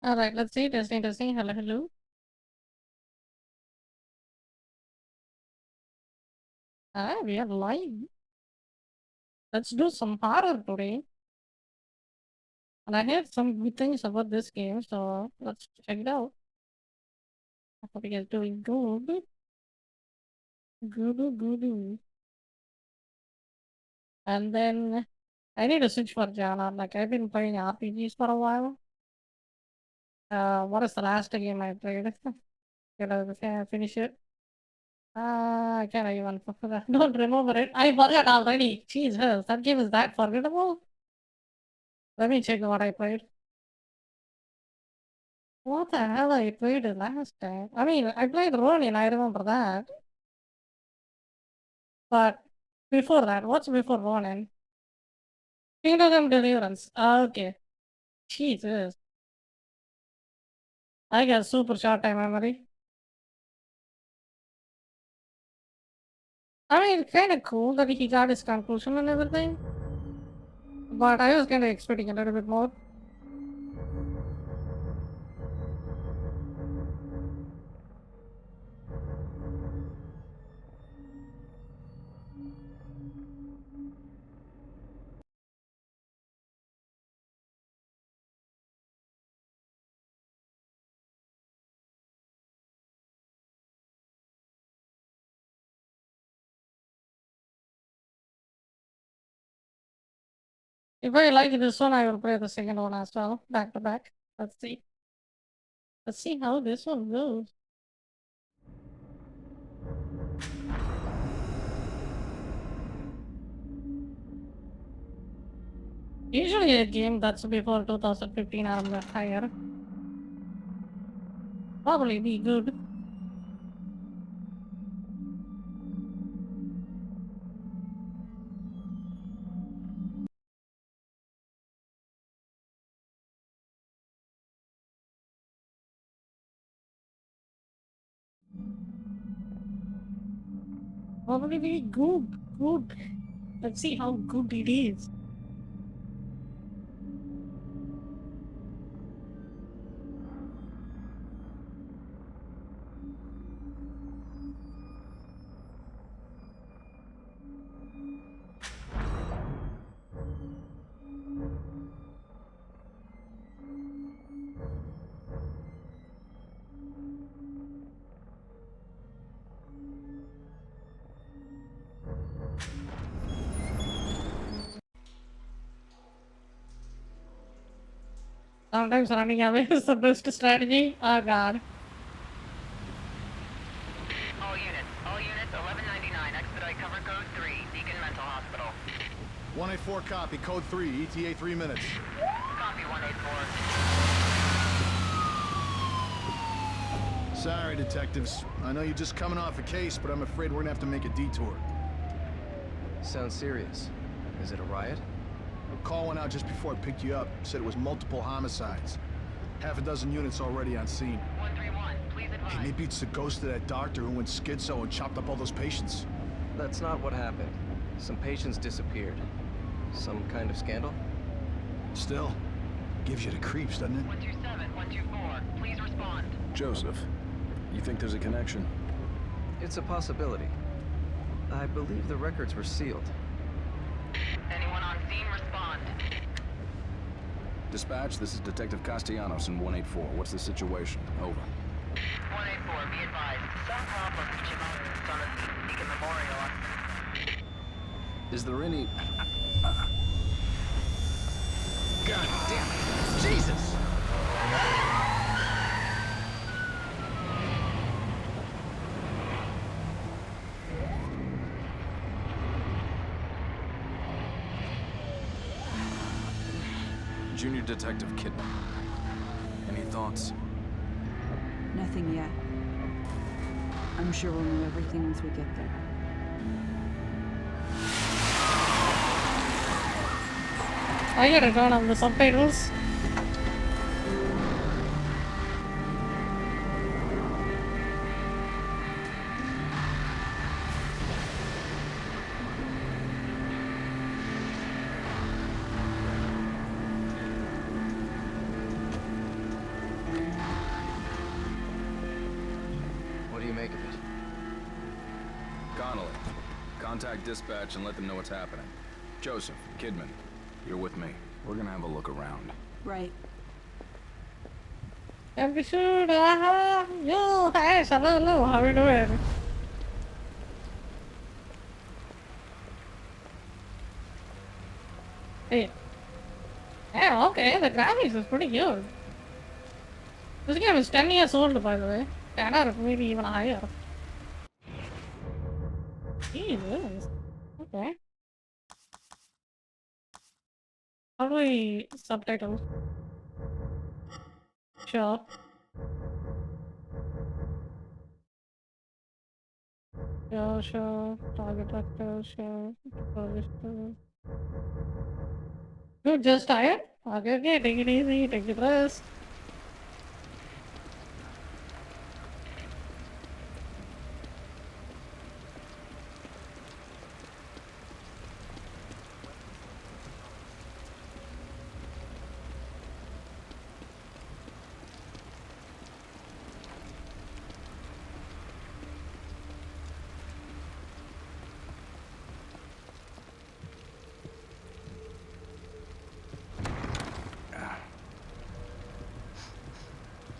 Alright, let's see. Testing. Hello, hello. Alright, we are live. Let's do some horror today. And I heard some good things about this game, so let's check it out. I hope you guys doing good. Good. And then I need to switch for genre. Like I've been playing RPGs for a while. What is the last game I played? Did I finish it? I can't even don't remember it. I forgot already. Jesus, that game is that forgettable. Let me check what I played. What the hell I played it last time? I mean, I played Ronin, I remember that. But before that, what's before Ronin? Kingdom Deliverance. Okay. Jesus. I got super short time memory. I mean, kind of cool that he got his conclusion and everything. But I was kind of expecting a little bit more. If I like this one, I will play the second one as well, back to back. Let's see. Let's see how this one goes. Usually a game that's before 2015 or higher. Probably be good. Probably be good. Let's see how good it is. Sometimes running away is the best strategy. Oh god. All units, 1199, expedite cover code 3, Beacon Mental Hospital. 184 copy, code 3, ETA 3 minutes. Copy 184. Sorry, detectives. I know you're just coming off a case, but I'm afraid we're gonna have to make a detour. Sounds serious. Is it a riot? A call went out just before I picked you up. Said it was multiple homicides. Half a dozen units already on scene. 131, please advise. Hey, maybe it's the ghost of that doctor who went schizo and chopped up all those patients. That's not what happened. Some patients disappeared. Some kind of scandal? Still, gives you the creeps, doesn't it? 127, 124, please respond. Joseph, you think there's a connection? It's a possibility. I believe the records were sealed. Anyone on scene, respond. Dispatch, this is Detective Castellanos in 184. What's the situation? Over. 184, be advised. Some problem reaching out on the Beacon Memorial. Is there any... God damn it! Jesus! Junior Detective Kidman. Any thoughts? Nothing yet. I'm sure we'll know everything once we get there. I gotta turn on the subtitles. do you make of it? Connolly, contact dispatch and let them know what's happening. Joseph, Kidman, you're with me. We're gonna have a look around. Right. Episode, yo, hi, hello, how are you doing? Hey. Yeah, okay, the graphics is pretty good. This game is 10 years old, by the way. 10 or maybe even higher. Jesus. Okay. How do we subtitle? Sure. Sure. Target actor, sure. You just tired? Okay, take it easy, take it rest.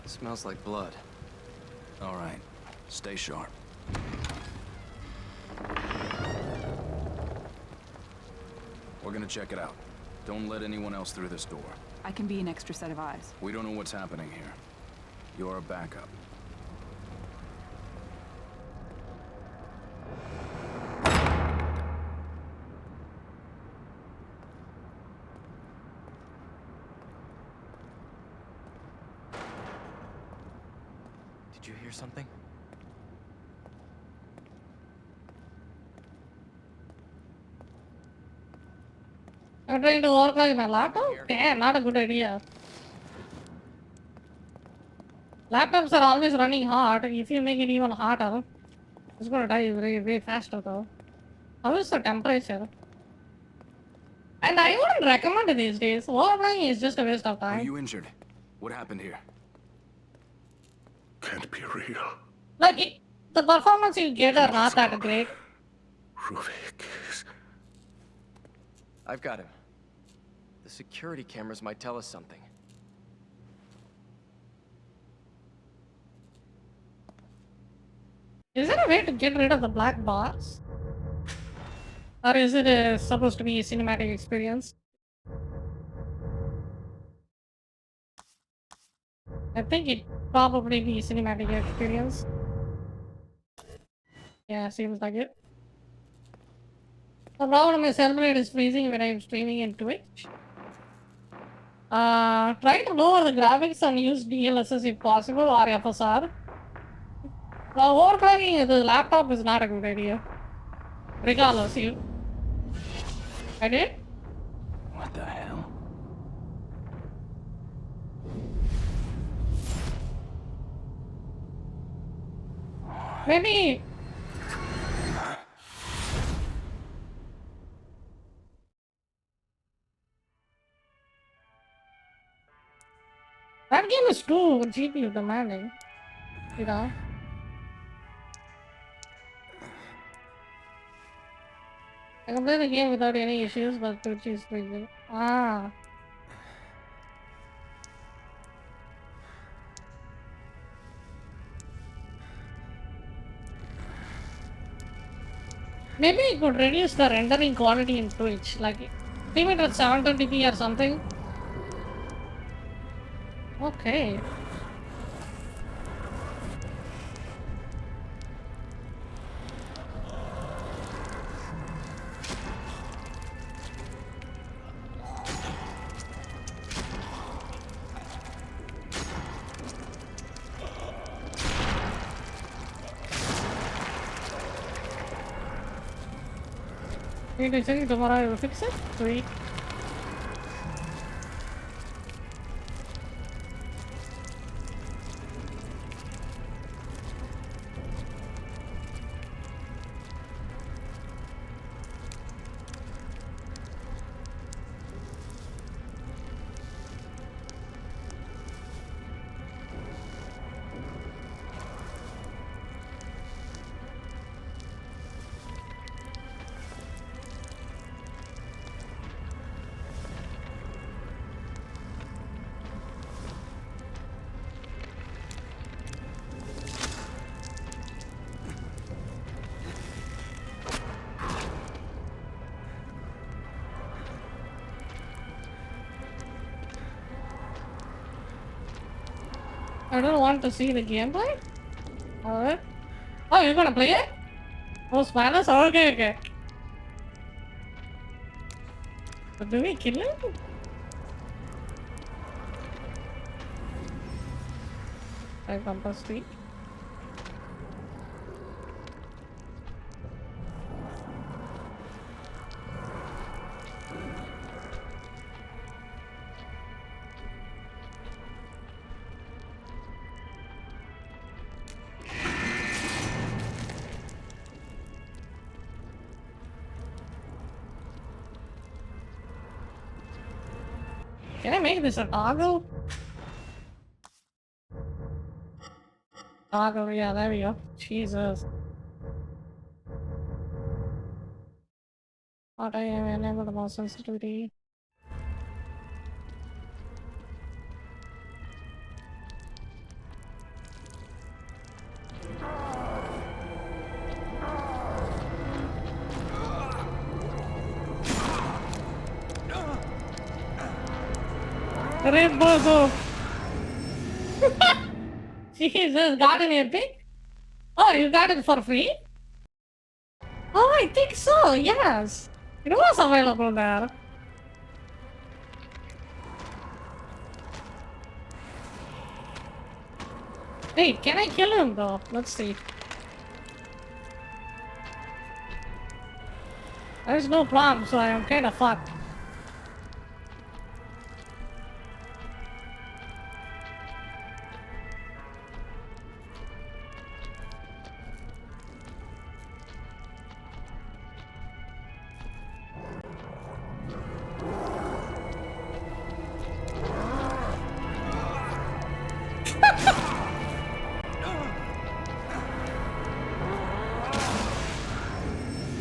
Smells like blood. All right, stay sharp. We're gonna check it out. Don't let anyone else through this door. I can be an extra set of eyes. We don't know what's happening here. You're a backup. Did you hear something? I'm trying to work like my laptop? Damn, not a good idea. Laptops are always running hot. If you make it even hotter, it's gonna die way faster though. How is the temperature? And I wouldn't recommend it these days. Overplaying is just a waste of Are time. you injured? What happened here? Can't be real. Like, the performance you get are not that great. Ruvik is... I've got him. The security cameras might tell us something. Is there a way to get rid of the black bars? Or is it supposed to be a cinematic experience? I think it probably be a cinematic experience. Yeah, seems like it. The problem is Hellblade is freezing when I'm streaming in Twitch. Try to lower the graphics and use DLSS if possible or FSR. Overclocking the laptop is not a good idea. Regardless, I did? What the hell? Maybe... That game is too GPU demanding. You know? I can play the game without any issues, but Twitch is freezing. Ah. Maybe it could reduce the rendering quality in Twitch, like leave it at 720p or something. Okay. Need to check tomorrow I will fix it? Sweet. I don't want to see the gameplay. Alright. Oh, you're gonna play it? Oh, spoilers? Okay, okay. But do we kill him? I bumper street. Can I make this a toggle? Toggle, yeah, there we go. Jesus. Thought I enabled the mouse sensitivity. Red Bozo! Jesus, got an epic? Oh, you got it for free? Oh, I think so, yes. It was available there. Wait, can I kill him though? Let's see. There's no problem, so I am kinda fucked.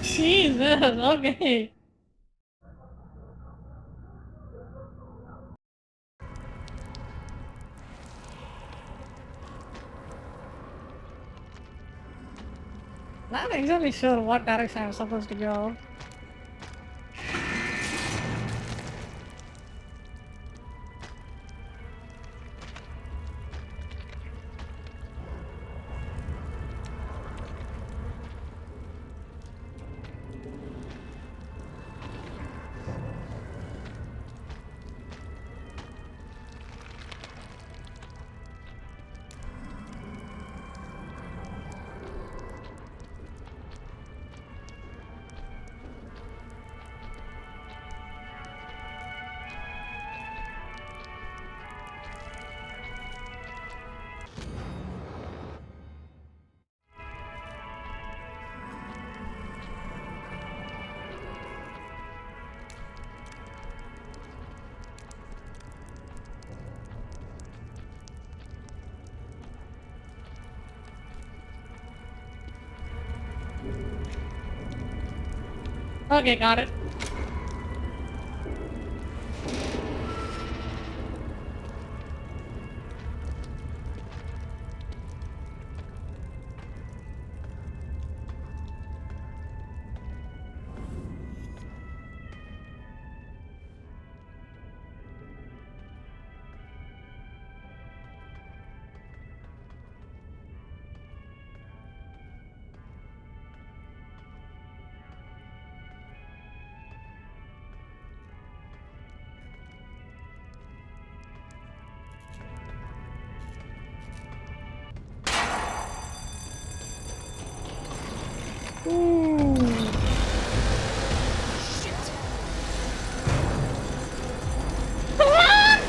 Jesus, okay. Not exactly sure what direction I'm supposed to go. Okay, got it. Ooh. Ah!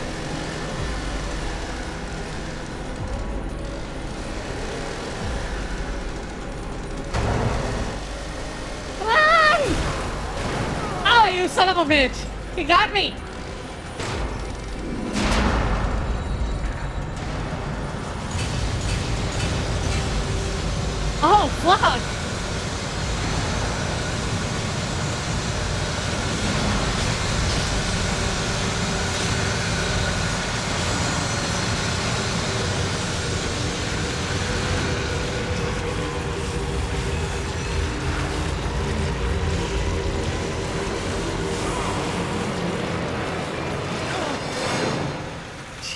Run! Oh, you son of a bitch! He got me! Oh, fuck!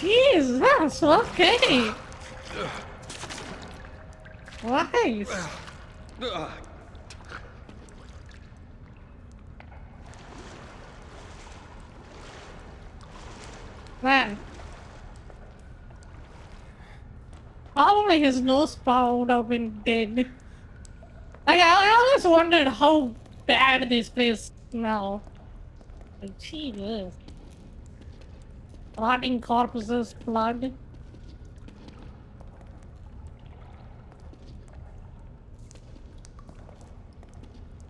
Jesus, okay. Nice. Man. Probably his nose would have been dead. Like, I always wondered how bad this place smell. Like, Jesus. Rotting corpses, blood.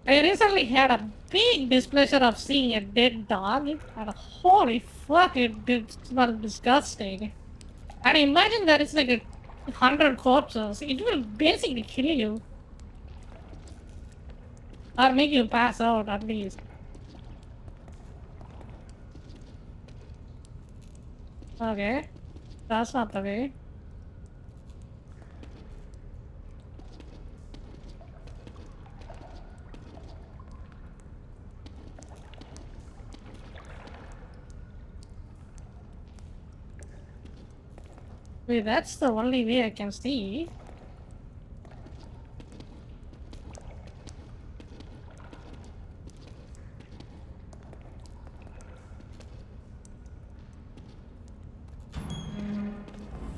I recently had a big displeasure of seeing a dead dog, and holy fuck, it did smell disgusting. And imagine that it's like 100 corpses. It will basically kill you. Or make you pass out at least. Okay. That's not the way. Wait, that's the only way I can see.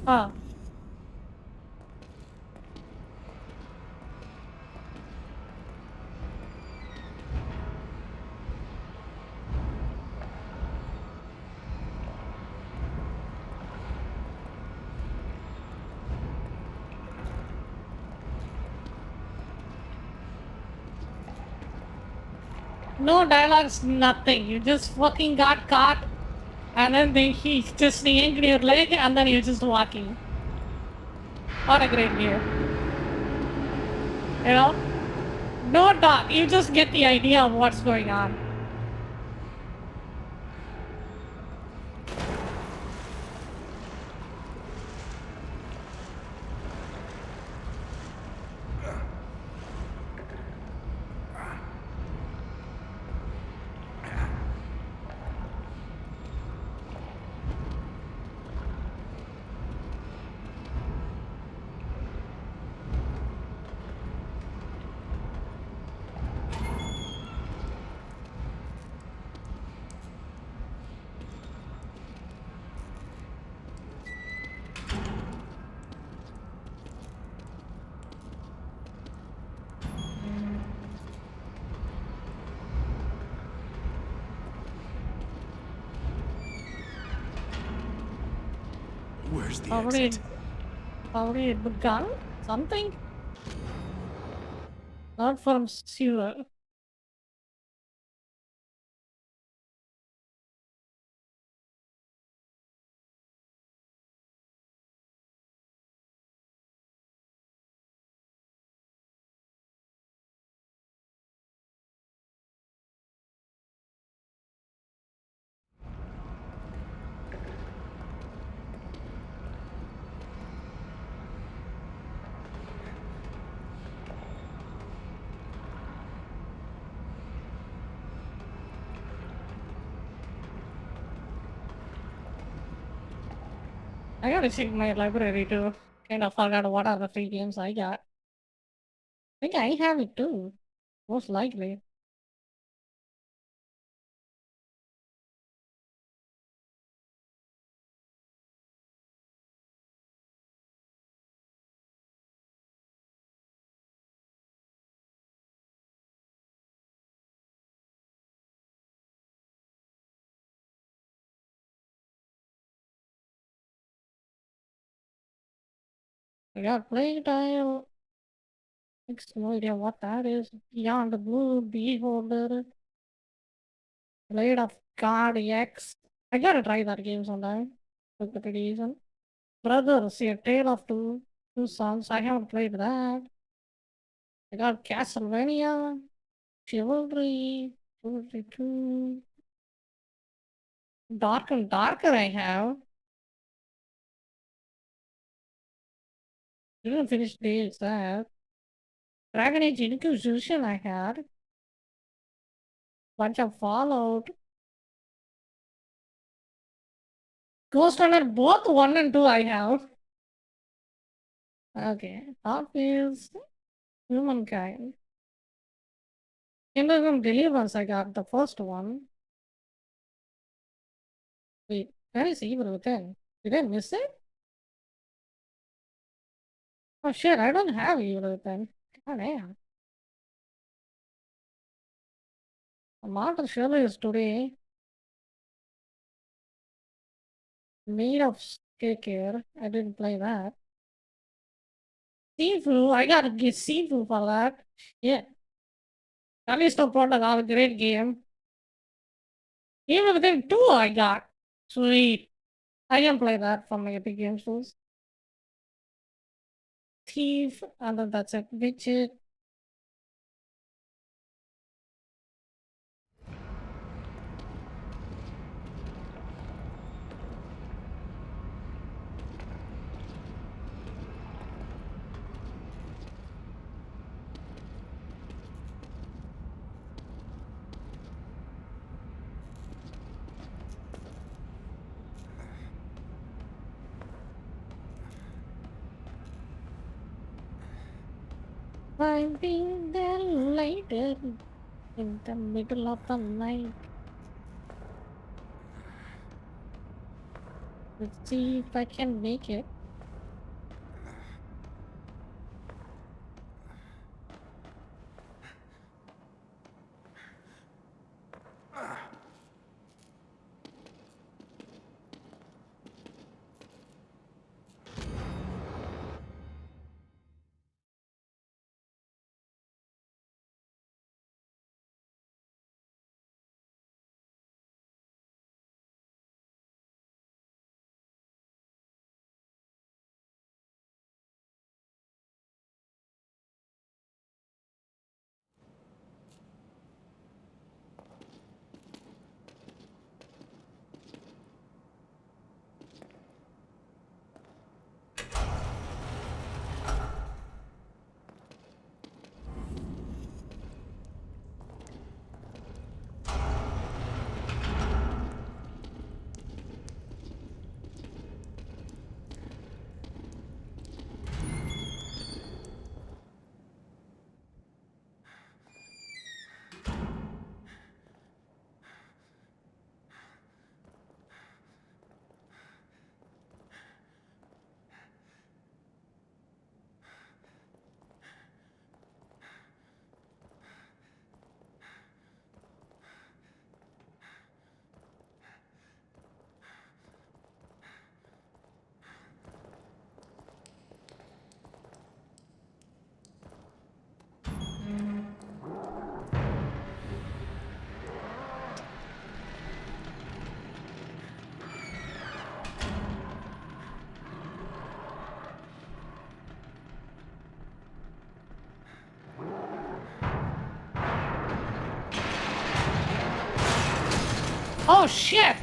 Oh. No dialogues, nothing. You just fucking got caught, and then he's just yanking your leg, and then you're just walking. What a great game. You know? No talk, you just get the idea of what's going on. Where's the Probably, exit? probably a gun? Something? Not from sewer. I gotta check my library too. Kind of forgot what are the free games I got. I think I have it too. Most likely. I got Playtime. No idea what that is. Beyond the Blue, Beholder, Blade of God X. I gotta try that game sometime. Look pretty decent. Brothers, A Tale of Two Sons. I haven't played that. I got Castlevania, Chivalry, Chivalry 2. Dark and Darker I have. Didn't finish that. Dragon Age Inquisition I had. Bunch of Fallout. Ghost Runner both 1 and 2 I have. Okay. Hot Wheels, Humankind. Kingdom Deliverance, I got the first one. Wait, where is Evil Within? Did I miss it? Oh shit, I don't have Evil Within. God damn. Martin Shirley is today made of cake here. I didn't play that. Sifu, I gotta get Sifu for that. Yeah. Callisto Protocol, great game. Even Within 2 I got. Sweet. I can play that from my Epic Games Stores. Thief, and then that's it. Witcher. Finding the light in the middle of the night. Let's see if I can make it. Oh shit!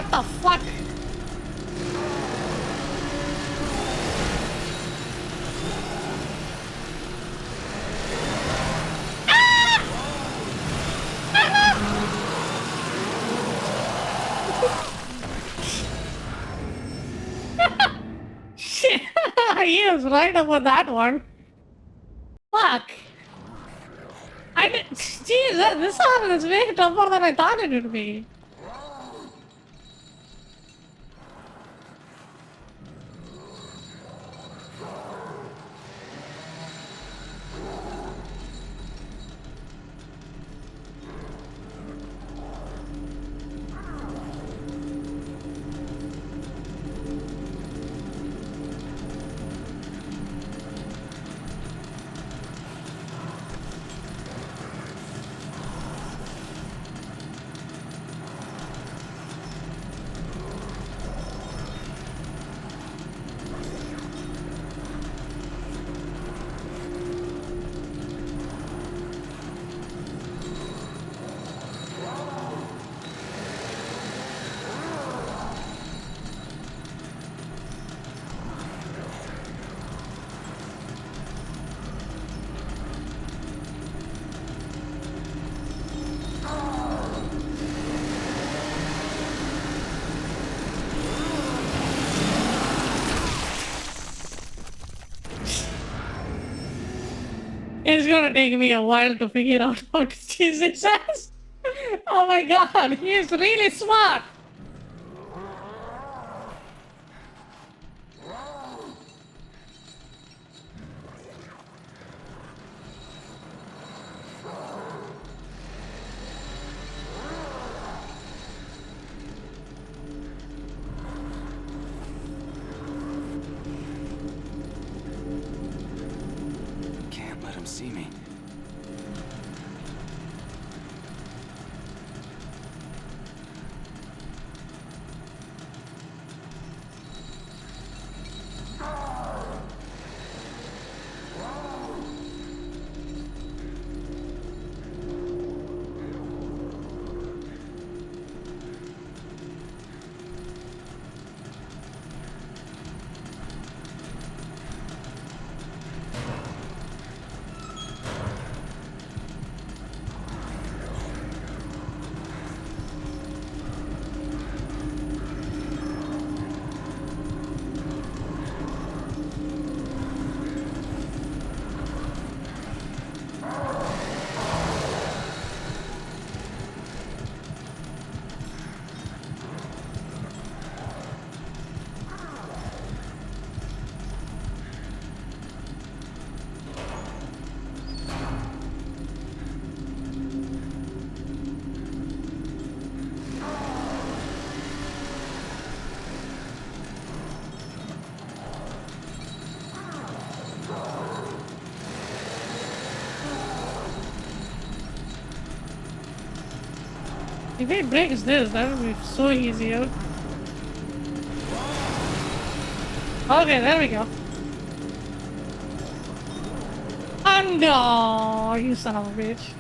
what the fuck? Shit, he was right about that one. Fuck. I did. Jeez, this one is way tougher than I thought it would be. It's gonna take me a while to figure out how to cheese his ass. Oh my god, he is really smart. Can't let him see me. If he breaks this, that would be so easy out. Okay, there we go. Oh no, you son of a bitch.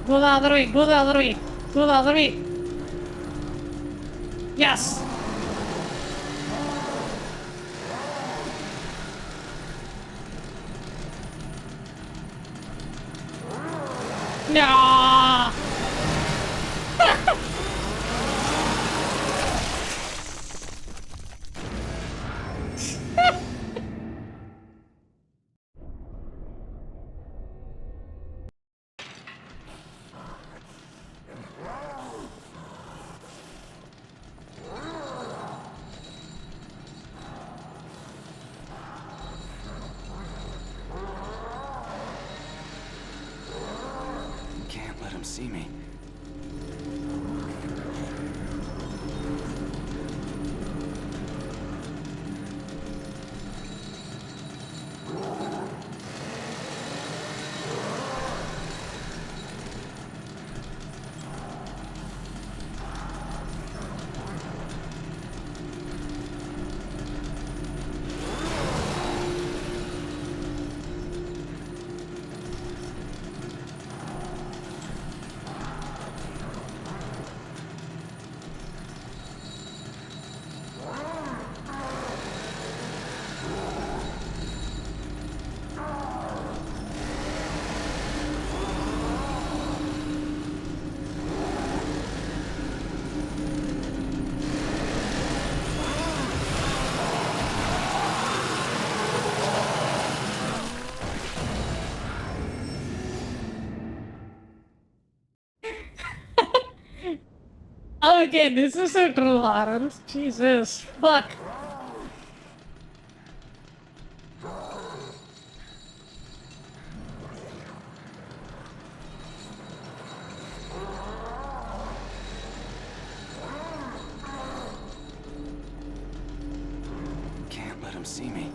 Go the other way, go the other way, go the other way. Yes! No! Can't let him see me. Okay, this is a true horror. Jesus. Fuck. Can't let him see me.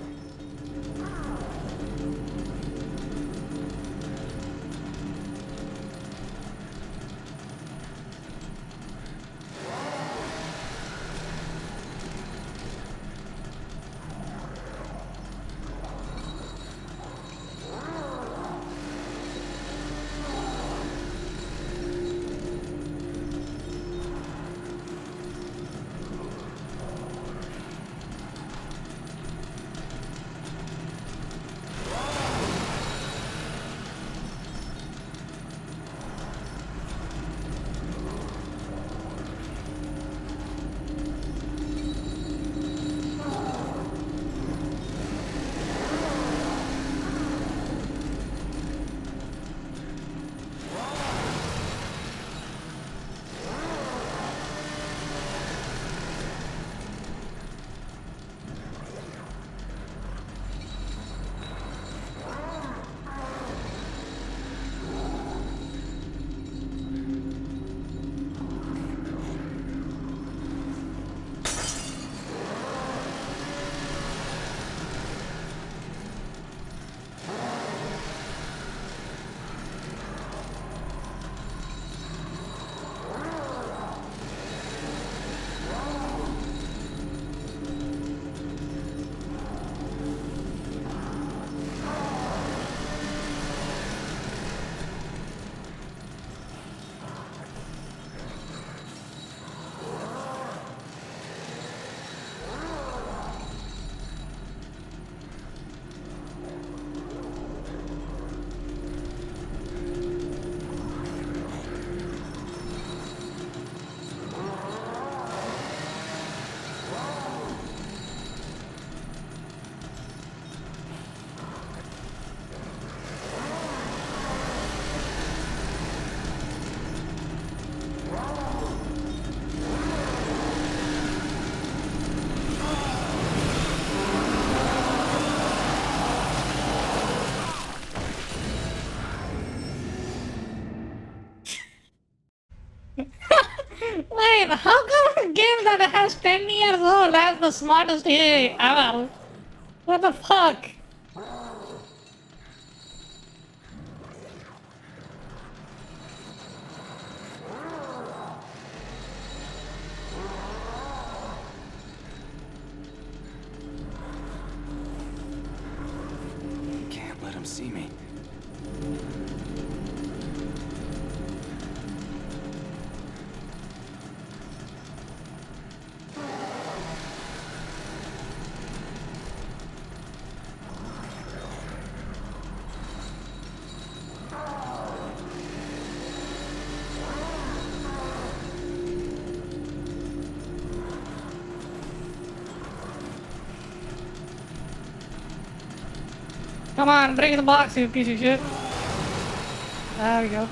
Wait, how come a game that has 10 years old has the smartest AI ever? What the fuck? Can't let him see me. Come on, bring the box, you piece of shit. There we go.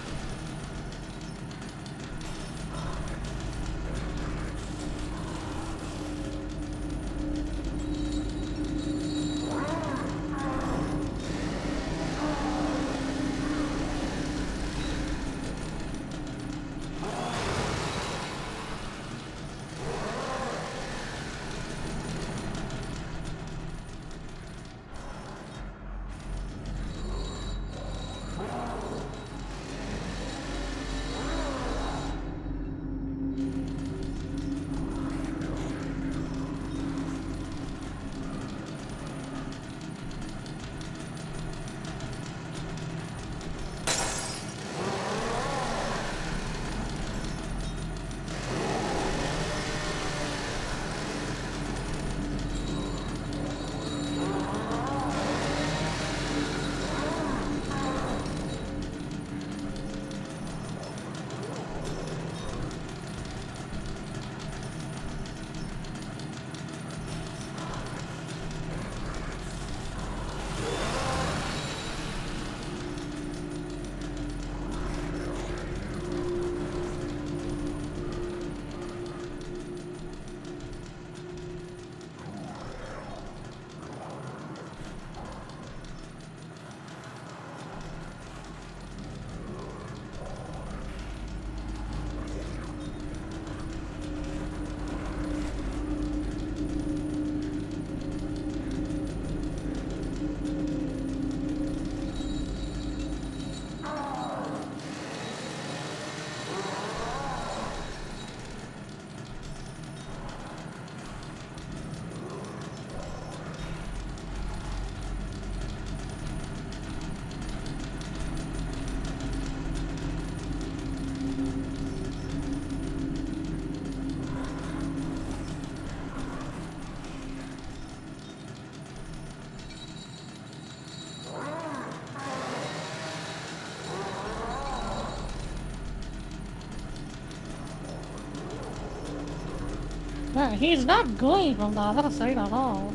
Yeah, he's not going from the other side at all.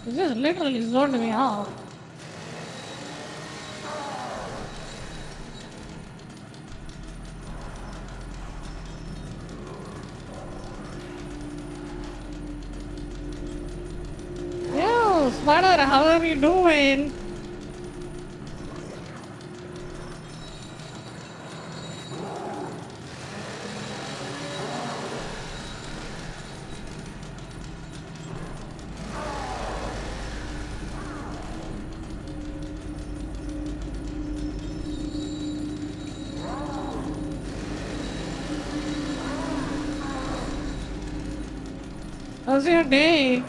He just literally zoned me off. Yo, Spider, how are you doing? How's your day?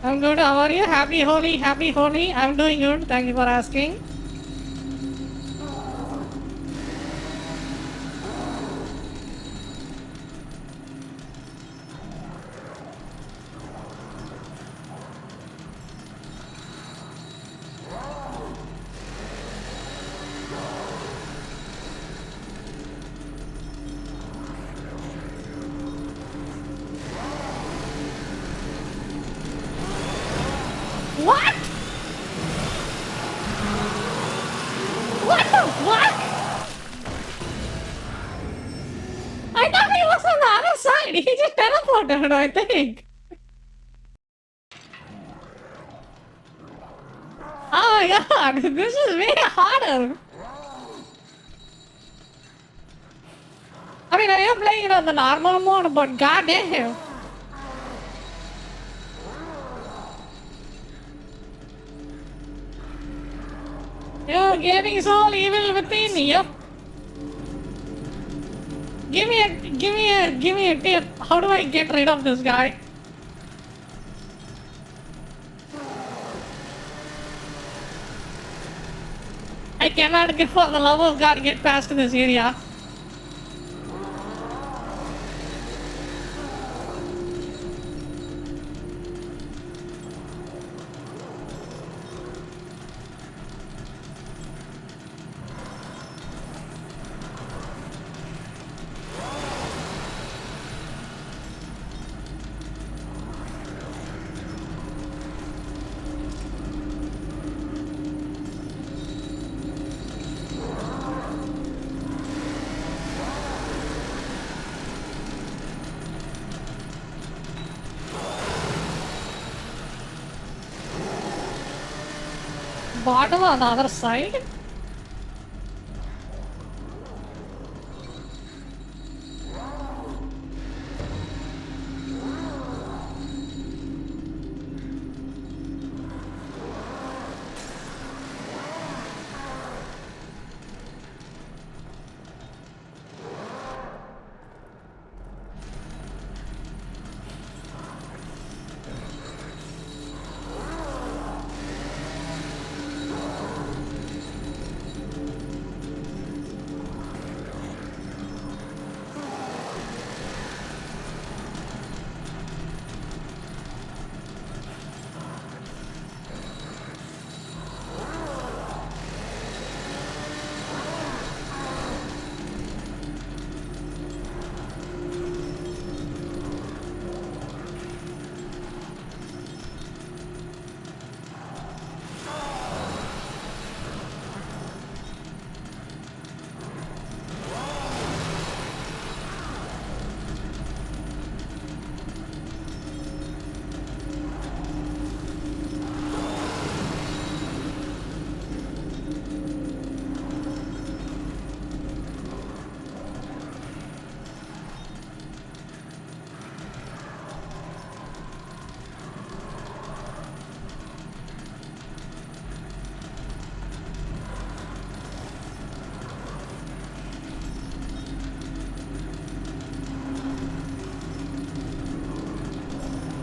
I'm good. How are you? Happy Holi, happy Holi. I'm doing good. Thank you for asking. What? What the fuck? I thought he was on the other side. He just teleported, I think. Oh my god, this is way harder. I mean, I am playing it on the normal mode, but goddamn. Yo, gaming is all evil within. Yep. Give me a tip. How do I get rid of this guy? I cannot get, for the love of God, get past this area. Bottom on the other side?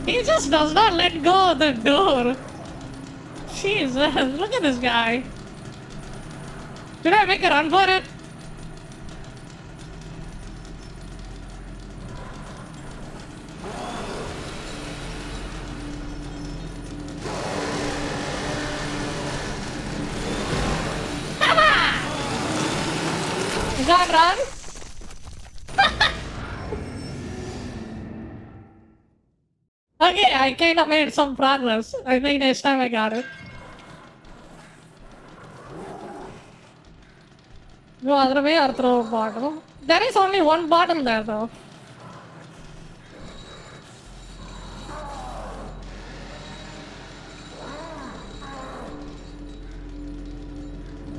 He just does not let go of the door. Jesus, look at this guy. Should I make a run for it? God, run! Okay, I kind of made some progress. I think next time I got it. Go other way or throw a bottle. There is only one bottle there though.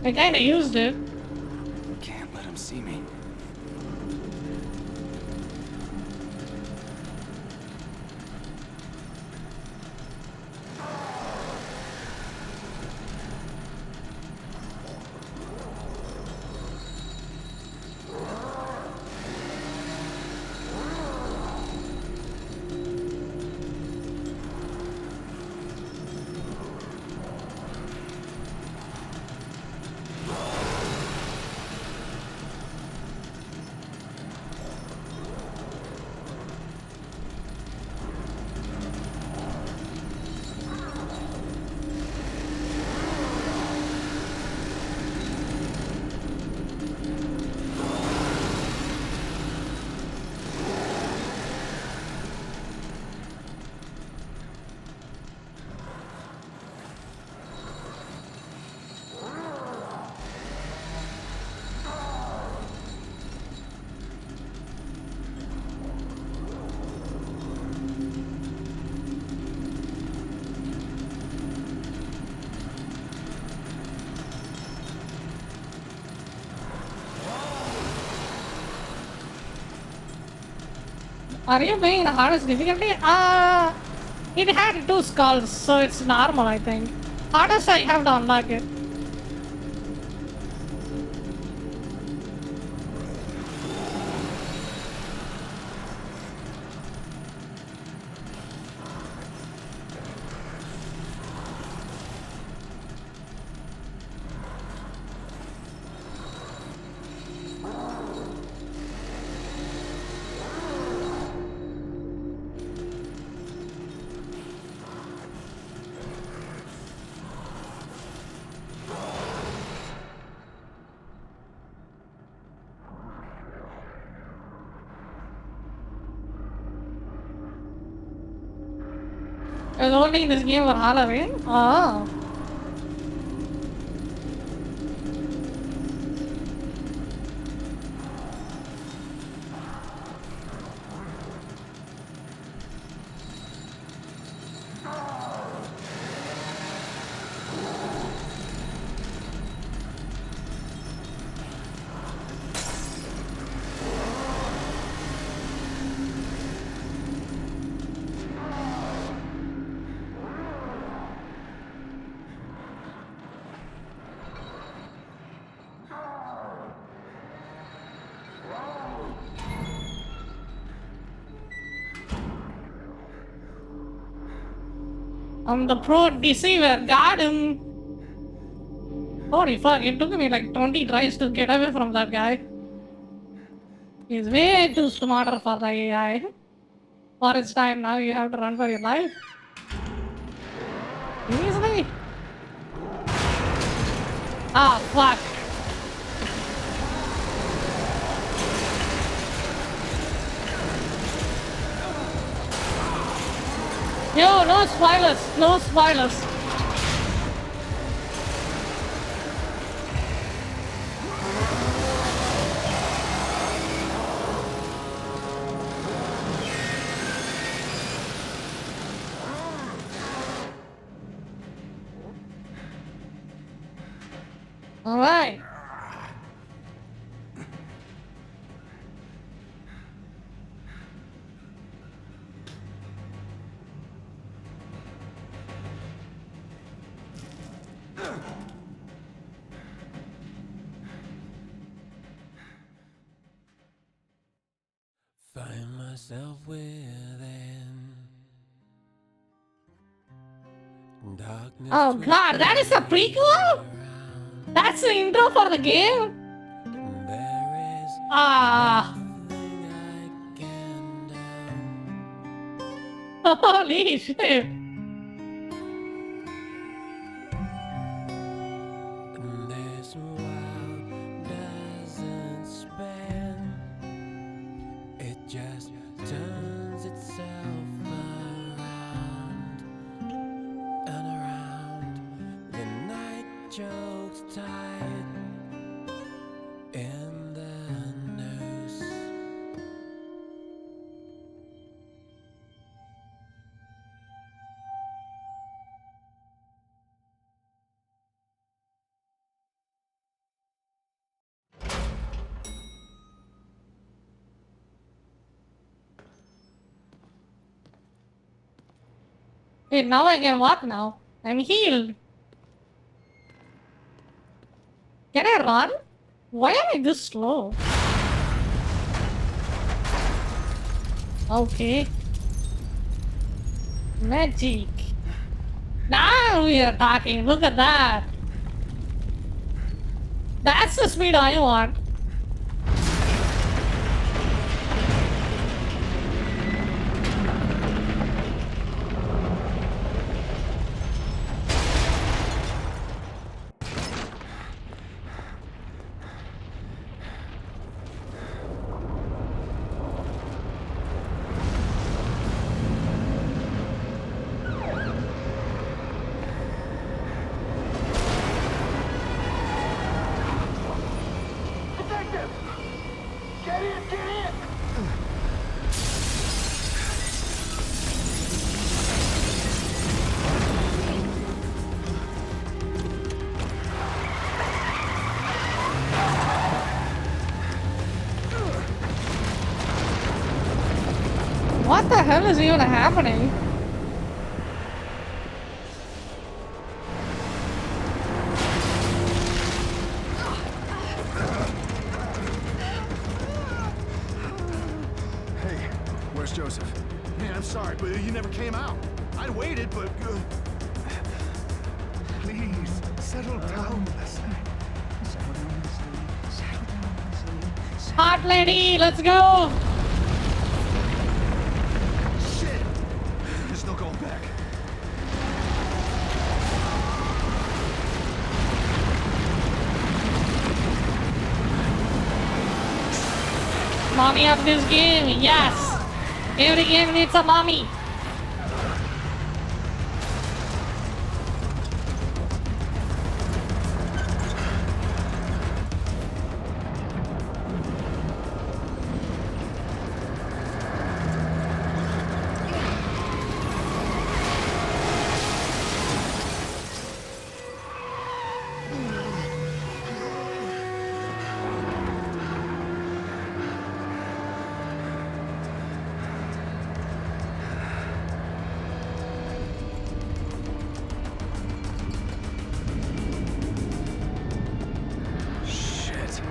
I kinda used it. Can't let him see me. Are you playing the hardest difficulty? It had 2 skulls, so it's normal, I think. Hardest I have to unlock it. I was only in this game for Halloween? Oh. I'm the pro deceiver. Got him. Holy fuck, it took me like 20 tries to get away from that guy. He's way too smarter for the AI. For its time now, you have to run for your life. Easily. Ah, fuck. Yo, no spoilers, no spoilers. All right. Find myself within darkness. Oh god, that is a prequel? That's the intro for the game? There is Ah, nothing I can do. holy shit. And this world doesn't choked tight in the noose. Wait, now I can walk now. I'm healed. Can I run? Why am I this slow? Okay. Magic. Now we are talking. Look at that. That's the speed I want. What the hell is even happening? Hey, where's Joseph? Man, I'm sorry, but you never came out. I waited, but... Please, settle down, Leslie. Settle down, Leslie. Settle down, Leslie. Hot lady, let's go! Shit! There's no going back. Mommy of this game, yes! Every game needs a mommy! Shit.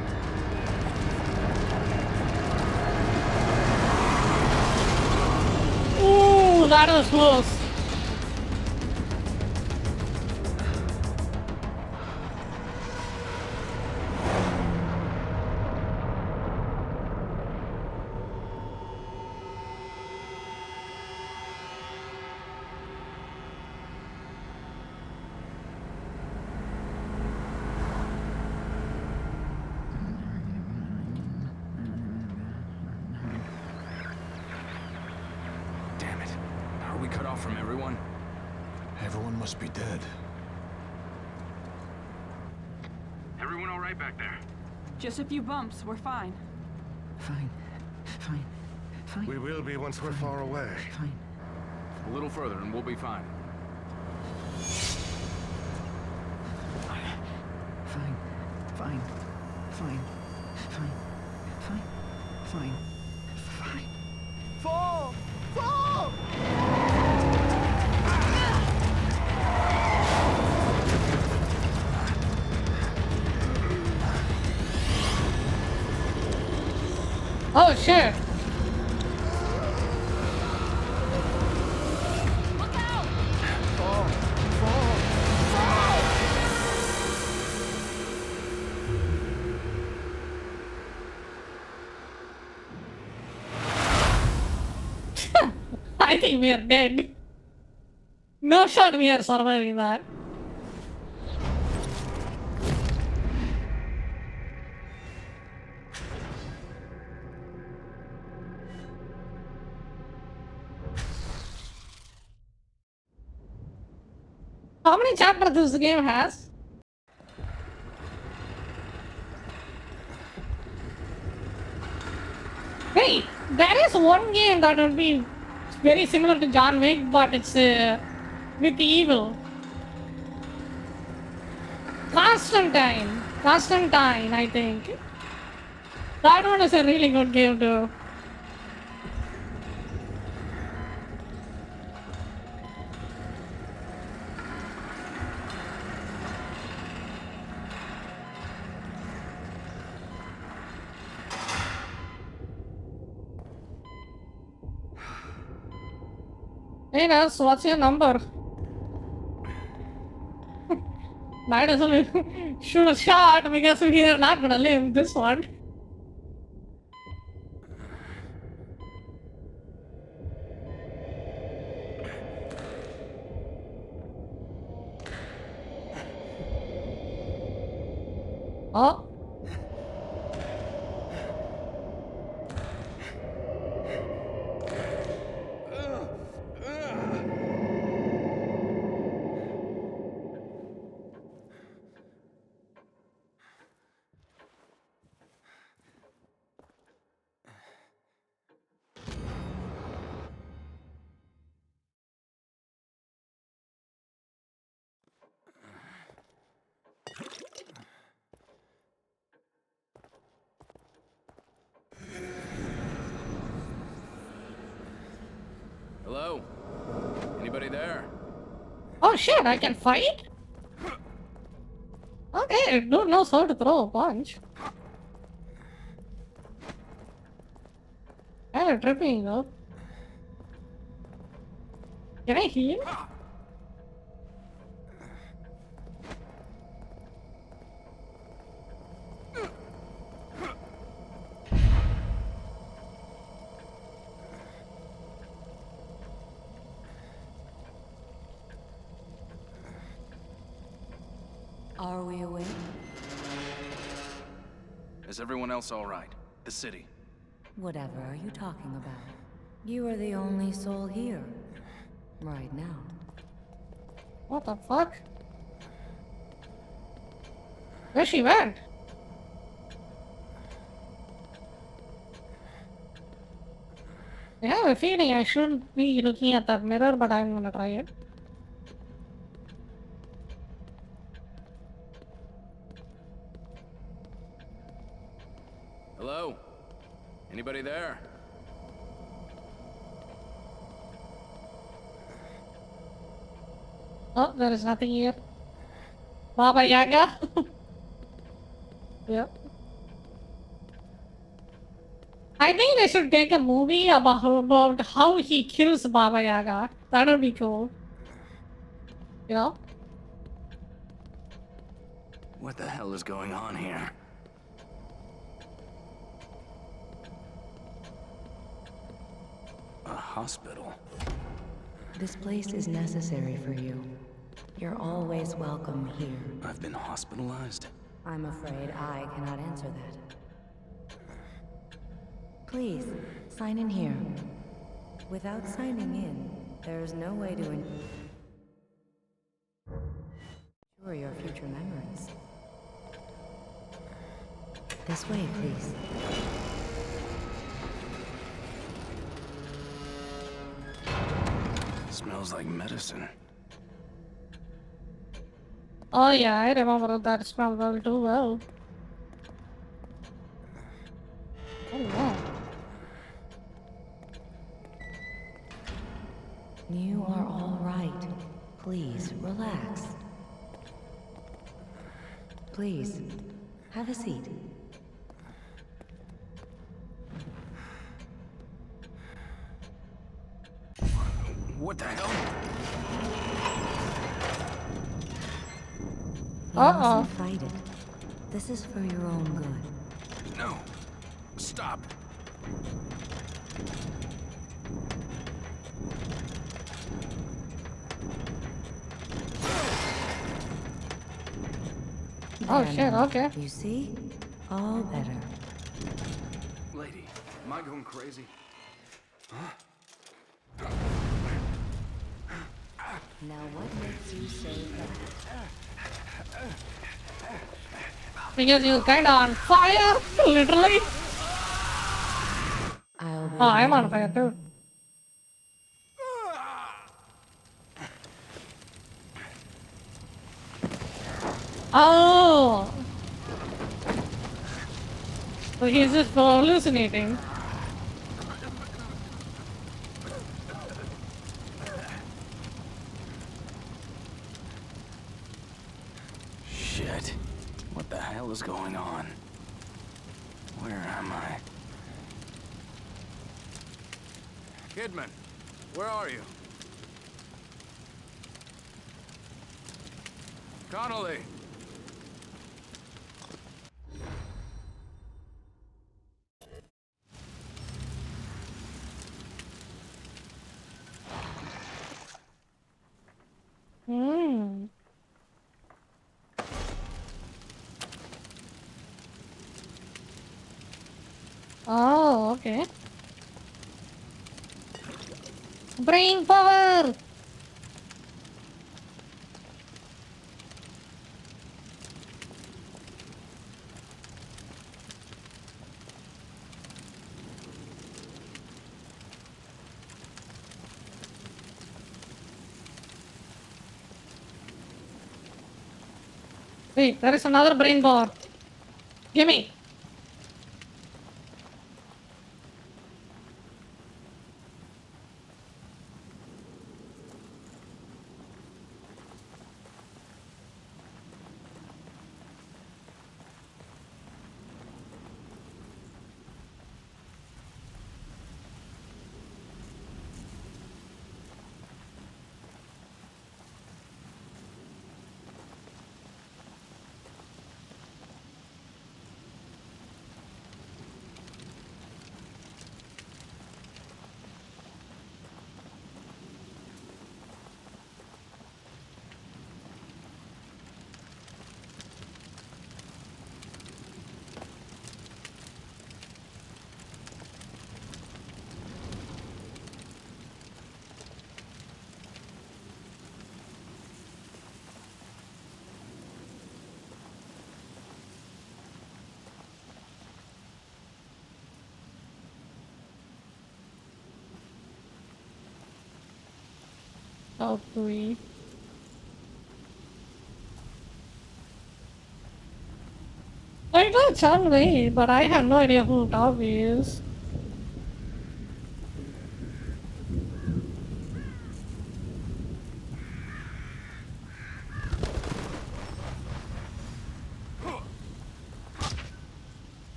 Ooh, that was close. Damn it. Are we cut off from everyone? Everyone must be dead. Everyone all right back there? Just a few bumps, we're fine. Fine. Fine. Fine. We will be once we're far away. Fine. A little further and we'll be fine. Fine. Fine. Fine. Fine. Fine. Fine. Fine. Fall! Fall! Oh shit! I think we are dead. No shot we are surviving that. How many chapters this game has? Hey, there is one game that would be very similar to John Wick, but it's with evil. Constantine, I think. That one is a really good game too. Hey Nurse, what's your number? Might as well shoot a shot because we are not gonna live this one. Oh. Hello? Anybody there? Oh shit, I can fight? Okay, dude knows how to throw a punch. Kinda tripping though. Can I heal? Are we awake? Is everyone else all right? The city. Whatever are you talking about? You are the only soul here. Right now. What the fuck? Where she went? I have a feeling I shouldn't be looking at that mirror, but I'm gonna try it. Hello? Anybody there? Oh, there is nothing here. Baba Yaga? Yep. I think they should take a movie about how he kills Baba Yaga. That would be cool. You know? What the hell is going on here? A hospital? This place is necessary for you. You're always welcome here. I've been hospitalized? I'm afraid I cannot answer that. Please, sign in here. Without signing in, there is no way to ensure your future memories. This way, please. Smells like medicine. Oh yeah, I remember that smell well too well. Oh wow. You are all right. Please, relax. Please, have a seat. What the hell? You mustn't fight it. This is for your own good. No. Stop. Oh There shit, now. okay. You see? All better. Lady, am I going crazy? Now what makes you say that? Because you're kinda on fire, literally. Oh, I'm on fire too. Oh! So he's just hallucinating. Shit. What the hell is going on? Where am I? Kidman, where are you? Connolly! Hmm. Oh, okay. Brain power! Wait, there is another brain bar. Gimme! Oh, three. I know Chan Wei, but I have no idea who Tavi is.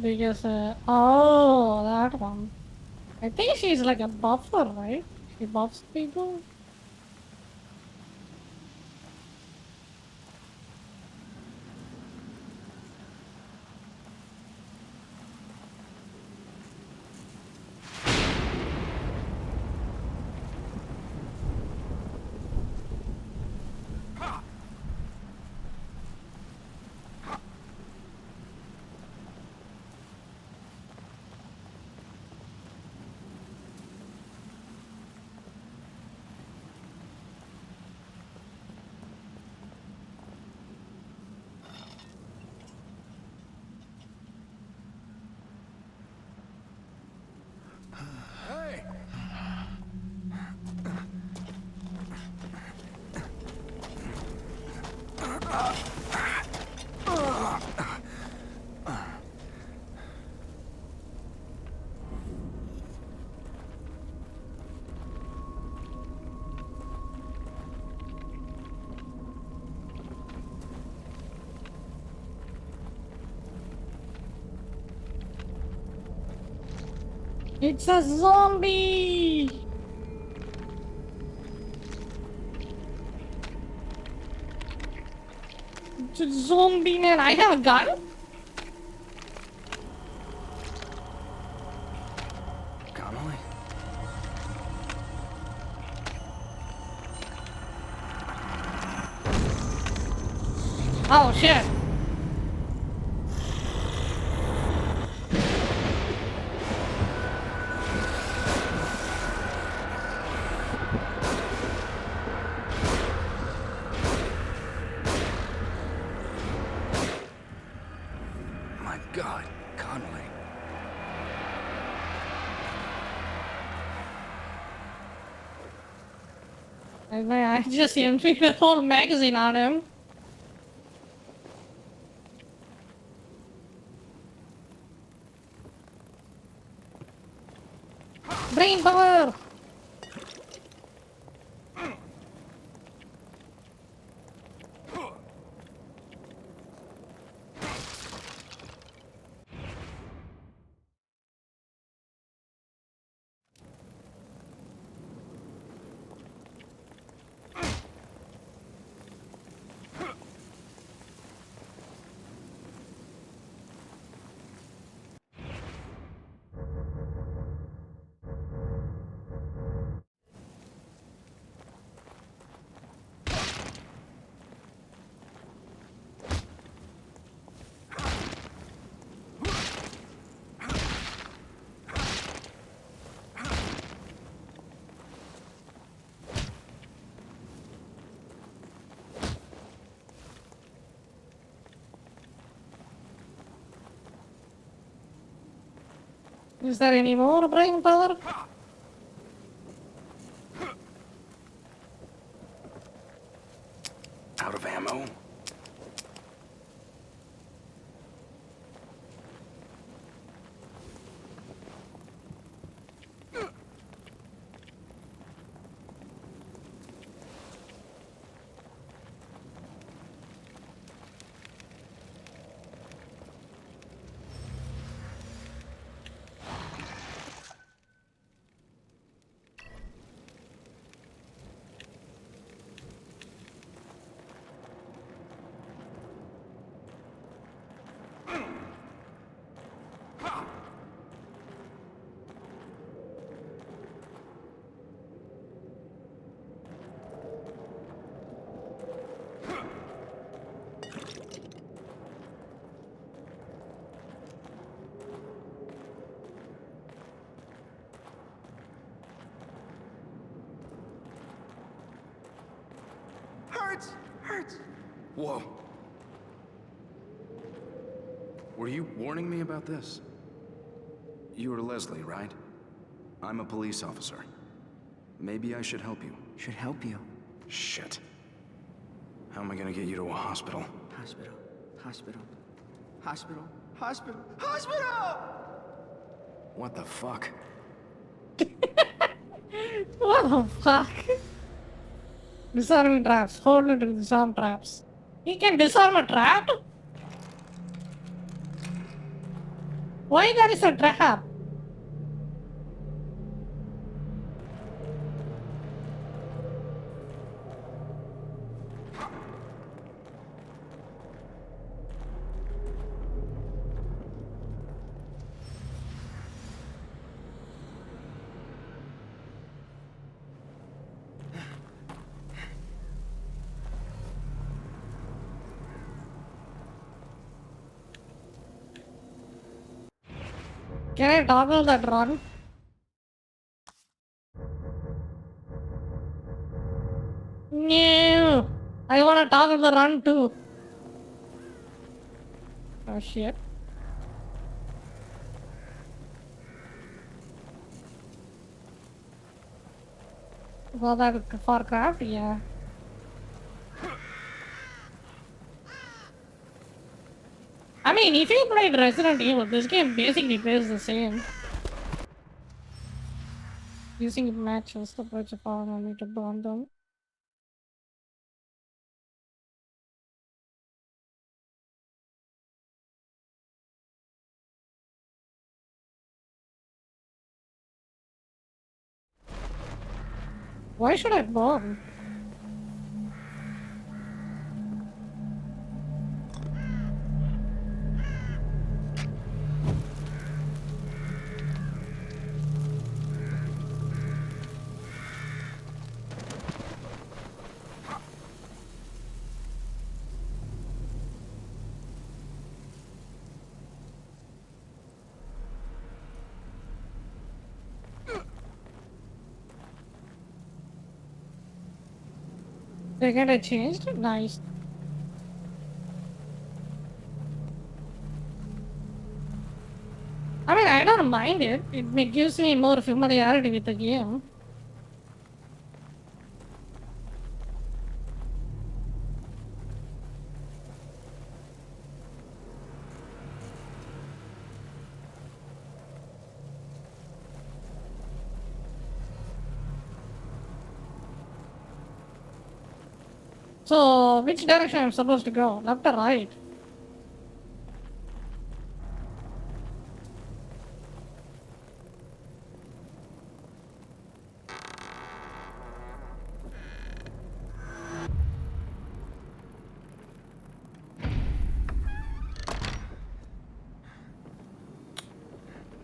Because, oh, that one. I think she's like a buffer, right? She buffs people. Hey! It's a zombie! Zombie man, I have a gun? Connolly? Oh shit. My God, Connolly. I just emptied the whole magazine on him. Brain power! Is there any more brain power? Out of ammo? Whoa. Were you warning me about this? You were Leslie, right? I'm a police officer. Maybe I should help you. Should help you. Shit. How am I gonna get you to a hospital? Hospital. Hospital. Hospital. Hospital. Hospital! What the fuck? What the fuck? Disarming traps. Hold it to disarm traps. He can disarm a trap? Why there is a trap? Can I toggle that run? No! I wanna toggle the run too. Oh shit. Well, that for craft, yeah. I mean, if you played Resident Evil, this game basically plays the same. Using matches to purge a power only to burn them. Why should I burn? They get it changed? Nice. I mean, I don't mind it. Gives me more familiarity with the game. So, which direction I'm supposed to go? Left or right?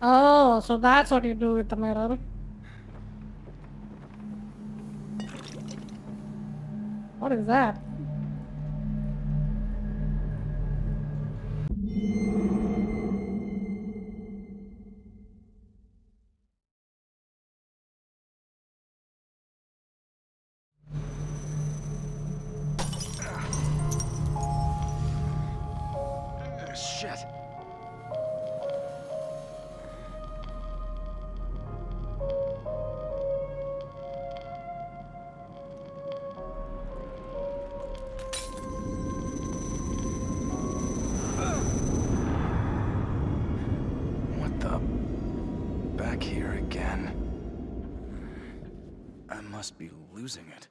Oh, so that's what you do with the mirror. What is that? Shit. What the? Back here again. I must be losing it.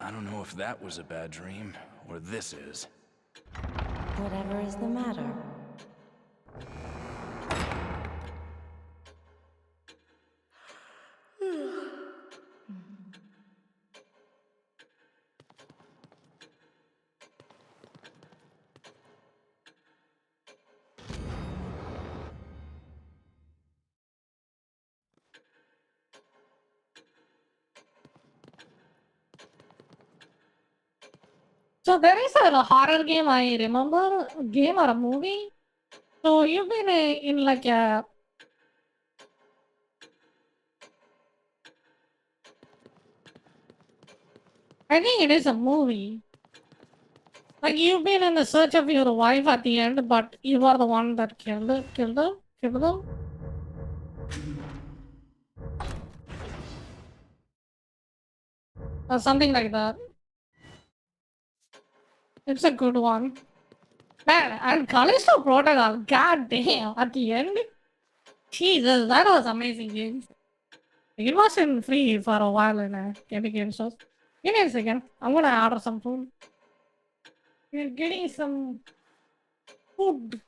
I don't know if that was a bad dream, or this is. Whatever is the matter? So there is a horror game I remember, a game or a movie. So you've been in like a... I think it is a movie. Like you've been in the search of your wife at the end, but you are the one that killed her, killed them? Or something like that. It's a good one. Man, and Callisto Protocol, god damn, at the end? Jesus, that was amazing game. It wasn't free for a while in Epic Games Store. Give me a second. I'm gonna order some food. We're getting some food.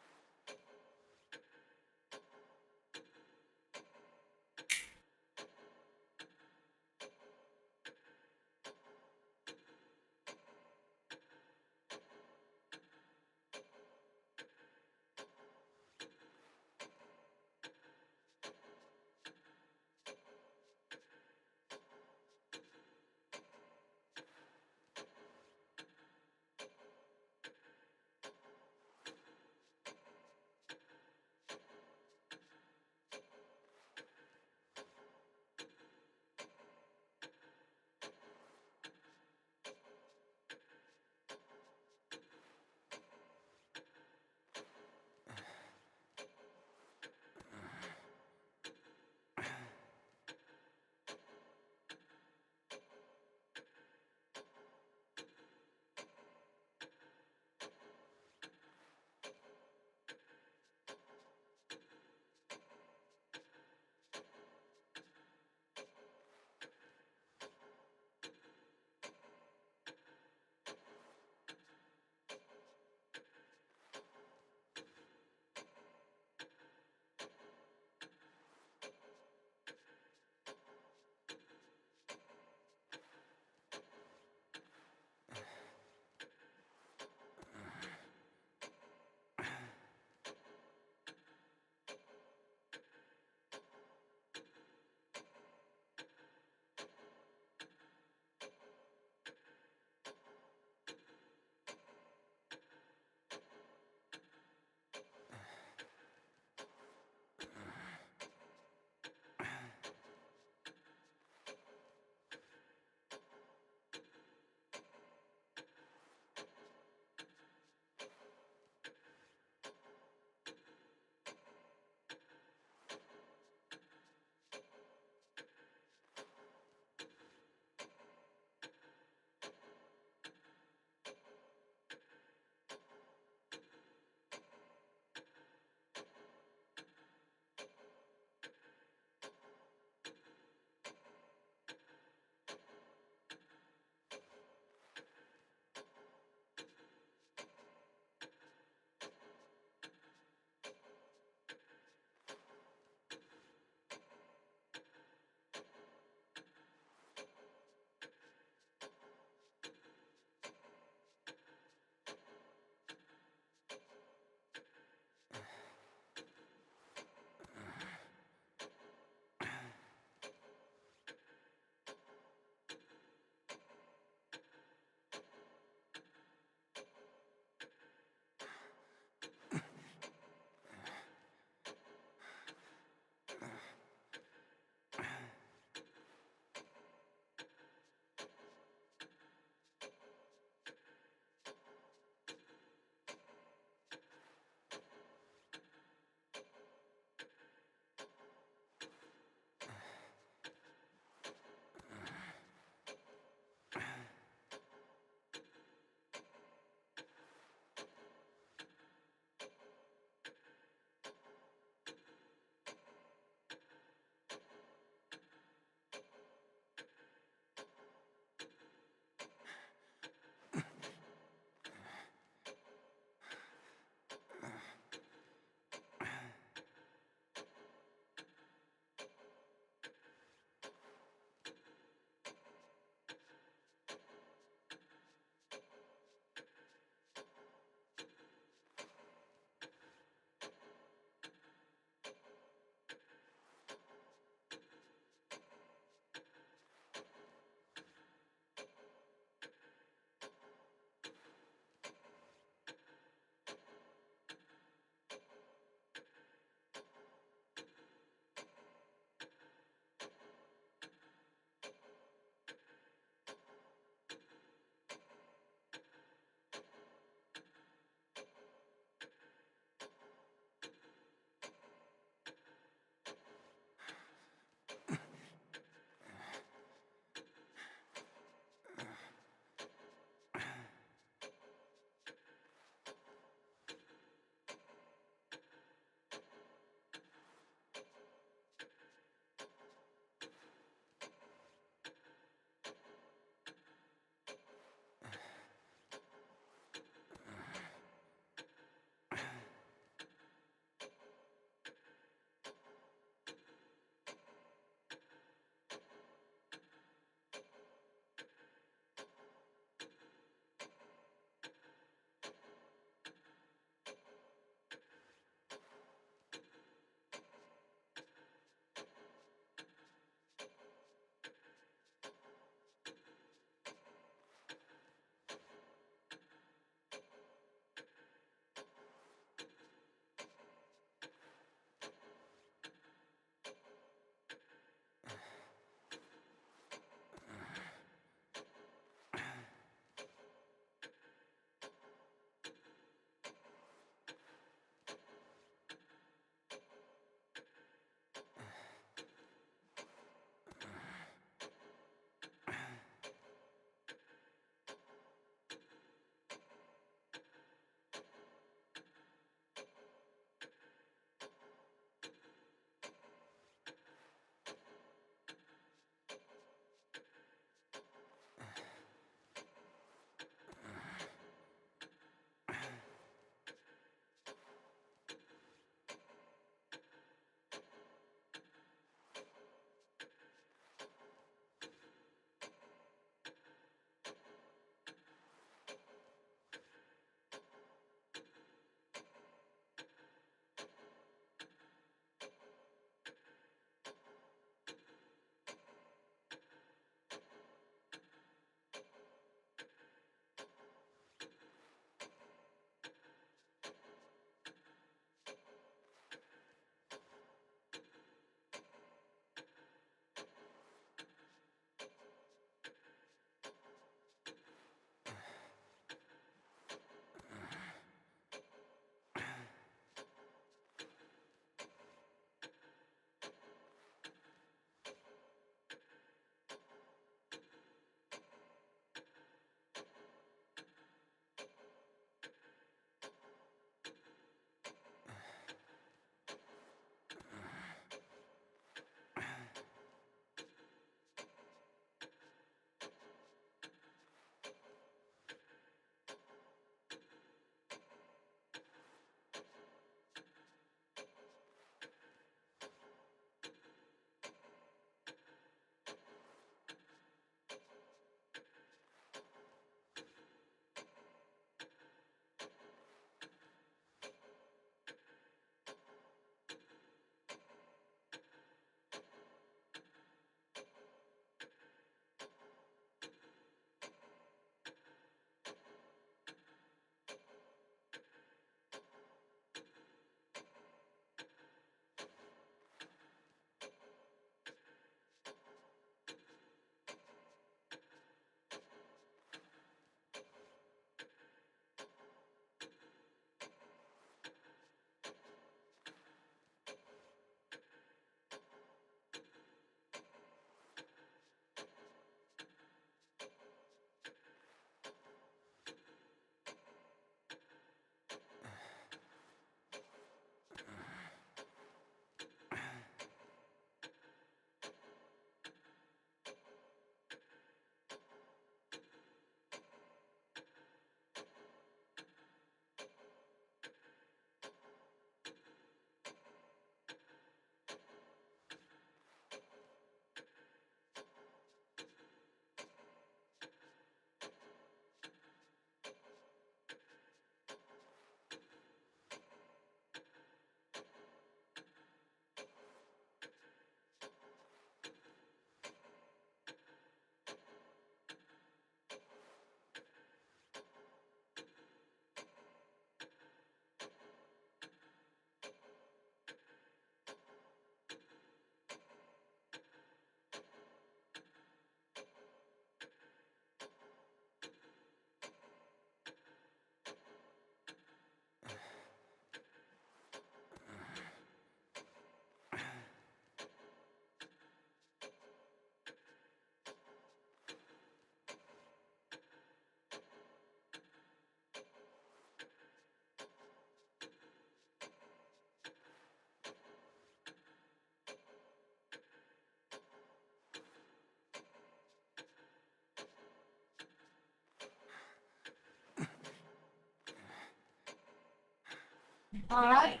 Alright.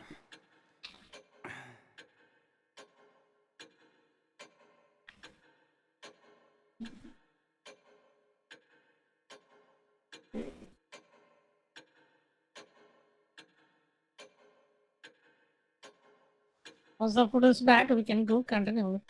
Once the food is back, we can go continue.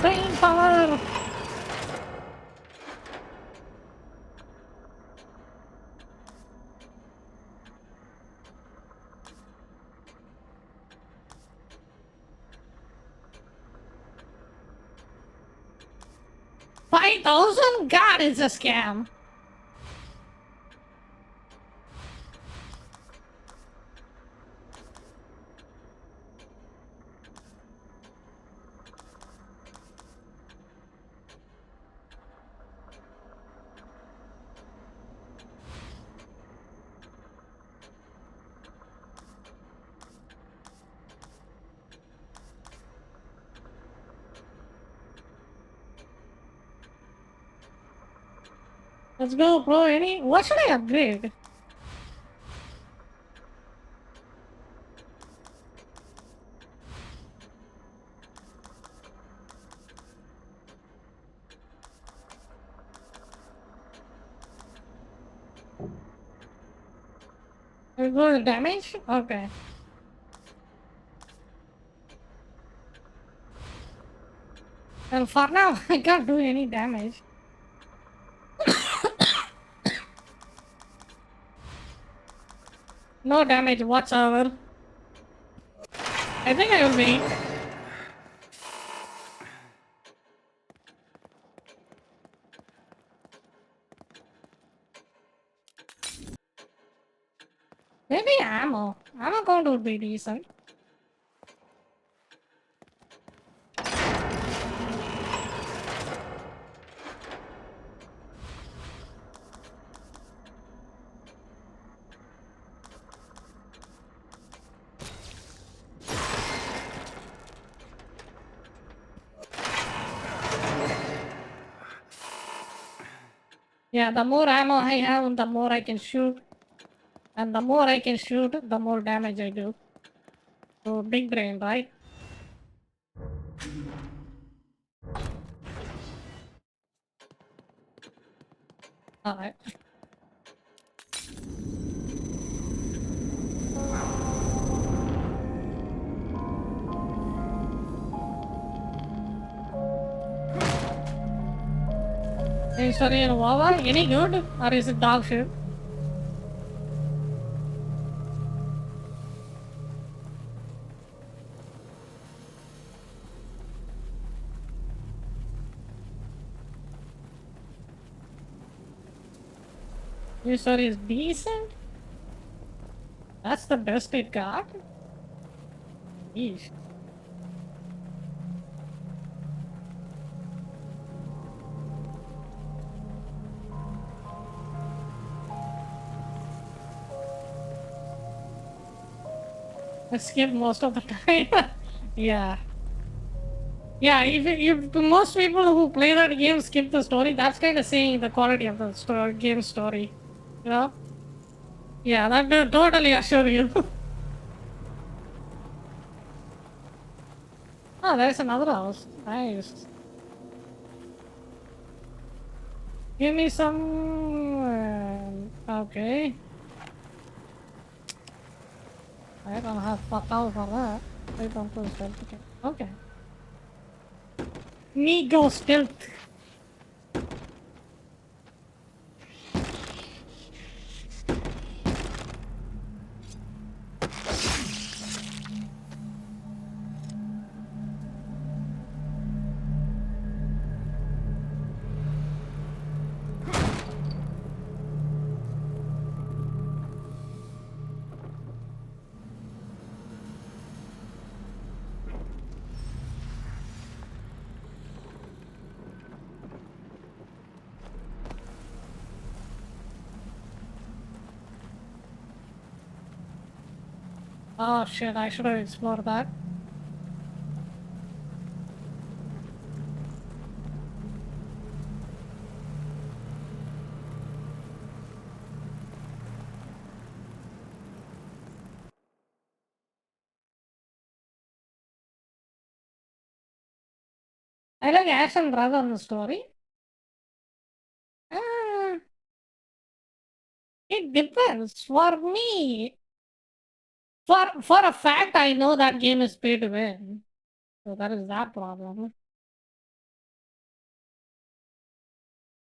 Brain power! $5,000? God, it's a scam. Let's go, bro. What should I upgrade? We go to damage? Okay. Well, for now, I can't do any damage. No damage whatsoever. I think I will wait. Maybe ammo. Ammo count would be decent. Yeah, the more ammo I have, the more I can shoot. And the more I can shoot, the more damage I do. So, big brain, right? Alright. Hey, sorry, Wawa, any good? Or is it dog shit? Your story is decent? That's the best it got? Yeesh. I skip most of the time. Yeah. Yeah, if most people who play that game skip the story, that's kind of saying the quality of the game story. You know? Yeah, that will totally assure you. Oh, there's another house. Nice. Give me some... okay. I don't have fuck all for that. I don't go stealth. Okay. Me go stealth. Oh shit, I should have explored that. I like action rather than the story. Uh, it depends. For me, for a fact, I know that game is pay to win. So that is that problem.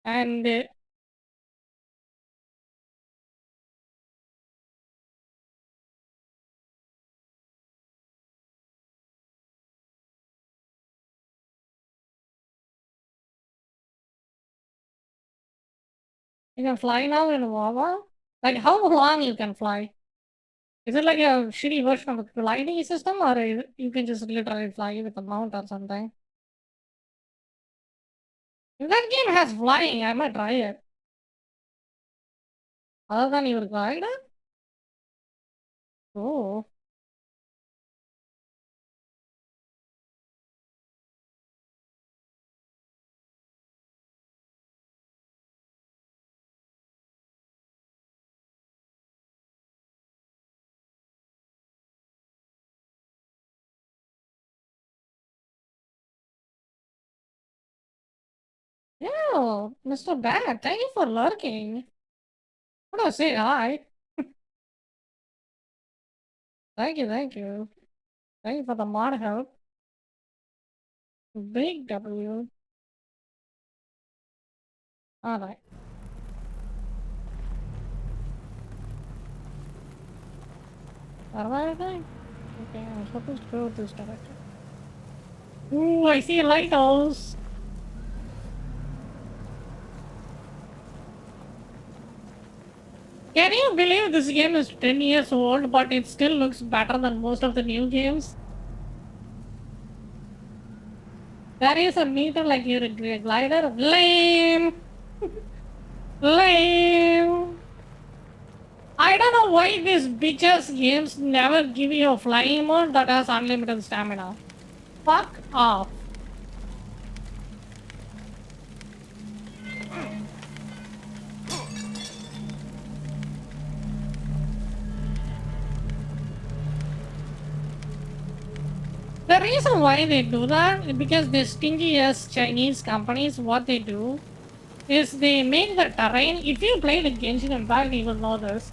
And you can fly now in Wawa? Like, how long you can fly? Is it like a shitty version of the gliding system, or you can just literally fly with a mount or something? If that game has flying, I might try it. Other than your glider? Oh. Yeah, Mr. Bat, thank you for lurking. What do I say hi? Thank you, thank you. Thank you for the mod help. Big W. Alright. Surviving? Okay, I'm supposed to go this direction. Ooh, I see a lighthouse. Can you believe this game is 10 years old, but it still looks better than most of the new games? There is a meter like your glider. Lame! Lame! I don't know why these bitches games never give you a flying mode that has unlimited stamina. Fuck off. The reason why they do that is because the stingy ass Chinese companies, what they do is they make the terrain, if you play the Genshin Impact, you will know this.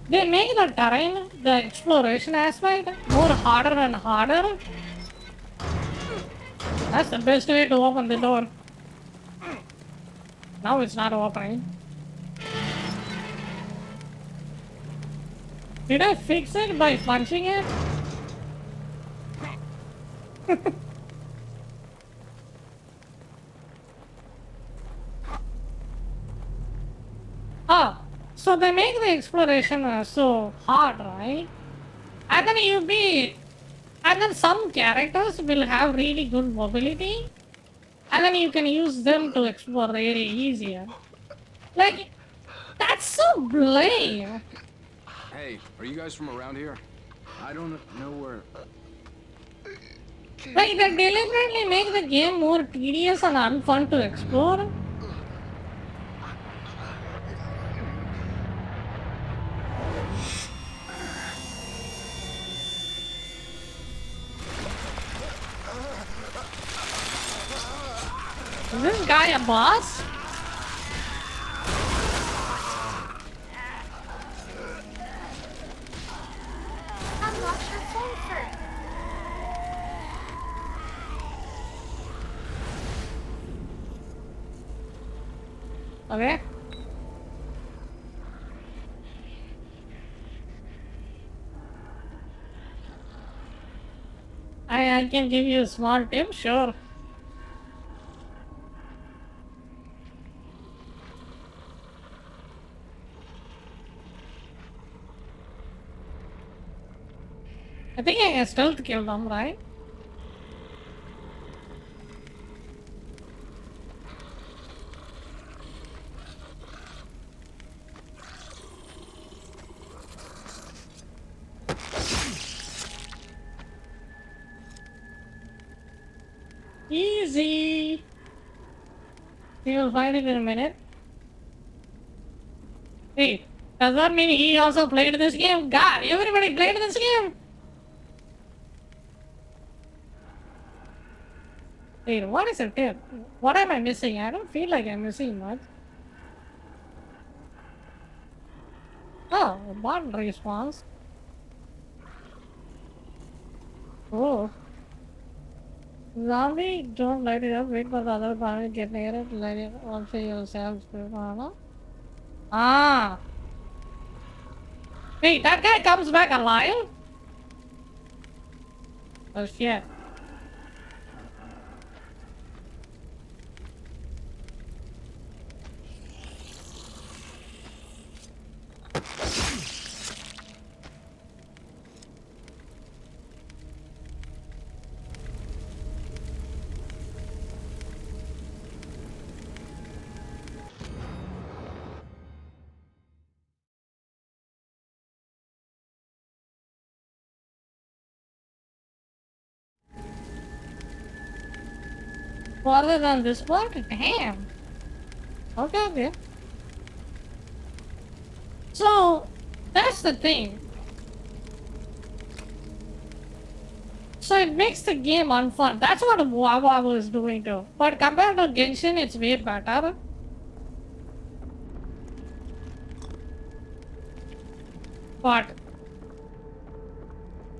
They make the terrain, the exploration aspect, more harder and harder. That's the best way to open the door. Now it's not opening. Did I fix it by punching it? Oh, so they make the exploration so hard, right? And then some characters will have really good mobility, and then you can use them to explore the area easier. Like, that's so lame. Hey, are you guys from around here? I don't know where... Like, they deliberately make the game more tedious and unfun to explore. Is this guy a boss? Unlock your phone first. Okay. I can give you a small tip, sure. I think I can stealth kill them, right? easy. You'll find it in a minute. Hey, does that mean he also played this game? God, everybody played this game. Wait, what is it here? What am I missing? I don't feel like I'm missing much. Oh, a bot response. Oh. Zombie, don't light it up. Wait for the other party to get near it. Light it also yourself. Ah. Wait, that guy comes back alive? Oh shit. Farther than this block? Damn. Okay, okay. So, that's the thing. So it makes the game unfun. That's what Wawa was doing too. But compared to Genshin, it's way better. But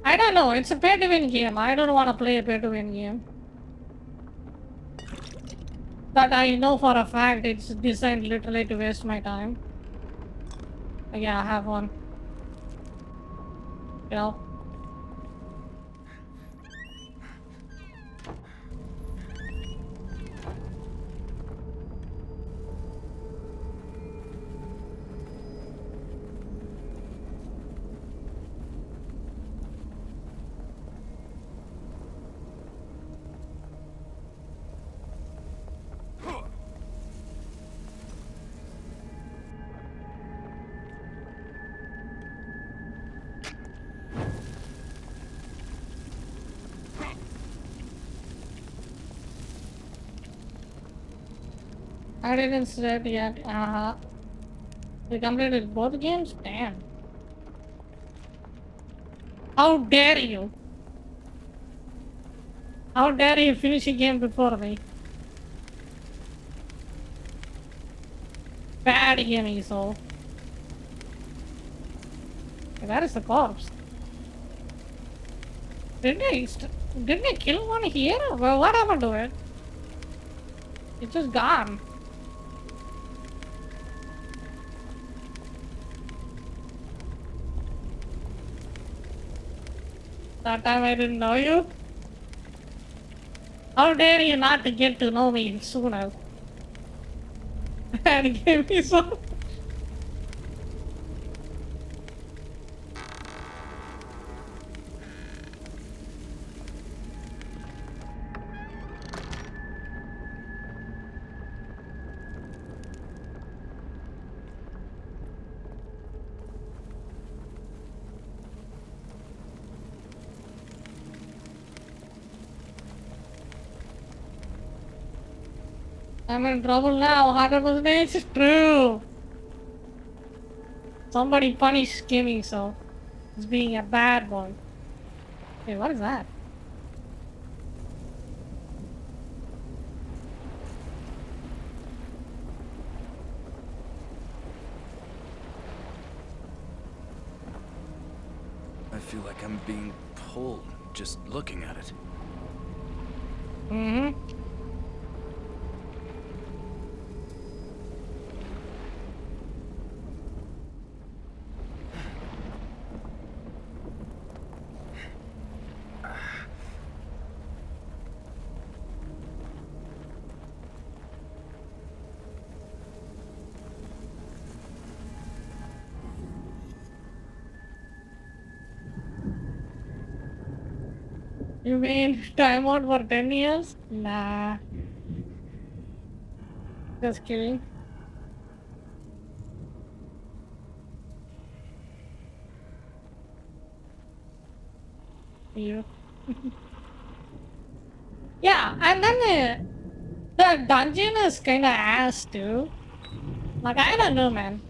I don't know, it's a pay to win game. I don't want to play a pay to win game. But I know for a fact it's designed literally to waste my time. Yeah, I have one. You know? I didn't start yet. You completed both games? Damn. How dare you? How dare you finish a game before me? Bad gaming soul. That is the corpse. Didn't I kill one here? Well, what happened to it? It's just gone. That time I didn't know you? How dare you not to get to know me sooner? And give me some. I'm in trouble now, 100% it's true. Somebody punish Kimmy, so he's being a bad boy. Hey, what is that? I feel like I'm being pulled just looking at it. Mm-hmm. You mean time out for 10 years? Nah. Just kidding. You. Yeah, and then the dungeon is kind of ass too. Like, I don't know, man.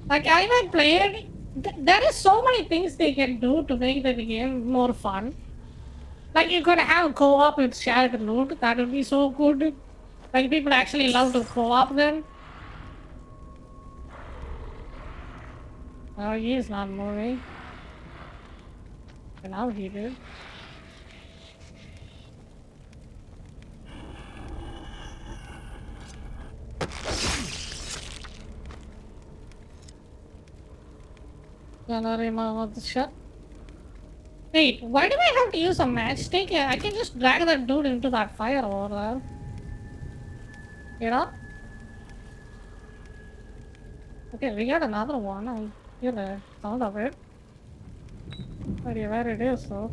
Like, I might play it. There is so many things they can do to make the game more fun. Like, you could have co-op with shared loot. That would be so good. Like, people actually love to co-op then. Oh, he is not moving. And now he did. Gonna remove the shot. Wait, why do I have to use a matchstick? I can just drag that dude into that fire over there. You know? Okay, we got another one. I hear the sound of it. Idea where it is, though.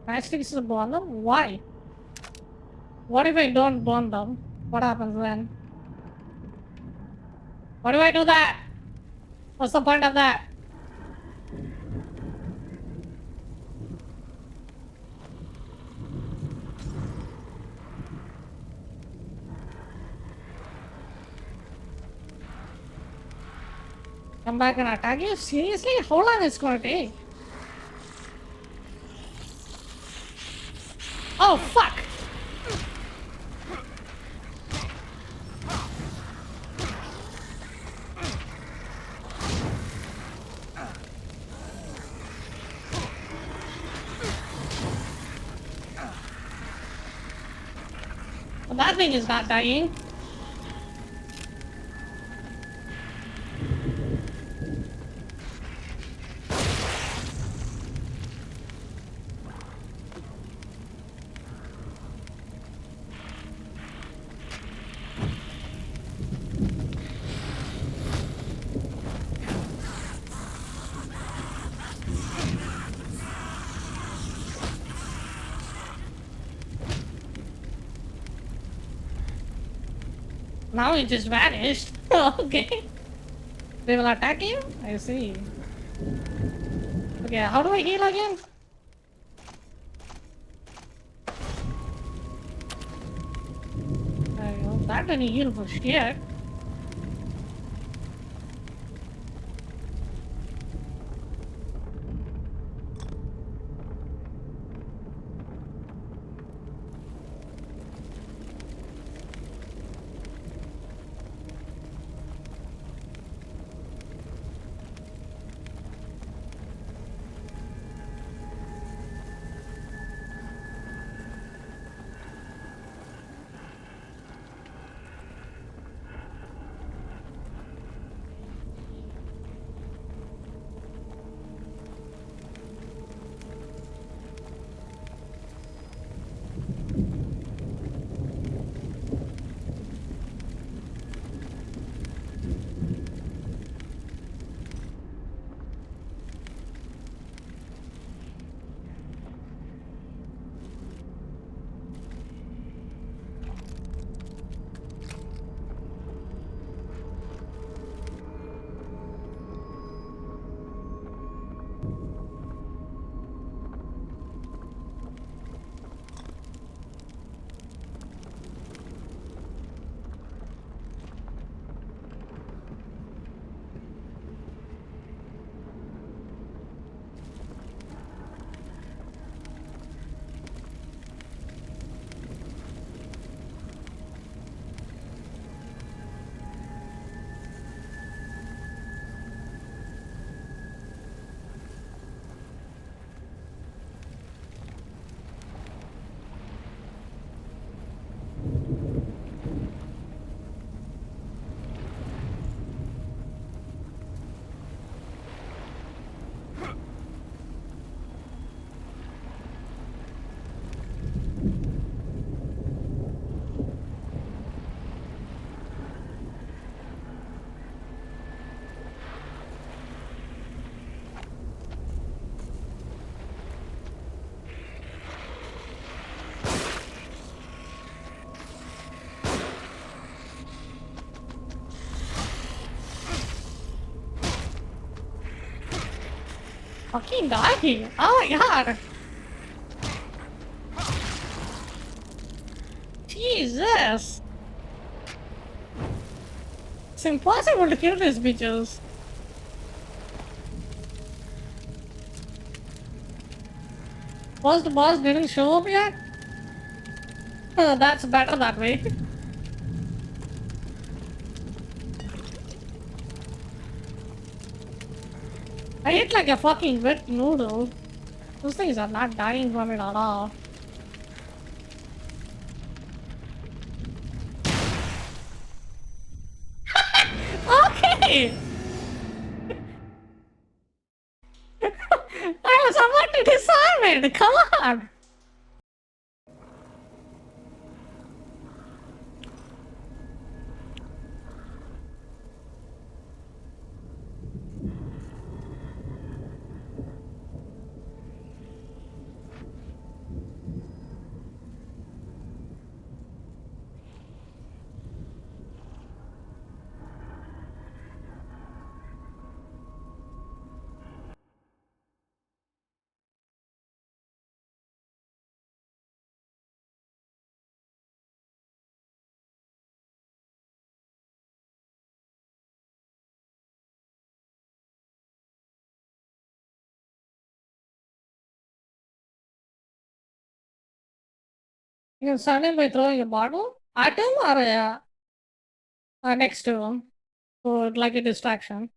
Matchsticks to burn them? Why? What if I don't burn them? What happens then? Why do I do that? What's the point of that? Come back and attack you? Seriously? How long it's gonna take? Oh, fuck! Well, that thing is not dying. Now it just vanished. Okay. They will attack you? I see. Okay, how do I heal again? There you go. That didn't heal for shit. Fucking die! Oh my god! Jesus! It's impossible to kill these bitches. First boss didn't show up yet? That's better that way. I hit like a fucking wet noodle. Those things are not dying from it at all. Okay! I was about to disarm it! Come on! You can stun him by throwing a bottle at him or next to him. So, like a distraction.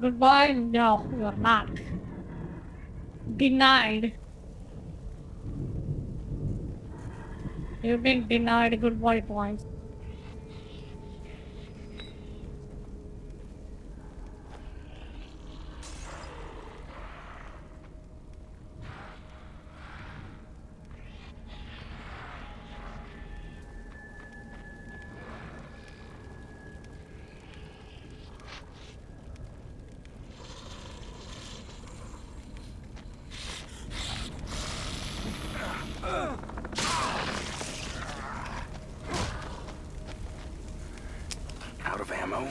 Goodbye? No, you're not. Denied. You've been denied goodbye points. Out of ammo?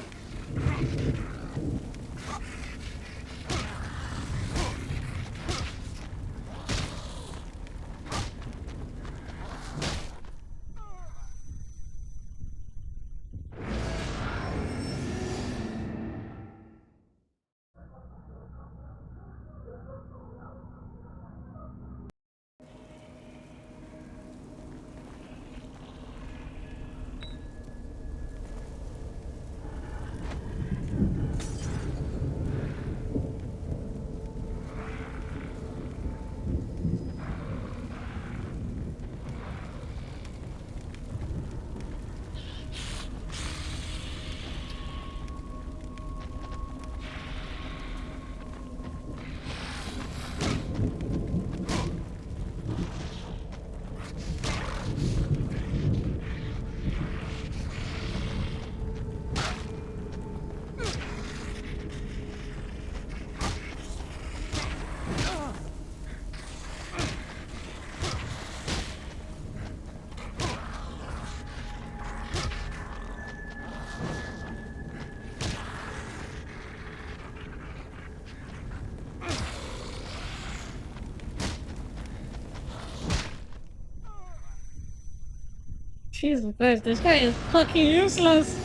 Jesus Christ, this guy is fucking useless.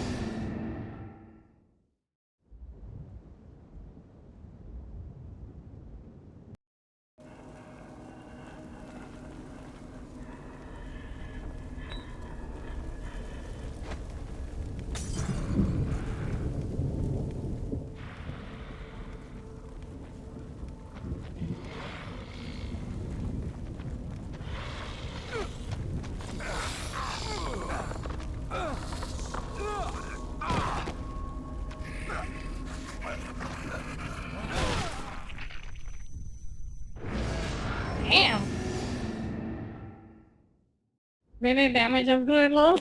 minute damage upgrade low.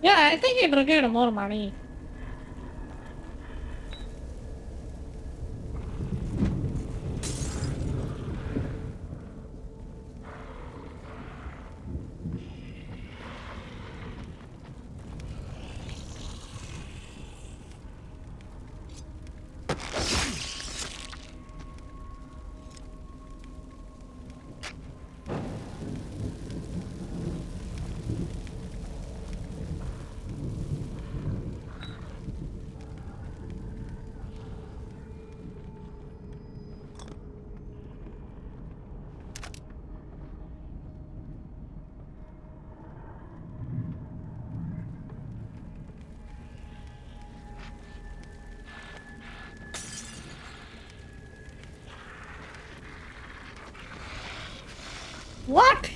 Yeah, I think it required more money. What?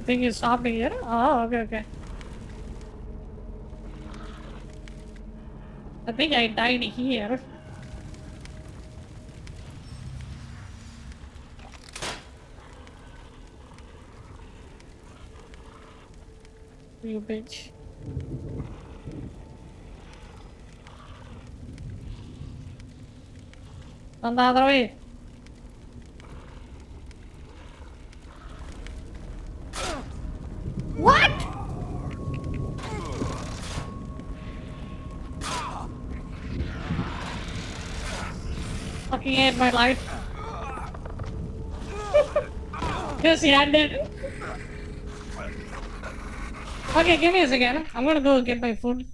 I think you stopped here. Oh, okay, okay. I think I died here. You bitch. On the other way. What? Fucking hate my life. Just ended. Okay, give me a second. I'm gonna go get my food.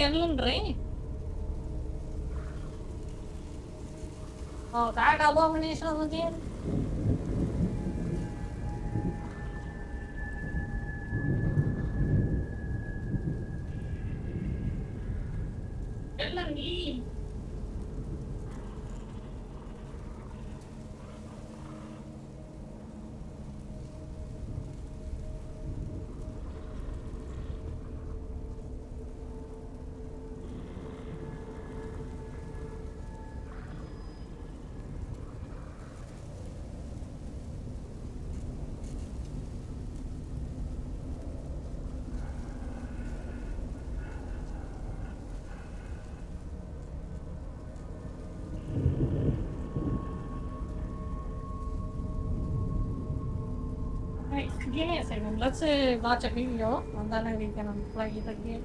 என்னன்றே that abomination again. எல்லாம் நீ Give me a second. Let's watch a video and then we can play it again.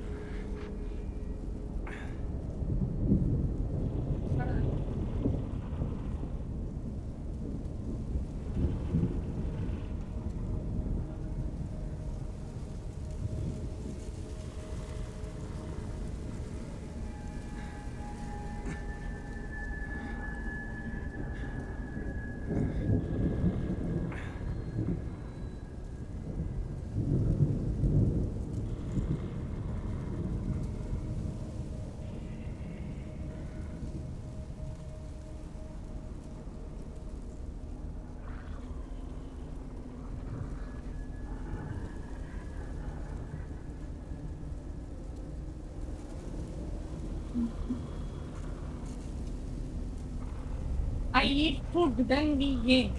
I eat food, then we eat.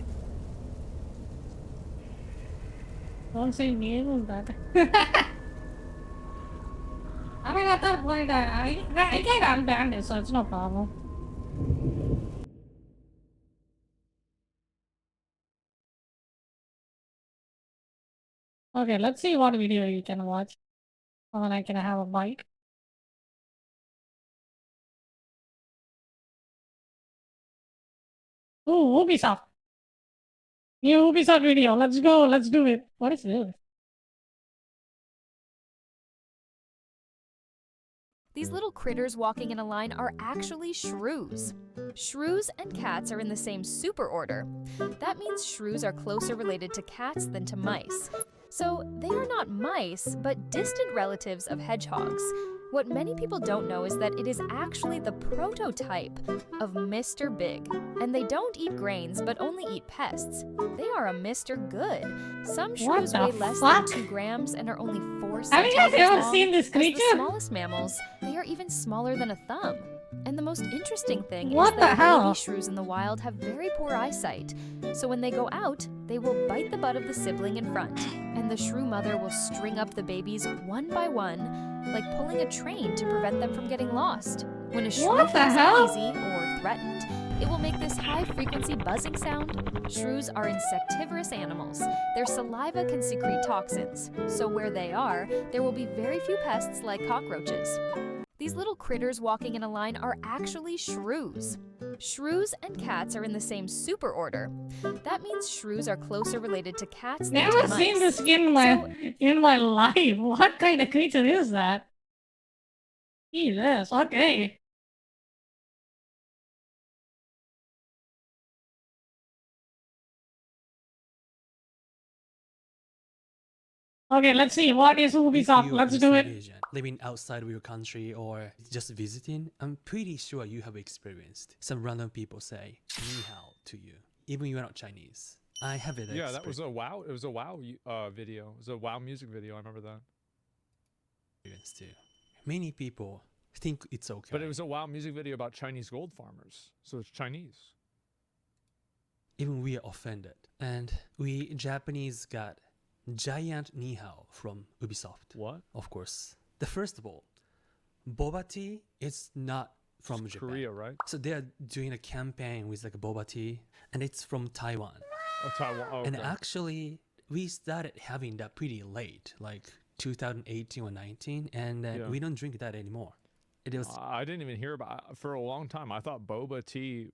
Don't say name on that. I mean, at that point, I can unban it, so it's no problem. Okay, let's see what video you can watch. And then I can have a bite. Ooh, Ubisoft. New Ubisoft video. Let's go. Let's do it. What is this? These little critters walking in a line are actually shrews. Shrews and cats are in the same superorder. That means shrews are closer related to cats than to mice. So they are not mice, but distant relatives of hedgehogs. What many people don't know is that it is actually the prototype of Mr. Big. And they don't eat grains, but only eat pests. They are a Mr. Good. Some shrews weigh less than 2 grams and are only 4 centimeters long. Have you guys ever seen this creature? As the smallest mammals, they are even smaller than a thumb. And the most interesting thing What is that the hell? baby shrews in the wild have very poor eyesight. So when they go out, they will bite the butt of the sibling in front. And the shrew mother will string up the babies one by one, like pulling a train to prevent them from getting lost. When a shrew What the feels hell? uneasy or threatened, it will make this high-frequency buzzing sound. Shrews are insectivorous animals. Their saliva can secrete toxins, so where they are, there will be very few pests like cockroaches. These little critters walking in a line are actually shrews. Shrews and cats are in the same superorder. That means shrews are closer related to cats than to Never mice. seen this in my life. What kind of creature is that? Jesus. Okay. Okay, let's see. What is Ubisoft? If Let's you're do an it. Asian, living outside of your country or just visiting, I'm pretty sure you have experienced some random people say "ni hao" to you, even you're not Chinese. I have it. Yeah, that was a WoW. It was a WoW video. It was a WoW music video. I remember that. Experience too. Many people think it's okay. But it was a WoW music video about Chinese gold farmers, so it's Chinese. Even we are offended, and we Japanese got giant ni hao from Ubisoft. What? Of course. The first of all, boba tea is not from Japan. Korea, right? So they are doing a campaign with like a boba tea, and it's from Taiwan. Oh, Taiwan. Oh, okay. And actually, we started having that pretty late, like 2018 or 19, and Yeah. we don't drink that anymore. It was I didn't even hear about for a long time. I thought boba tea.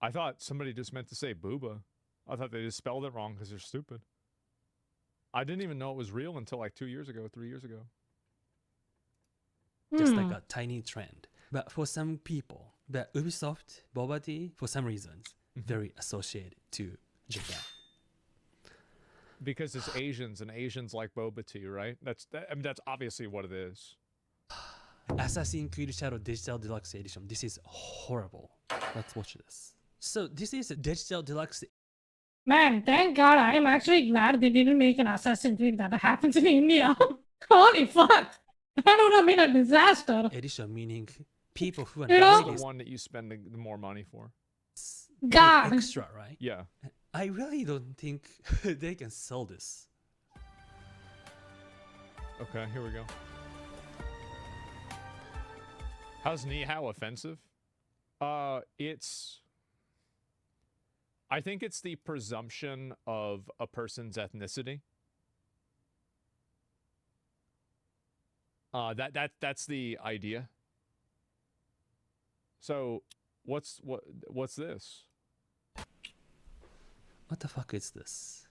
I thought somebody just meant to say booba. I thought they just spelled it wrong because they're stupid. I didn't even know it was real until like 2 years ago, 3 years ago. just like a tiny trend. But for some people, the Ubisoft boba tea, for some reasons, very associated to Japan. Because it's Asians and Asians like boba tea, right? I mean, that's obviously what it is. Assassin's Creed Shadow Digital Deluxe Edition. This is horrible. Let's watch this. So this is a Digital Deluxe. Man, thank God. I'm actually glad they didn't make an Assassin's Creed that happens in India. Holy fuck. That would have been a disaster. Edition, meaning people who are You know? That's the one that you spend the more money for. God. extra, right? Yeah. I really don't think they can sell this. Okay, here we go. How's ni hao offensive? It's... I think it's the presumption of a person's ethnicity. That's the idea. So, what's this? What the fuck is this?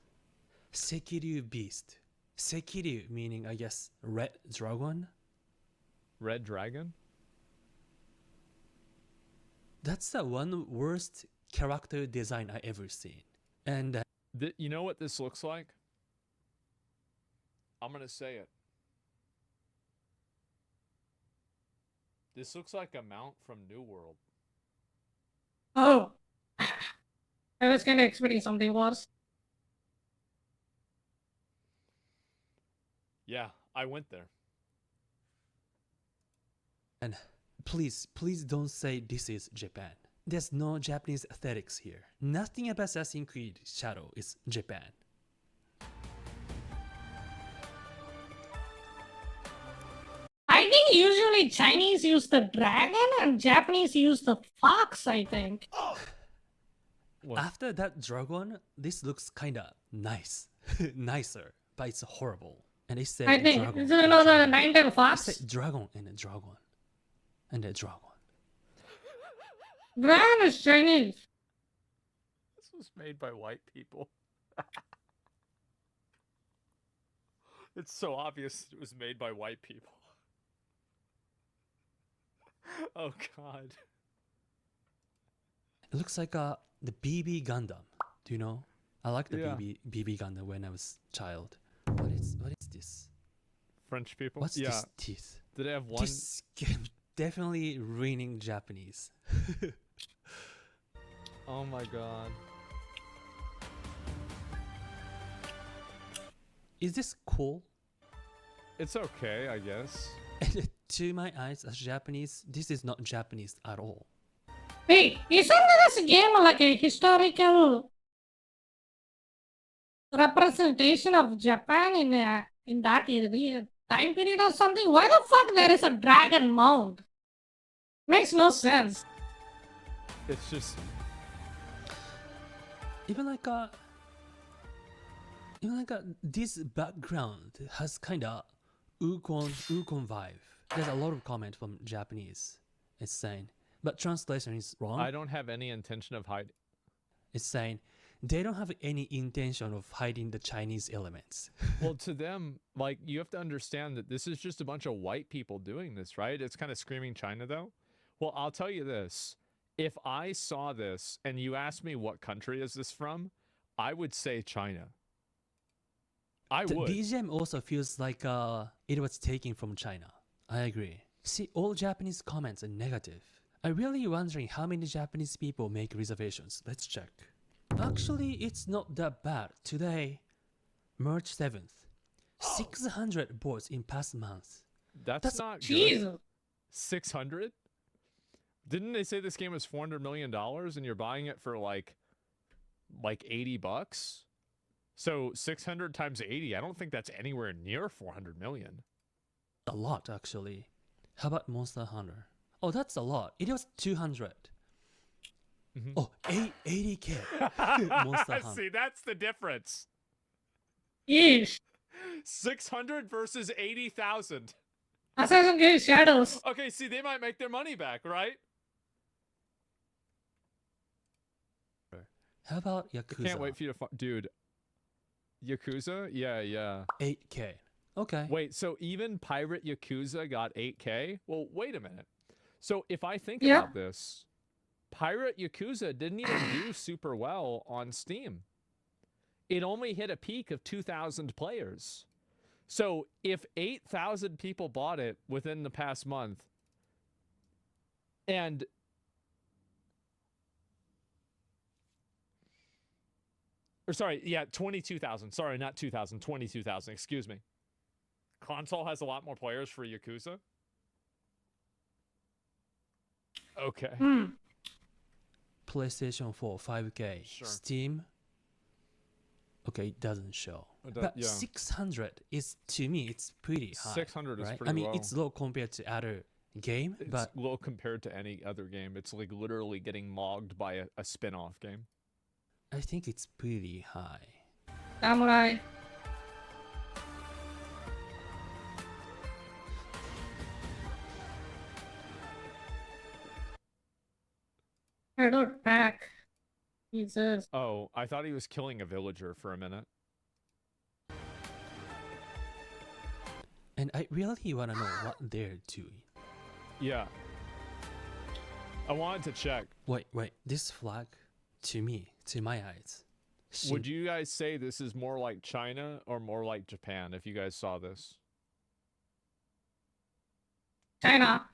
Sekiryu Beast. Sekiryu meaning, I guess, red dragon? Red dragon? That's the one worst character design I ever seen. And You know what this looks like? I'm gonna say it. This looks like a mount from New World. Oh. I was kind of expecting something worse. Yeah, I went there. and please don't say this is Japan. There's no Japanese aesthetics here. Nothing about Assassin's Creed Shadow is Japan. I think usually Chinese use the dragon and Japanese use the fox, I think. After that dragon, this looks kinda nice. Nicer, but it's horrible. And they said I think, dragon. you know the nine-tailed They fox? said dragon and a dragon. And a dragon. Dragon is Chinese. This was made by white people. It's so obvious it was made by white people. Oh god. It looks like the BB Gundam. Do you know? I like the Yeah. BB Gundam when I was child. What is this? French people? What's yeah. this teeth? Did it have one? This game definitely ruining Japanese. Oh my god. Is this cool? It's okay, I guess. And to my eyes as Japanese, this is not Japanese at all. Wait, isn't this game like a historical representation of Japan in that area, time period or something? Why the fuck there is a dragon mount? Makes no sense. It's just Even like this background has kinda Ukon vibe. There's a lot of comment from Japanese. It's saying, but translation is wrong. I don't have any intention of hiding. It's saying they don't have any intention of hiding the Chinese elements. Well, to them, like, you have to understand that this is just a bunch of white people doing this, right? It's kind of screaming China, though. Well, I'll tell you this. If I saw this and you asked me what country is this from, I would say China. I The would. BGM also feels like it was taken from China. I agree. See, all Japanese comments are negative. I'm really wondering how many Japanese people make reservations. Let's check. Actually, it's not that bad. Today, March 7th, 600 boards in past month. That's not good. Jesus. 600? Didn't they say this game was $400 million and you're buying it for like $80? So 600 times 80, I don't think that's anywhere near 400 million. A lot, actually. How about Monster Hunter? Oh, that's a lot. It was 200. Oh, 80k. Monster Hunter. See, that's the difference. Yeesh. 600 versus 80,000. Assassin's Creed Shadows. Okay, see, they might make their money back, right? How about Yakuza? Can't wait for you to dude. Yakuza? Yeah. 8k. Okay. Wait, so even Pirate Yakuza got 8k? Well, wait a minute. So if I think Yeah. about this, Pirate Yakuza didn't even do super well on Steam. It only hit a peak of 2,000 players. So if 8,000 people bought it within the past month, and or sorry, yeah, 22,000. Sorry, not 2,000, 22,000, excuse me. Console has a lot more players for Yakuza? Okay. PlayStation 4, 5k. Sure. Steam. Okay, it doesn't show. But yeah. 600 is, to me, it's pretty high. 600 is right? pretty I mean, low. it's low compared to other game, It's but low compared to any other game. It's like literally getting mogged by a spin-off game. I think it's pretty high. Samurai. Hey, look, Pack. Jesus. Oh, I thought he was killing a villager for a minute. And I really want to know what they're doing. Yeah. I wanted to check. Wait. This flag, to me, to my eyes. Would you guys say this is more like China or more like Japan if you guys saw this? China.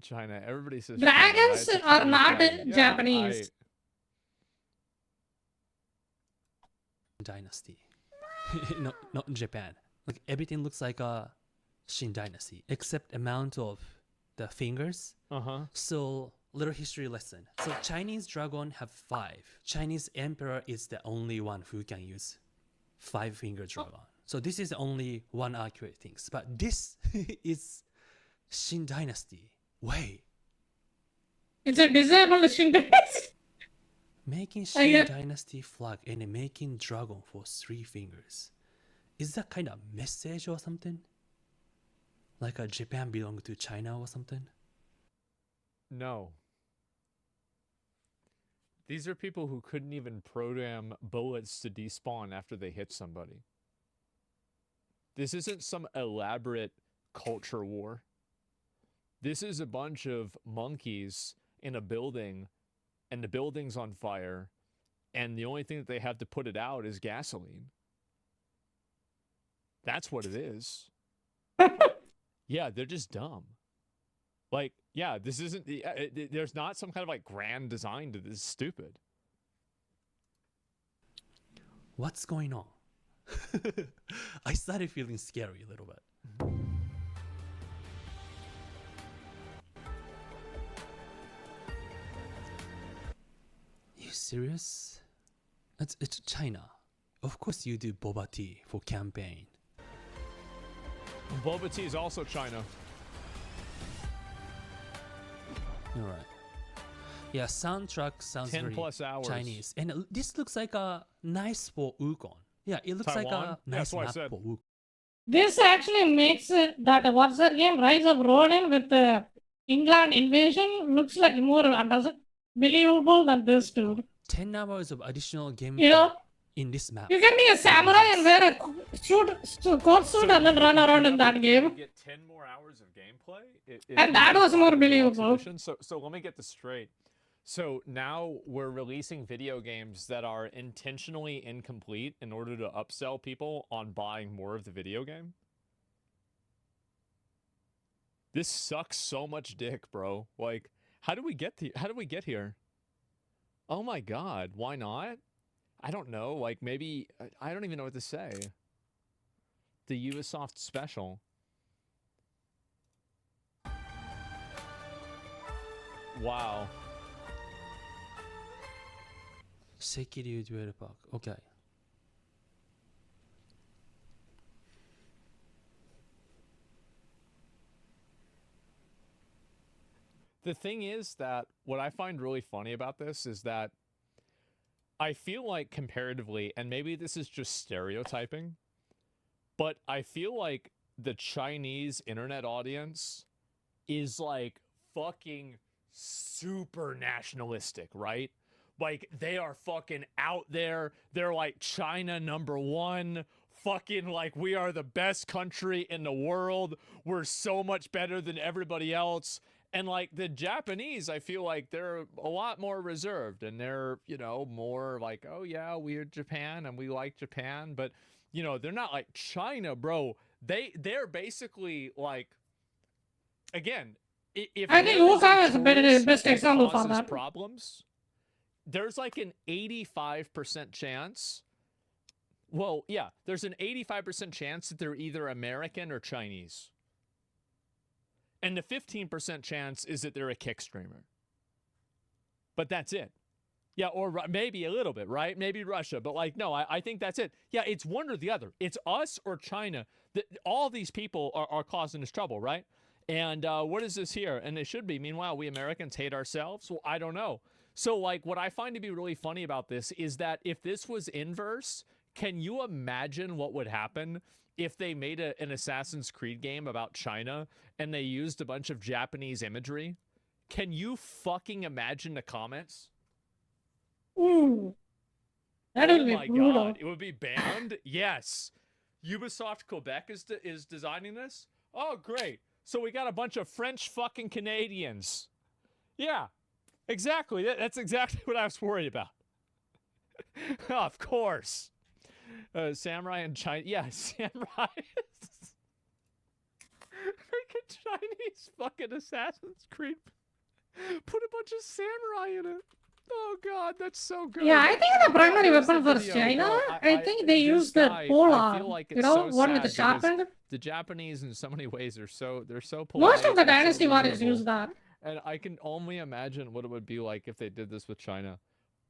China. Everybody says Dragons China, right? are not Yeah, Japanese. Dynasty. No, not Japan. Like everything looks like a Shin Dynasty, except amount of the fingers. So little history lesson. So Chinese dragon have 5. Chinese emperor is the only one who can use 5-finger dragon. So this is the only one accurate things. But this is Shin Dynasty. Wait. It's a disabled Shin Dynasty. Making Shin Dynasty flag and making dragon for 3 fingers. Is that kind of message or something? Like a Japan belong to China or something? No. These are people who couldn't even program bullets to despawn after they hit somebody. This isn't some elaborate culture war. This is a bunch of monkeys in a building, and the building's on fire, and the only thing that they have to put it out is gasoline. That's what it is. Yeah, they're just dumb. Like, yeah, this isn't the. There's not some kind of like grand design to this. It's stupid. What's going on? I started feeling scary a little bit. You serious? It's China. Of course you do boba tea for campaign. Boba tea is also China. Alright. Yeah, soundtrack sounds 10 very plus hours. Chinese. And this looks like a nice for Wukong. Yeah, it looks like Taiwan? a Yeah, nice that's what I map said. for Wukong. This actually makes it that what's that game? Rise of Ronin with the England invasion looks like more believable than this, dude. 10 hours of additional game You know, in this map. you can be a samurai and wear a coat suit and then run around in that game. Get 10 more hours of gameplay? And that was more believable. So let me get this straight. So now we're releasing video games that are intentionally incomplete in order to upsell people on buying more of the video game. This sucks so much dick, bro. Like, how do we get here? Oh my god, why not? I don't know, like maybe I don't even know what to say. The Ubisoft special. Wow. Sekiryu Duel Park. Okay. The thing is that what I find really funny about this is that I feel like comparatively, and maybe this is just stereotyping, but I feel like the Chinese internet audience is like fucking super nationalistic, right? Like they are fucking out there. They're like China #1. Fucking like we are the best country in the world. We're so much better than everybody else. And like the Japanese, I feel like they're a lot more reserved and they're, you know, more like, oh yeah, we're Japan and we like Japan. But, you know, they're not like China, bro. They're basically like, again, if I think Wuhan is a best example for that. Problems, there's like an 85% chance. Well, yeah, there's an 85% chance that they're either American or Chinese. And the 15% chance is that they're a kick streamer. But that's it. Yeah, or maybe a little bit, right? Maybe Russia. But like, no, I think that's it. Yeah, it's one or the other. It's us or China. All these people are causing us trouble, right? And what is this here? And it should be. Meanwhile, we Americans hate ourselves. Well, I don't know. So like, what I find to be really funny about this is that if this was inverse, can you imagine what would happen if they made an Assassin's Creed game about China and they used a bunch of Japanese imagery? Can you fucking imagine the comments? Ooh. That would be brutal. God, it would be banned? Yes. Ubisoft Quebec is designing this? Oh, great. So we got a bunch of French fucking Canadians. Yeah, exactly. That's exactly what I was worried about. Of course. Samurai and China. Yeah, samurai. Freaking Chinese fucking Assassin's Creed. Put a bunch of samurai in it. Oh god, that's so good. Yeah, I think the primary weapon for China, I think they use the polearm. Like you know, so one with the sad sharpened. The Japanese, in so many ways, they're so polite. Most of the and so Dynasty Warriors reasonable. use that. And I can only imagine what it would be like if they did this with China.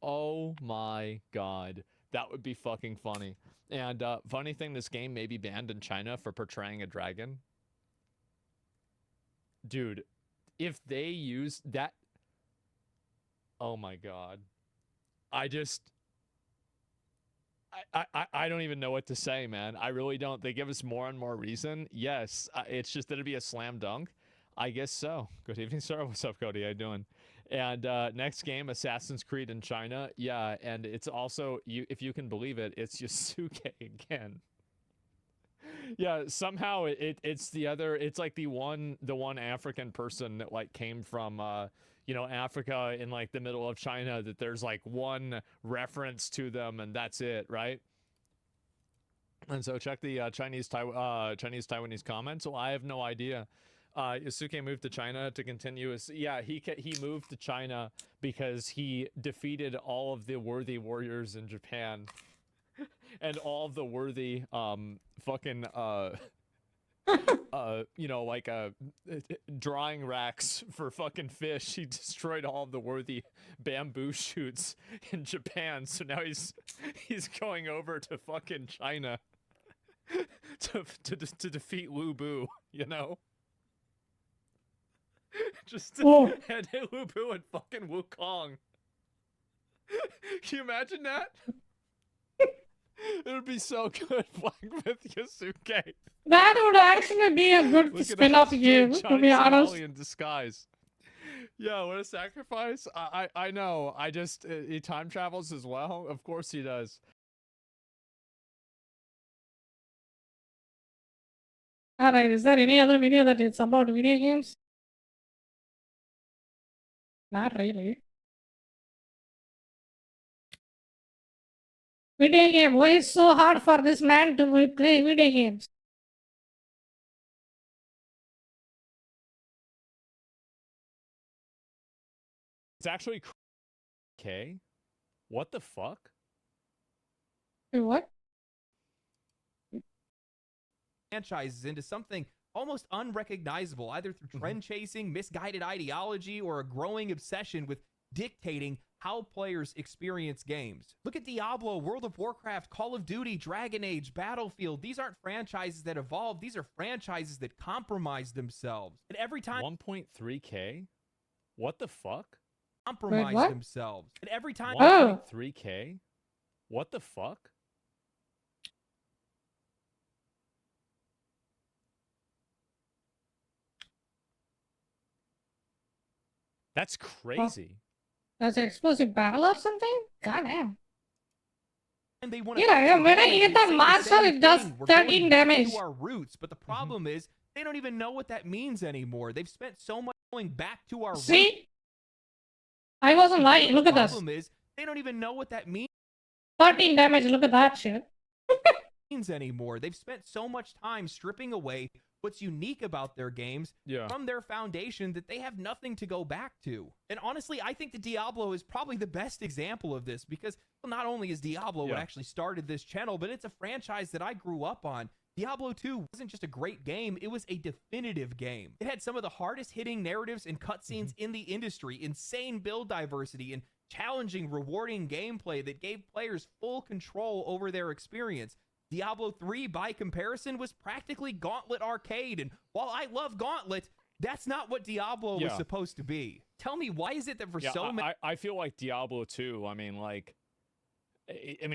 Oh my god. That would be fucking funny. And funny thing, this game may be banned in China for portraying a dragon. Dude, if they use that... Oh my god. I don't even know what to say, man. I really don't. They give us more and more reason. Yes, it's just that it'd be a slam dunk. I guess so. Good evening, sir. What's up, Cody? How you doing? And next game, Assassin's Creed in China. Yeah, and it's also, if you can believe it, it's Yasuke again. Yeah, somehow it's the other. It's like the one African person that like came from you know, Africa in like the middle of China, that there's like one reference to them and that's it, right? And so check the Chinese Taiwanese comments. Well, I have no idea. Yasuke moved to China to continue his... Yeah, he moved to China because he defeated all of the worthy warriors in Japan. And all of the worthy fucking you know, like drying racks for fucking fish. He destroyed all of the worthy bamboo shoots in Japan. So now he's going over to fucking China to defeat Lu Bu, you know? Just to head hit Lu Bu and fucking Wukong. Can you imagine that? It would be so good playing with Yasuke. That would actually be a good spin-off game, to be honest. In disguise. Yeah, what a sacrifice. I know. I just... he time travels as well? Of course he does. Alright, is there any other video that is about video games? Not really. Video game. Why is so hard for this man to play video games? It's actually okay. What the fuck? Wait, what? Franchises into something almost unrecognizable, either through trend chasing, misguided ideology, or a growing obsession with dictating how players experience games. Look at Diablo, World of Warcraft, Call of Duty, Dragon Age, Battlefield. These aren't franchises that evolve. These are franchises that compromise themselves. And every time 1.3K? What the fuck? compromise what? themselves. And every time 1.3K? What the fuck? That's crazy. That's an explosive barrel or something? God damn. and they want Yeah, when I hit that marshal, it does 13 damage. To our roots, but the problem is they don't even know what that means anymore. They've spent so much going back to our roots. See? I wasn't lying. Look at The this. problem is they don't even know what that means 13 damage. Look at that shit. anymore. They've spent so much time stripping away what's unique about their games from their foundation that they have nothing to go back to. And honestly, I think the Diablo is probably the best example of this because not only is Diablo what actually started this channel, but it's a franchise that I grew up on. Diablo 2 wasn't just a great game, it was a definitive game. It had some of the hardest hitting narratives and cutscenes in the industry, insane build diversity, and challenging, rewarding gameplay that gave players full control over their experience. Diablo 3, by comparison, was practically Gauntlet Arcade, and while I love Gauntlet, that's not what Diablo was supposed to be. Tell me, why is it that for so many... I feel like Diablo 2, I mean,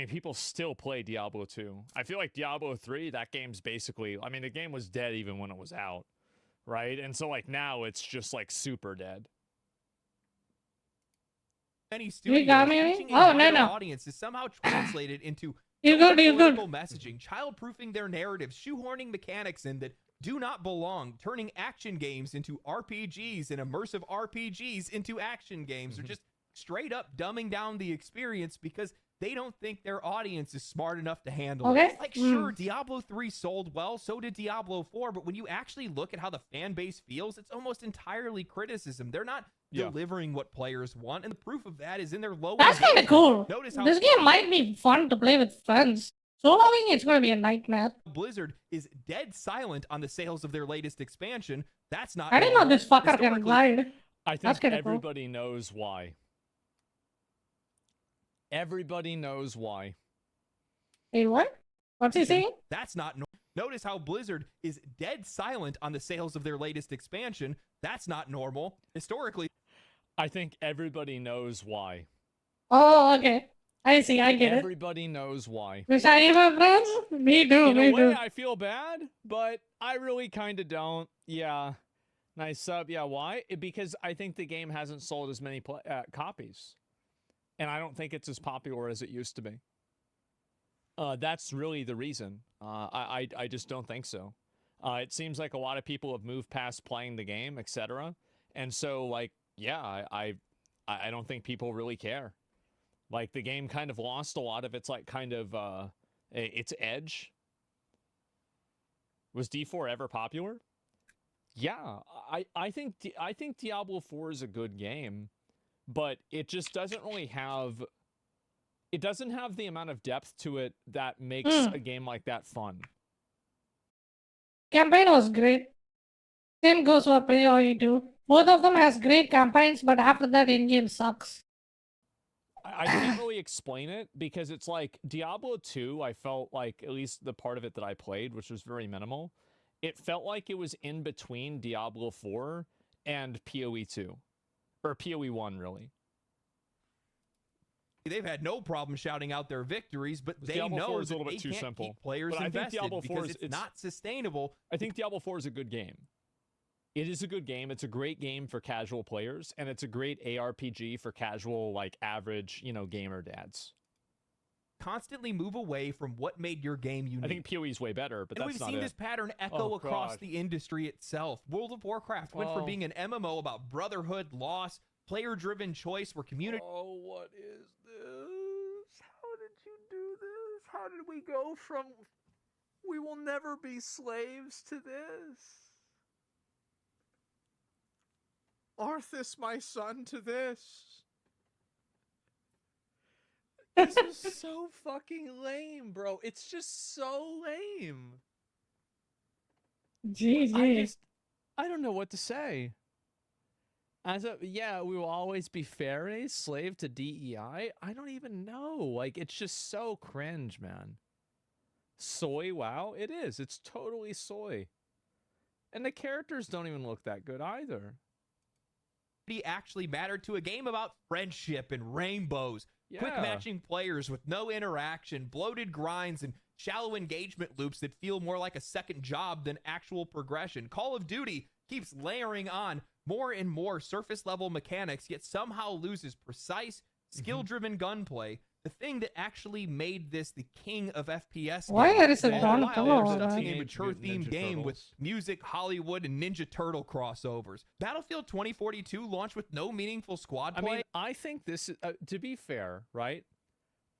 people still play Diablo 2. I feel like Diablo 3, that game's basically... I mean, the game was dead even when it was out, right? And so, like, now it's just, like, super dead. Many studios got me? reaching a Oh, no, wider no. audience is somehow translated into You're good, you're good. political messaging, child-proofing their narratives, shoehorning mechanics in that do not belong, turning action games into RPGs and immersive RPGs into action games, or just straight up dumbing down the experience because they don't think their audience is smart enough to handle Okay. it. Like, sure, Diablo 3 sold well, so did Diablo 4, but when you actually look at how the fan base feels, it's almost entirely criticism. They're not delivering what players want, and the proof of that is in their low That's kind of engagement. cool. Notice how This game might be fun to play with friends. Soloing, it's going to be a nightmare. Blizzard is dead silent on the sales of their latest expansion. That's not I didn't know normal. this fucker can Historically, glide. I That's think kinda cool. everybody knows why. Everybody knows why. Hey, what? What's he saying? That's not normal. Notice how Blizzard is dead silent on the sales of their latest expansion. That's not normal. Historically, I think everybody knows why. Oh, okay. I see, I get it. Everybody knows why. Wish I knew my friends? Me too, In me a way, too. I feel bad, but I really kind of don't. Yeah. Nice sub. Yeah, why? Because I think the game hasn't sold as many copies. And I don't think it's as popular as it used to be. That's really the reason. I just don't think so. It seems like a lot of people have moved past playing the game, etc. And so, like, yeah, I don't think people really care. Like, the game kind of lost a lot of its, like, kind of, its edge. Was D4 ever popular? Yeah, I think Diablo 4 is a good game, but it just doesn't really have... It doesn't have the amount of depth to it that makes a game like that fun. Campaign was great. Same goes for PoE too. Both of them has great campaigns, but after that in-game sucks. I can't really explain it because it's like Diablo 2, I felt like, at least the part of it that I played, which was very minimal, it felt like it was in between Diablo 4 and PoE 2. Or PoE 1, really. they've had no problem shouting out their victories, but they Diablo 4 know is a that little they bit too can't simple. keep players But I think invested Diablo 4 because is- it's not sustainable. I think Diablo 4 is a good game. It is a good game. It's a great game for casual players, and it's a great ARPG for casual, like, average, gamer dads. Constantly move away from what made your game unique. I think PoE is way better, but And that's we've not seen it. this pattern echo Oh, across God. the industry itself. World of Warcraft went from Oh. being an MMO about brotherhood, loss, player-driven choice, where community... Oh, what is this? How did you do this? did we go from we will never be slaves to this? Arthas, my son, to this. This is so fucking lame, bro. It's just so lame. GG. I don't know what to say. Yeah, we will always be fairies, slave to DEI. I don't even know. Like, it's just so cringe, man. Soy, wow, it is. It's totally soy. And the characters don't even look that good either. He actually mattered to a game about friendship and rainbows. Quick Yeah. matching players with no interaction, bloated grinds, and shallow engagement loops that feel more like a second job than actual progression. Call of Duty keeps layering on more and more surface level mechanics, yet somehow loses precise, skill-driven gunplay. The thing that actually made this the king of FPS. Why games. is it All gone the while, color, they're stuffing man? a mature themed game with music, Hollywood, and Ninja Turtle crossovers. Battlefield 2042 launched with no meaningful squad play. I mean, I think this is, to be fair, right?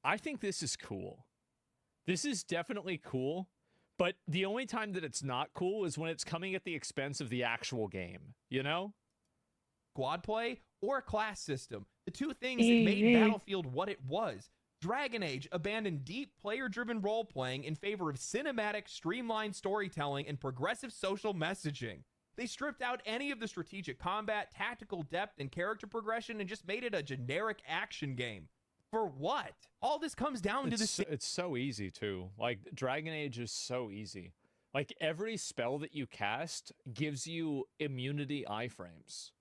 I think this is cool. This is definitely cool, but the only time that it's not cool is when it's coming at the expense of the actual game, you know? Squad play or a class system. The two things that made Battlefield what it was. Dragon Age abandoned deep player-driven role-playing in favor of cinematic, streamlined storytelling and progressive social messaging. They stripped out any of the strategic combat, tactical depth, and character progression and just made it a generic action game. For what? All this comes down to the It's so easy, too. Like, Dragon Age is so easy. Like, every spell that you cast gives you immunity iframes.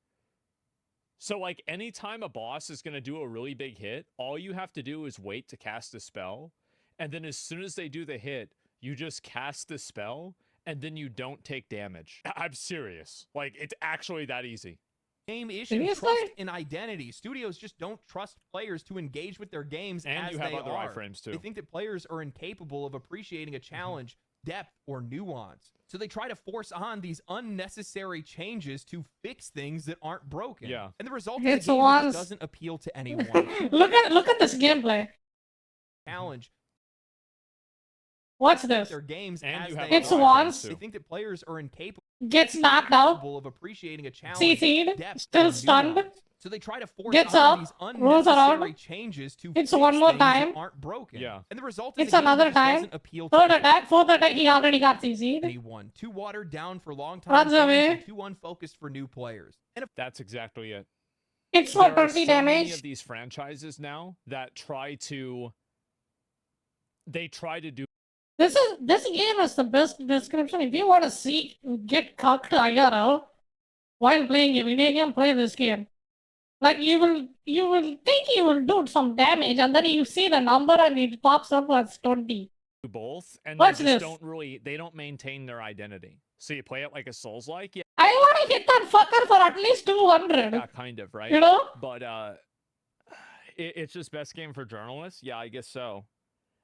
So, like, anytime a boss is going to do a really big hit, all you have to do is wait to cast a spell, and then as soon as they do the hit, you just cast the spell, and then you don't take damage. I'm serious. Like, it's actually that easy. Game issue, trust and identity. Studios just don't trust players to engage with their games And as you have they other are. iframes, too. They think that players are incapable of appreciating a challenge, depth, or nuance. So they try to force on these unnecessary changes to fix things that aren't broken. Yeah. And the result It's is a game once- that doesn't appeal to anyone. look at this gameplay. Challenge. Watch this. Their games And as you have they It's are. once- They think that players are incapable Gets knocked out. of appreciating a challenge, CC'd. depth, Still or stunned. nuance. So they try to force Gets on up, these rolls around, unnecessary changes to hits fix one more things that time. aren't broken. Yeah. And the result is It's a game that another just time. doesn't appeal to Third attack, fourth attack, he already got CC'd. anyone. Too watered down for long time Runs fans away. and too unfocused for new players. And if That's exactly it. It's There for are 20 so many damage. of these franchises now that try to do This game is the best description. If you want to see get cocked IRL while playing a video game, play this game. Like you will think you will do some damage, and then you see the number and it pops up as 20. both, and Watch they just this. they don't maintain their identity. So you play it like a Souls-like, yeah, I want to hit that fucker for at least 200. yeah, kind of, right? You know? But it's just best game for journalists. Yeah, I guess so.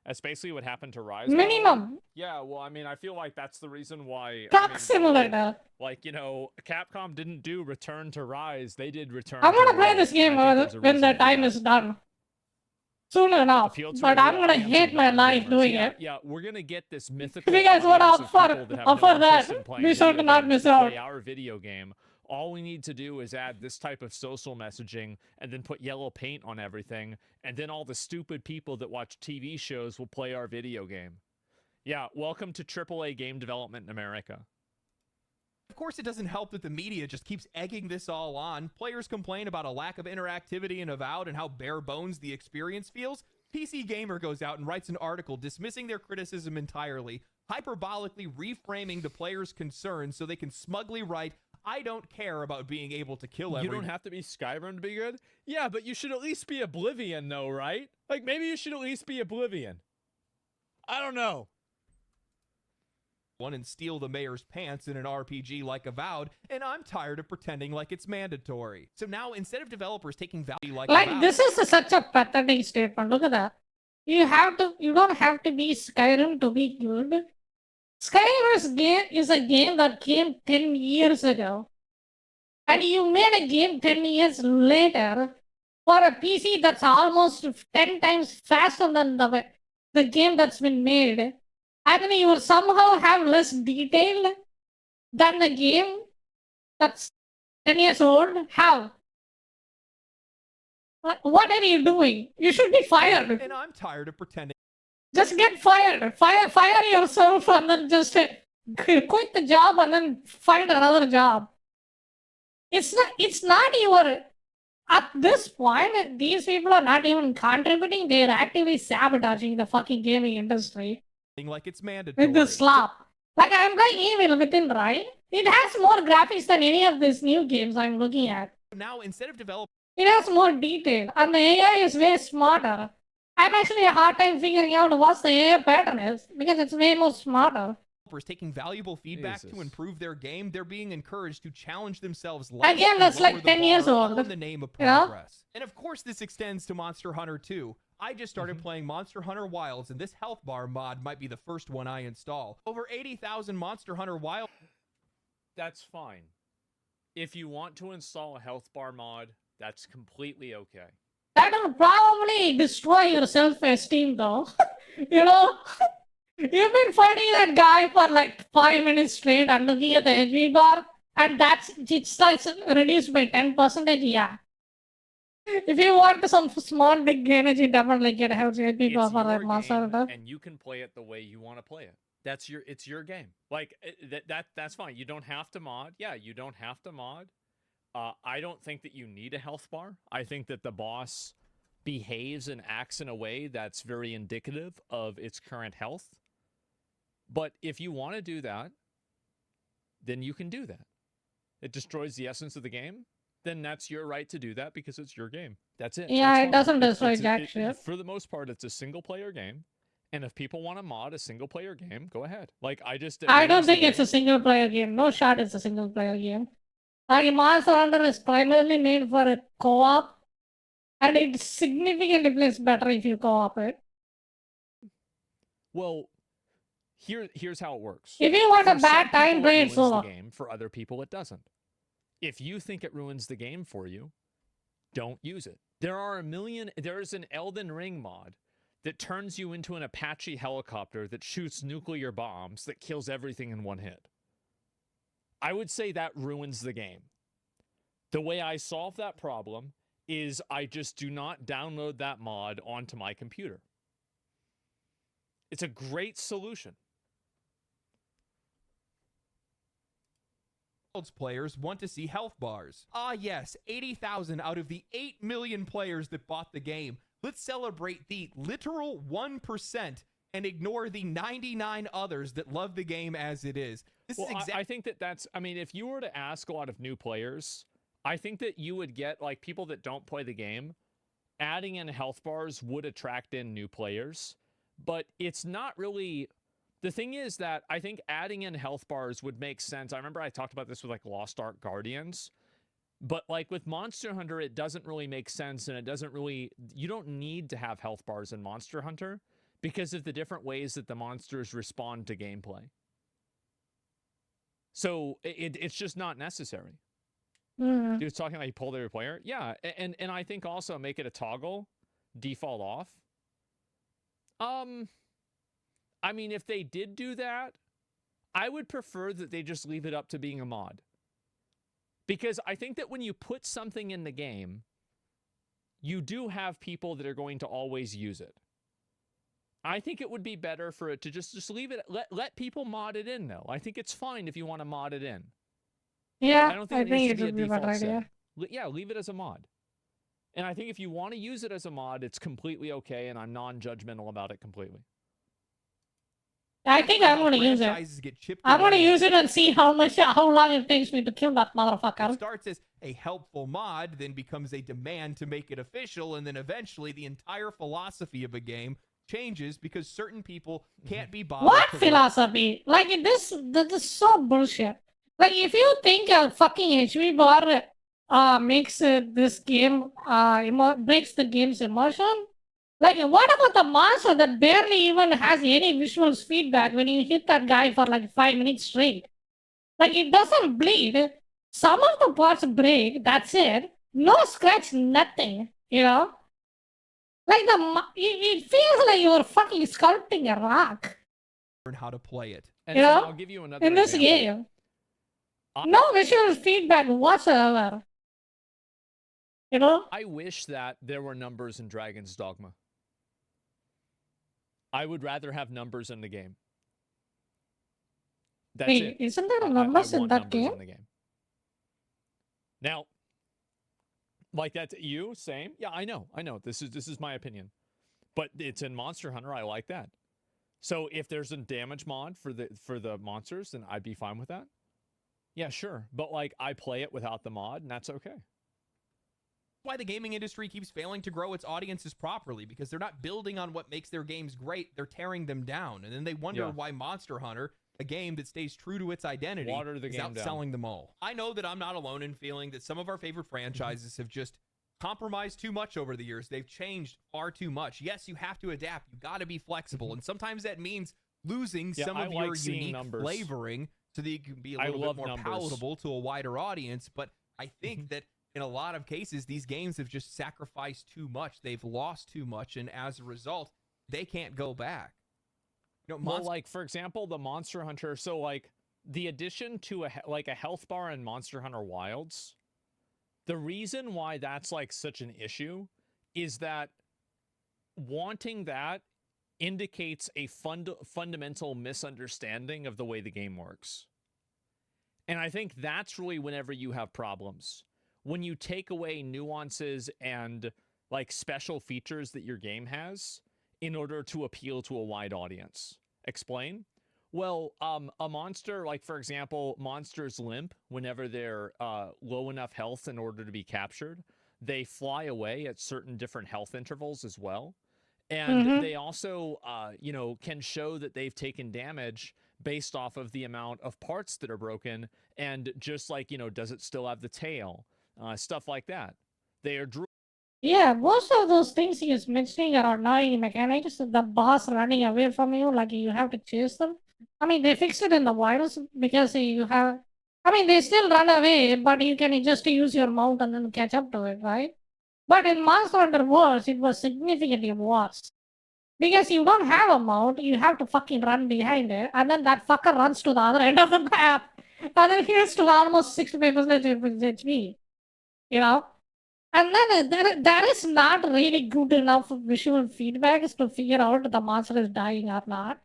That's basically what happened to Rise. Minimum. Yeah, well, I mean, I feel like that's the reason why. Truck Simulator. Like, you know, Capcom didn't do Return to Rise. They did Return I'm to gonna play Rise. this game I think there's a when reason the for time that. is done. Soon enough. Appeal to But a I'm real gonna audience hate of my life gamers. doing Yeah, it. Yeah, we're gonna get this mythical. If you guys want audience to of people that have offer no interest that, in playing be sure video to not games miss to out. play our video game. All we need to do is add this type of social messaging and then put yellow paint on everything, and then all the stupid people that watch TV shows will play our video game. Yeah, welcome to AAA game development in America. Of course, it doesn't help that the media just keeps egging this all on. Players complain about a lack of interactivity in Avowed and how bare bones the experience feels. PC Gamer goes out and writes an article dismissing their criticism entirely, hyperbolically reframing the players' concerns so they can smugly write, "I don't care about being able to kill You everyone." don't have to be Skyrim to be good? Yeah, but you should at least be Oblivion, though, right? Like, maybe you should at least be Oblivion. I don't know. And steal the mayor's pants in an RPG like Avowed, and I'm tired of pretending like it's mandatory. So now, instead of developers taking value like Like, Avowed, this is such a pathetic statement. Look at that. You don't have to be Skyrim to be good. Skyrim is a game that came 10 years ago. And you made a game 10 years later for a PC that's almost 10 times faster than the the game that's been made, and then you somehow have less detail than the game that's 10 years old? How? What are you doing? You should be fired. And I'm tired of pretending. Just get fired. Fire yourself and then just quit the job and then find another job. It's not your. At this point, these people are not even contributing. They're actively sabotaging the fucking gaming industry. Like it's mandatory. With the slap. Like, I'm going Evil Within, right? It has more graphics than any of these new games I'm looking at. Now, instead of developing, it has more detail, and the AI is way smarter. I'm actually a hard time figuring out what the AI pattern is, because it's way more smarter. Taking valuable feedback to improve their game, they're being encouraged to challenge themselves. Again, that's like 10 years old. In the name of Yeah? progress. And of course, this extends to Monster Hunter 2. I just started playing Monster Hunter Wilds, and this health bar mod might be the first one I install. Over 80,000 Monster Hunter Wilds. That's fine. If you want to install a health bar mod, that's completely okay. That'll probably destroy your self-esteem, though. You know? You've been fighting that guy for like 5 minutes straight and looking at the HP bar, and it's like reduced by 10%, yeah. If you want some small big energy, definitely get a health HP bar for that Monster Hunter. And you can play it the way you want to play it. It's your game. Like that's fine. You don't have to mod. Yeah, you don't have to mod. I don't think that you need a health bar. I think that the boss behaves and acts in a way that's very indicative of its current health. But if you want to do that, then you can do that. It destroys the essence of the game, then that's your right to do that because it's your game. That's it. Yeah, That's it doesn't fine. destroy jack shit. For the most part, it's a single-player game. And if people want to mod a single-player game, go ahead. Like, I don't think it's a single-player game. No shot it's a single-player game. Like, Monster Hunter is primarily made for a co-op, and it significantly plays better if you co-op it. Well, here's how it works. If you want a For bad some time, people, play it it ruins solo. the game. For other people, it doesn't. If you think it ruins the game for you, don't use it. There's an Elden Ring mod that turns you into an Apache helicopter that shoots nuclear bombs that kills everything in one hit. I would say that ruins the game. The way I solve that problem is I just do not download that mod onto my computer. It's a great solution. Players want to see health bars. Ah yes, 80,000 out of the 8 million players that bought the game. Let's celebrate the literal 1% and ignore the 99 others that love the game as it is. I think that's, I mean, if you were to ask a lot of new players, I think that you would get, like, people that don't play the game, adding in health bars would attract in new players, but it's not really... The thing is that I think adding in health bars would make sense. I remember I talked about this with, like, Lost Ark Guardians, but, like, with Monster Hunter, it doesn't really make sense, and it doesn't really... You don't need to have health bars in Monster Hunter because of the different ways that the monsters respond to gameplay. So it's just not necessary. Dude's talking like you pulled every player. Yeah, and I think also make it a toggle, default off. I mean, if they did do that, I would prefer that they just leave it up to being a mod. Because I think that when you put something in the game, you do have people that are going to always use it. I think it would be better for it to just leave it, let people mod it in, though. I think it's fine if you want to mod it in. Yeah, I don't think it needs to be a would be a better default idea. setting. Yeah, leave it as a mod. And I think if you want to use it as a mod, it's completely okay, and I'm non-judgmental about it completely. I think I'm going to use it. I'm going to use it and see how long it takes me to kill that motherfucker. It starts as a helpful mod, then becomes a demand to make it official, and then eventually the entire philosophy of a game changes because certain people can't be bothered. What philosophy? Like, this is so bullshit. Like, if you think a fucking HV bar makes this game, breaks the game's immersion, like, what about the monster that barely even has any visuals feedback when you hit that guy for like 5 minutes straight? Like, it doesn't bleed. Some of the parts break, that's it. No scratch, nothing, you know? Like it feels like you're fucking sculpting a rock. Learn how to play it. And You so know? I'll give you another In this example. game. No visual feedback whatsoever. You know? I wish that there were numbers in Dragon's Dogma. I would rather have numbers in the game. That's Wait, it. isn't there I numbers in want that numbers game? in the game. Now, like that's you, same. Yeah, I know. This is my opinion. But it's in Monster Hunter. I like that. So if there's a damage mod for the monsters, then I'd be fine with that. Yeah, sure. But like I play it without the mod, and that's okay. Why the gaming industry keeps failing to grow its audiences properly, because they're not building on what makes their games great, they're tearing them down. And then they wonder why Monster Hunter, a game that stays true to its identity, Water the is game down. outselling them all. I know that I'm not alone in feeling that some of our favorite franchises have just compromised too much over the years. They've changed far too much. Yes, you have to adapt. You got to be flexible. And sometimes that means losing some of your unique flavoring so that you can be a little bit more palatable to a wider audience. But I think that in a lot of cases, these games have just sacrificed too much. They've lost too much. And as a result, they can't go back. You know, Well, like for example, the Monster Hunter. So like the addition to a health bar in Monster Hunter Wilds. The reason why that's like such an issue is that wanting that indicates a fundamental misunderstanding of the way the game works. And I think that's really whenever you have problems. When you take away nuances and like special features that your game has in order to appeal to a wide audience. Explain? Well, a monster, like for example, monsters limp whenever they're low enough health in order to be captured. They fly away at certain different health intervals as well. And they also, you know, can show that they've taken damage based off of the amount of parts that are broken. And just like, you know, does it still have the tail? Stuff like that. They are Yeah, most of those things he is mentioning are annoying mechanics. The boss running away from you, like you have to chase them. I mean, they fixed it in the virus because you have. I mean, they still run away, but you can just use your mount and then catch up to it, right? But in Monster Hunter Worlds, it was significantly worse. Because you don't have a mount, you have to fucking run behind it, and then that fucker runs to the other end of the map, and then heals to almost 65% of his HP. You know? And then that is not really good enough visual feedbacks to figure out the monster is dying or not.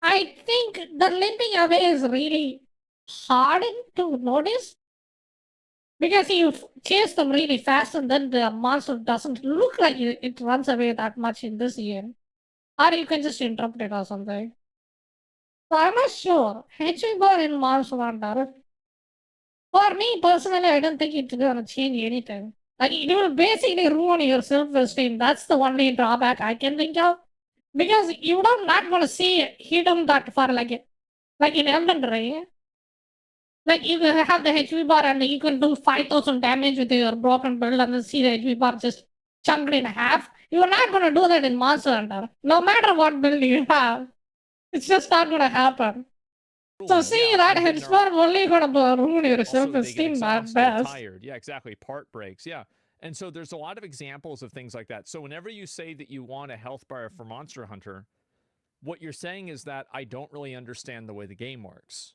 I think the limping away is really hard to notice because you chase them really fast and then the monster doesn't look like it runs away that much in this game. Or you can just interrupt it or something. So I'm not sure. HP bar in Monster Hunter. For me personally, I don't think it's gonna change anything. Like it will basically ruin your self-esteem. That's the only drawback I can think of. Because you don't not gonna see him that far like in Elden Ring. Like you can have the HP bar and you can do 5,000 damage with your broken build and then see the HP bar just chunked in half. You're not gonna do that in Monster Hunter. No matter what build you have. It's just not gonna happen. So see that it's not only gonna ruin your self-esteem at best. Tired. Yeah, exactly. Part breaks. Yeah. And so there's a lot of examples of things like that. So whenever you say that you want a health bar for Monster Hunter, what you're saying is that I don't really understand the way the game works.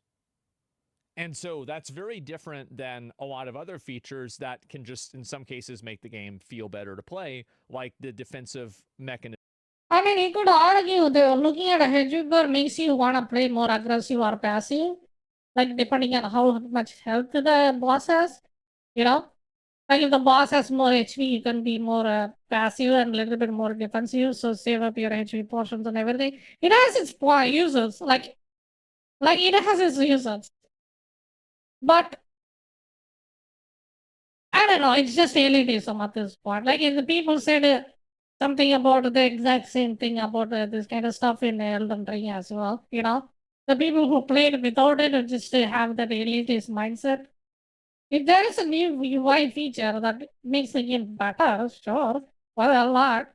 And so that's very different than a lot of other features that can just, in some cases, make the game feel better to play, like the defensive mechanism. I mean, you could argue that looking at a HP bar makes you want to play more aggressive or passive. Like, depending on how much health the boss has, you know? Like, if the boss has more HP, you can be more passive and a little bit more defensive, so save up your HP portions and everything. It has its uses, like it has its uses. But, I don't know, it's just elitism at this point. Like, if the people said something about the exact same thing about this kind of stuff in Elden Ring as well, you know? The people who played without it just have that elitist mindset. If there is a new UI feature that makes the game better, sure, well, a lot.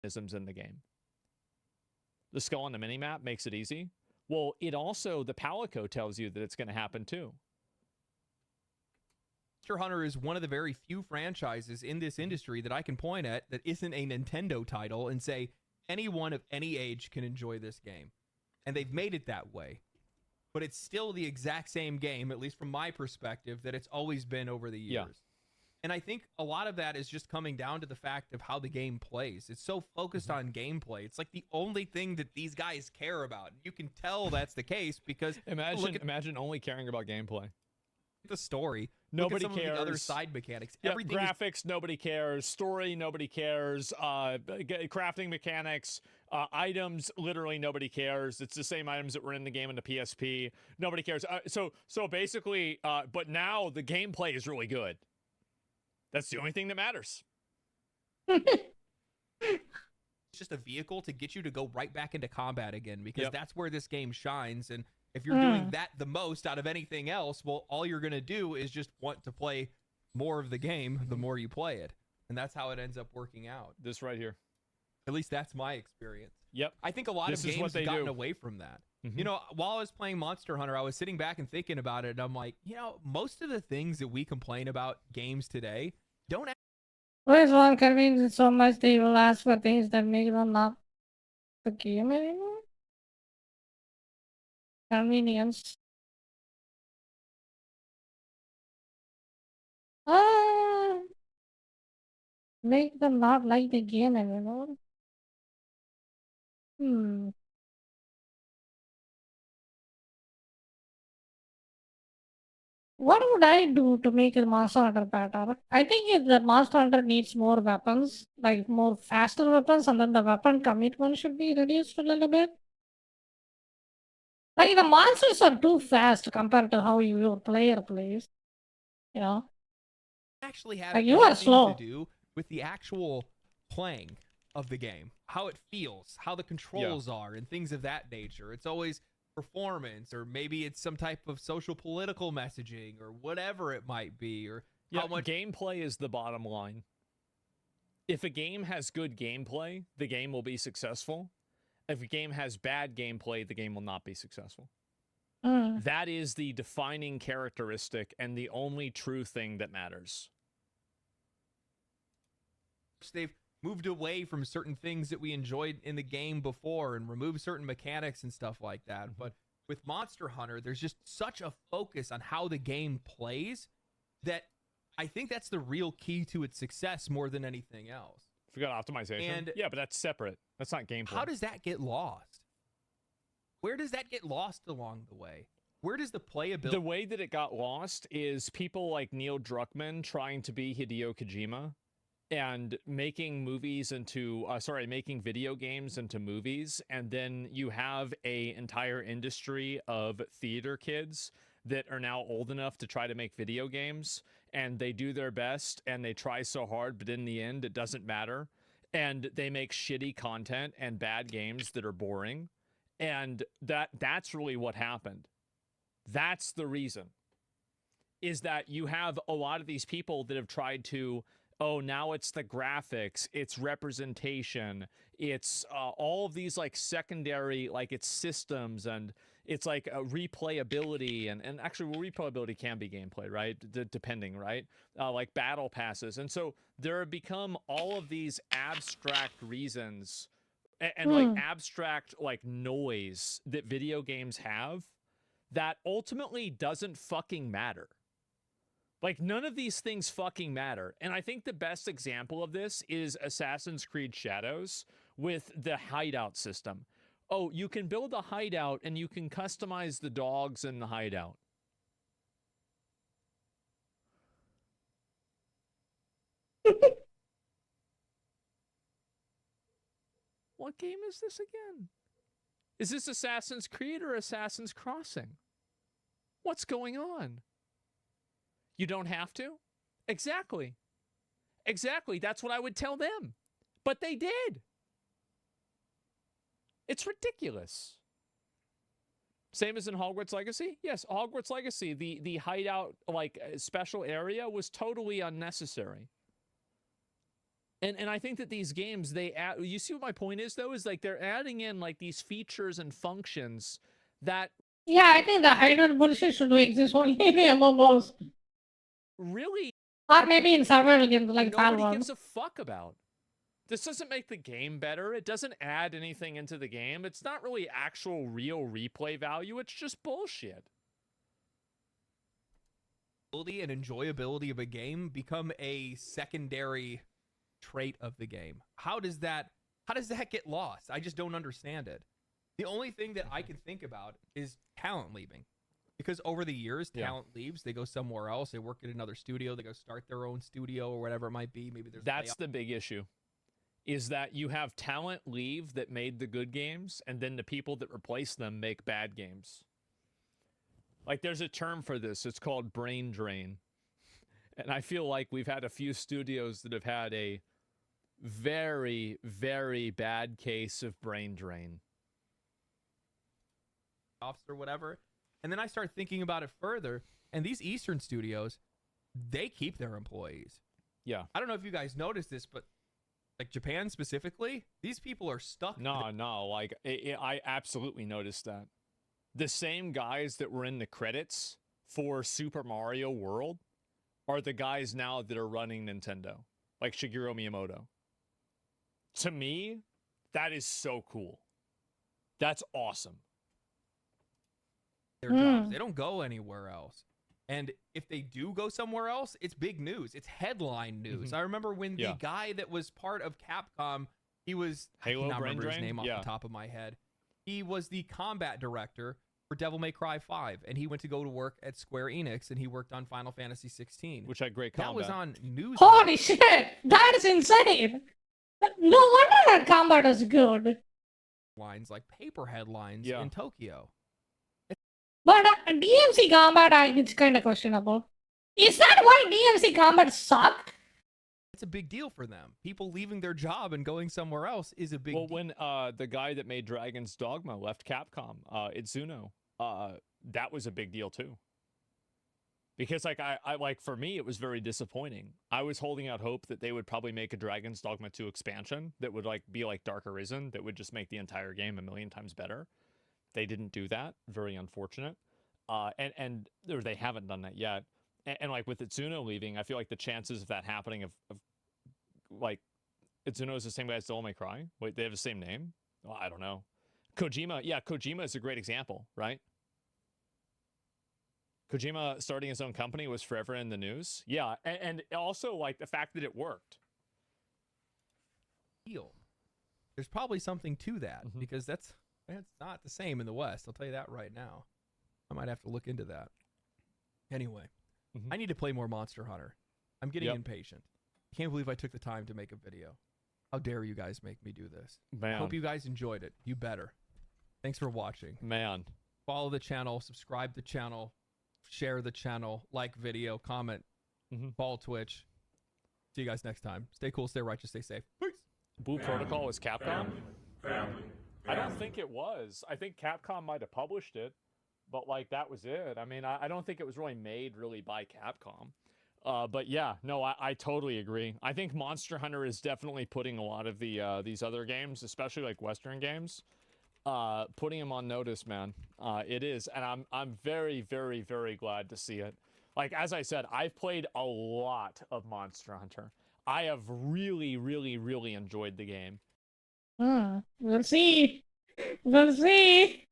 In the game. The skull on the minimap makes it easy. Well, it also, the Palico tells you that it's going to happen too. Monster Hunter is one of the very few franchises in this industry that I can point at that isn't a Nintendo title and say anyone of any age can enjoy this game. And they've made it that way. But it's still the exact same game, at least from my perspective, that it's always been over the years. Yeah. And I think a lot of that is just coming down to the fact of how the game plays. It's so focused on gameplay. It's like the only thing that these guys care about. You can tell that's the case because imagine only caring about gameplay. The story. Nobody look at some cares. Of the other side mechanics. Yeah, Everything graphics, nobody cares. Story, nobody cares. Crafting mechanics, items, literally nobody cares. It's the same items that were in the game on the PSP. Nobody cares. So basically, but now the gameplay is really good. That's the only thing that matters. It's just a vehicle to get you to go right back into combat again because that's where this game shines. And if you're doing that the most out of anything else, well, all you're going to do is just want to play more of the game the more you play it. And that's how it ends up working out. This right here. At least that's my experience. Yep. I think a lot of games have gotten away from that. You know, while I was playing Monster Hunter, I was sitting back and thinking about it, and I'm like, you know, most of the things that we complain about games today don't. Where's one convenience so much they will ask for things that make them not the game anymore? Convenience. Make them not like the game anymore. What would I do to make a Monster Hunter better? I think the Monster Hunter needs more weapons, like more faster weapons, and then the weapon commitment should be reduced a little bit. Like the monsters are too fast compared to how your player plays. You know? Actually have like you are slow. To do with the actual playing of the game, how it feels, how the controls are, and things of that nature. It's always performance, or maybe it's some type of social political messaging, or whatever it might be, or how much gameplay is the bottom line. If a game has good gameplay, the game will be successful. If a game has bad gameplay, the game will not be successful. That is the defining characteristic and the only true thing that matters. They've moved away from certain things that we enjoyed in the game before and removed certain mechanics and stuff like that. But with Monster Hunter, there's just such a focus on how the game plays that I think that's the real key to its success more than anything else. Forgot optimization. And yeah, but that's separate. That's not gameplay. How does that get lost? Where does that get lost along the way? Where does the playability... The way that it got lost is people like Neil Druckmann trying to be Hideo Kojima and making movies into, making video games into movies. And then you have a entire industry of theater kids that are now old enough to try to make video games. And they do their best and they try so hard, but in the end, it doesn't matter. And they make shitty content and bad games that are boring. And that's really what happened. That's the reason. Is that you have a lot of these people that have tried to, oh, now it's the graphics, it's representation, it's all of these like secondary, like it's systems, and it's like a replayability, and actually well, replayability can be gameplay, right? Depending, right? Like battle passes. And so there have become all of these abstract reasons and like abstract like noise that video games have that ultimately doesn't fucking matter. Like, none of these things fucking matter. And I think the best example of this is Assassin's Creed Shadows with the hideout system. Oh, you can build a hideout and you can customize the dogs in the hideout. What game is this again? Is this Assassin's Creed or Assassin's Crossing? What's going on? You don't have to? Exactly. Exactly. That's what I would tell them. But they did. It's ridiculous. Same as in Hogwarts Legacy? Yes, Hogwarts Legacy, the hideout, like, special area was totally unnecessary. And I think that these games, they add, you see what my point is, though? Is like they're adding in, like, these features and functions that... Yeah, I think the hideout bullshit should exist only in MMOs. really Or maybe in several games like nobody Valve. gives a fuck about. This doesn't make the game better. It doesn't add anything into the game. It's not really actual real replay value. It's just bullshit. Ability and enjoyability of a game become a secondary trait of the game. How does that get lost? I just don't understand it. The only thing that I can think about is talent leaving. Because over the years, talent leaves, they go somewhere else, they work at another studio, they go start their own studio or whatever it might be. Maybe there's That's the big issue. Is that you have talent leave that made the good games, and then the people that replace them make bad games. Like, there's a term for this. It's called brain drain. And I feel like we've had a few studios that have had a very, very bad case of brain drain. Or whatever. And then I start thinking about it further, and these Eastern studios, they keep their employees. Yeah. I don't know if you guys noticed this, but like Japan specifically, these people are stuck. No, like I absolutely noticed that. The same guys that were in the credits for Super Mario World are the guys now that are running Nintendo, like Shigeru Miyamoto. To me, that is so cool. That's awesome. Their jobs. They don't go anywhere else. And if they do go somewhere else, it's big news. It's headline news. I remember when the guy that was part of Capcom, he was Halo I cannot Brain remember his Drain? name off the top of my head. He was the combat director for Devil May Cry 5, and he went to go to work at Square Enix, and he worked on Final Fantasy 16, which had great combat. That was on news. Holy shit! That is insane! No wonder that combat is good. Lines like paper headlines in Tokyo. But DMC combat, it's kind of questionable. Is that why DMC combat sucked? It's a big deal for them. People leaving their job and going somewhere else is a big deal. Well, when the guy that made Dragon's Dogma left Capcom, Itsuno, that was a big deal too. Because like I like for me, it was very disappointing. I was holding out hope that they would probably make a Dragon's Dogma 2 expansion that would like be like Dark Arisen, that would just make the entire game a million times better. They didn't do that. Very unfortunate. Or they haven't done that yet. And like with Itsuno leaving, I feel like the chances of that happening of like Itsuno is the same guy as Devil May Cry. Wait, they have the same name? Well, I don't know. Kojima, yeah, Kojima is a great example, right? Kojima starting his own company was forever in the news. Yeah, and also like the fact that it worked. There's probably something to that because that's not the same in the West. I'll tell you that right now. I might have to look into that. Anyway, I need to play more Monster Hunter. I'm getting impatient. I can't believe I took the time to make a video. How dare you guys make me do this? Man. I hope you guys enjoyed it. You better. Thanks for watching. Man. Follow the channel, subscribe to the channel, share the channel, like video, comment, follow Twitch. See you guys next time. Stay cool, stay righteous, stay safe. Peace. Blue Protocol was Capcom? I don't think it was. I think Capcom might have published it, but like that was it. I mean, I don't think it was really made really by Capcom. But yeah, no, I totally agree. I think Monster Hunter is definitely putting a lot of the these other games, especially like Western games, putting them on notice, man. It is, and I'm very, very, very glad to see it. Like as I said, I've played a lot of Monster Hunter. I have really, really, really enjoyed the game. We'll see. We'll see.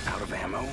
Out of ammo?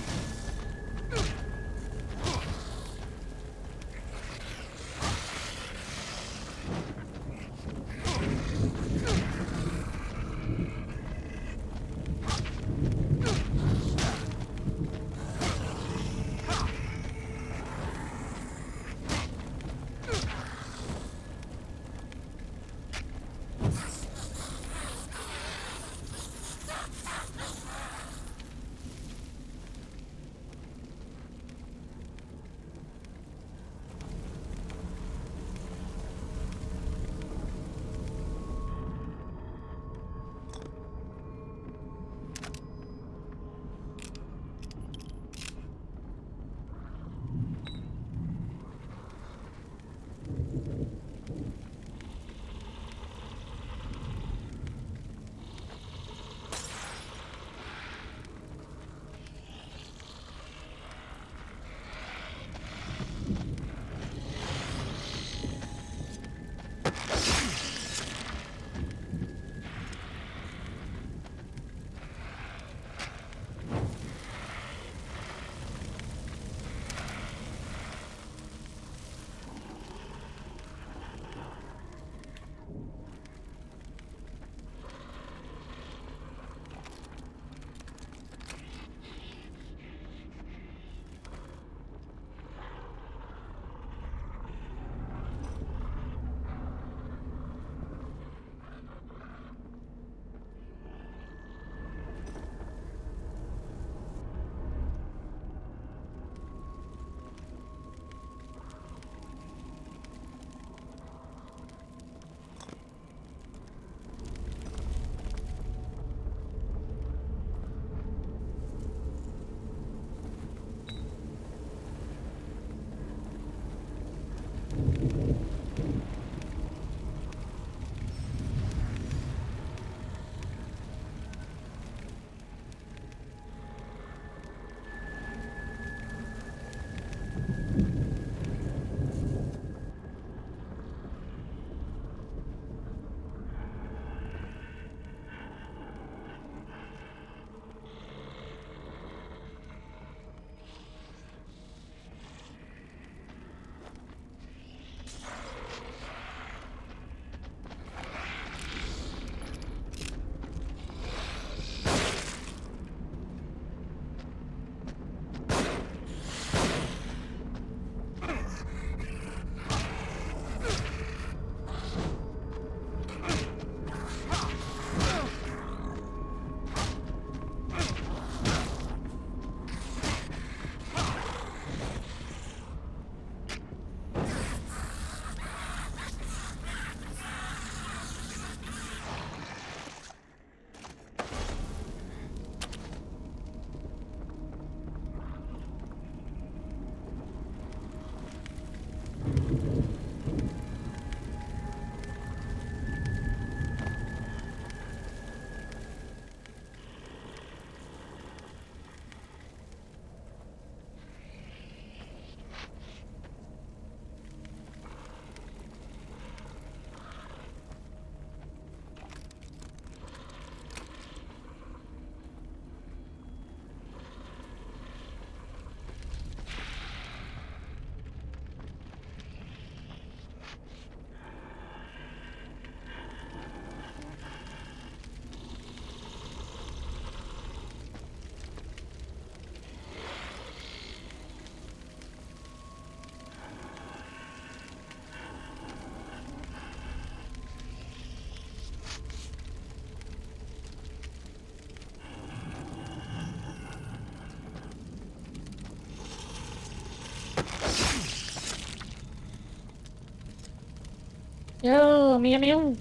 Mew.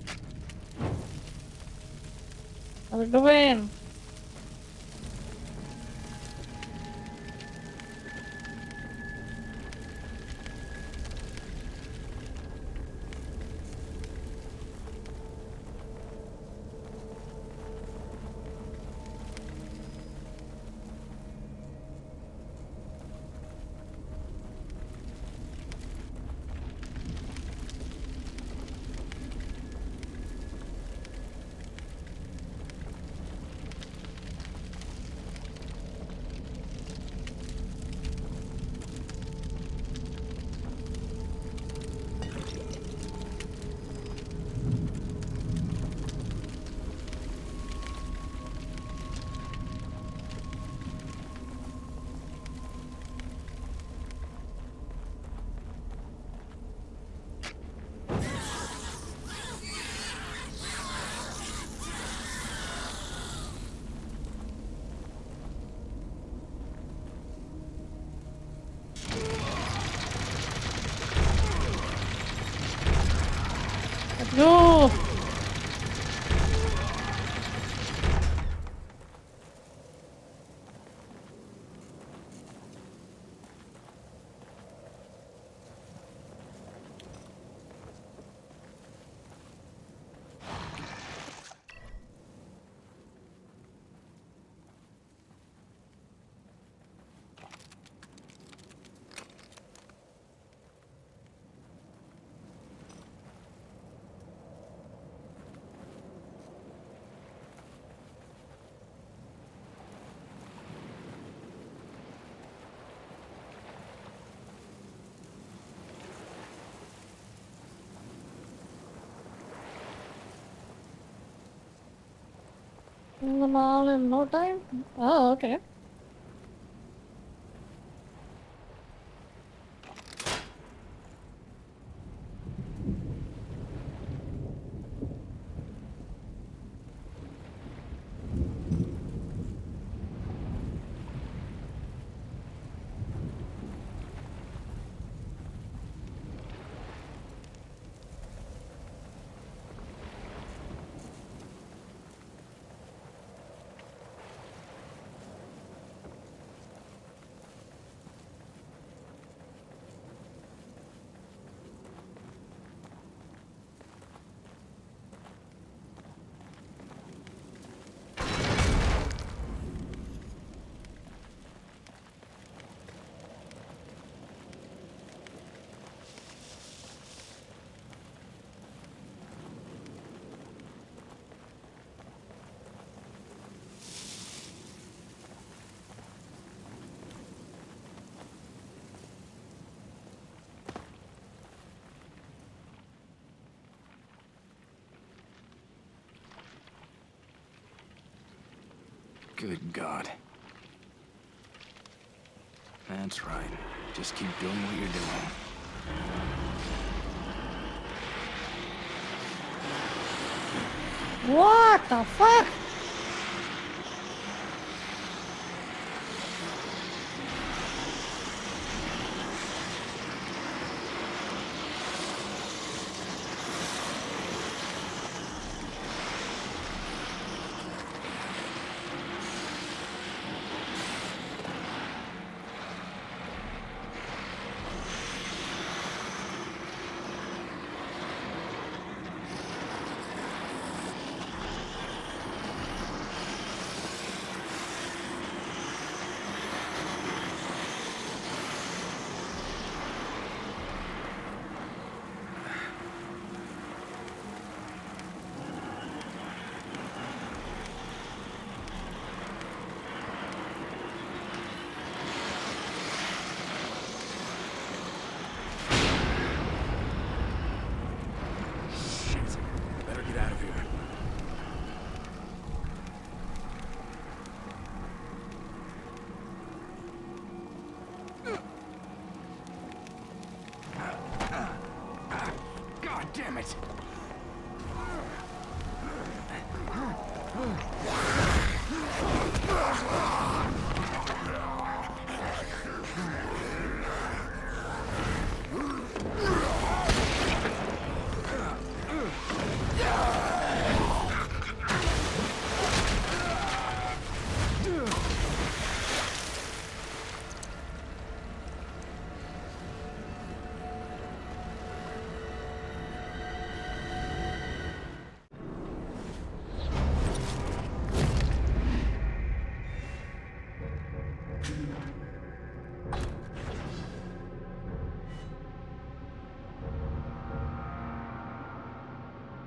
How's it going? No! Them all in no time? Oh, okay. Good God. That's right. Just keep doing what you're doing. What the fuck?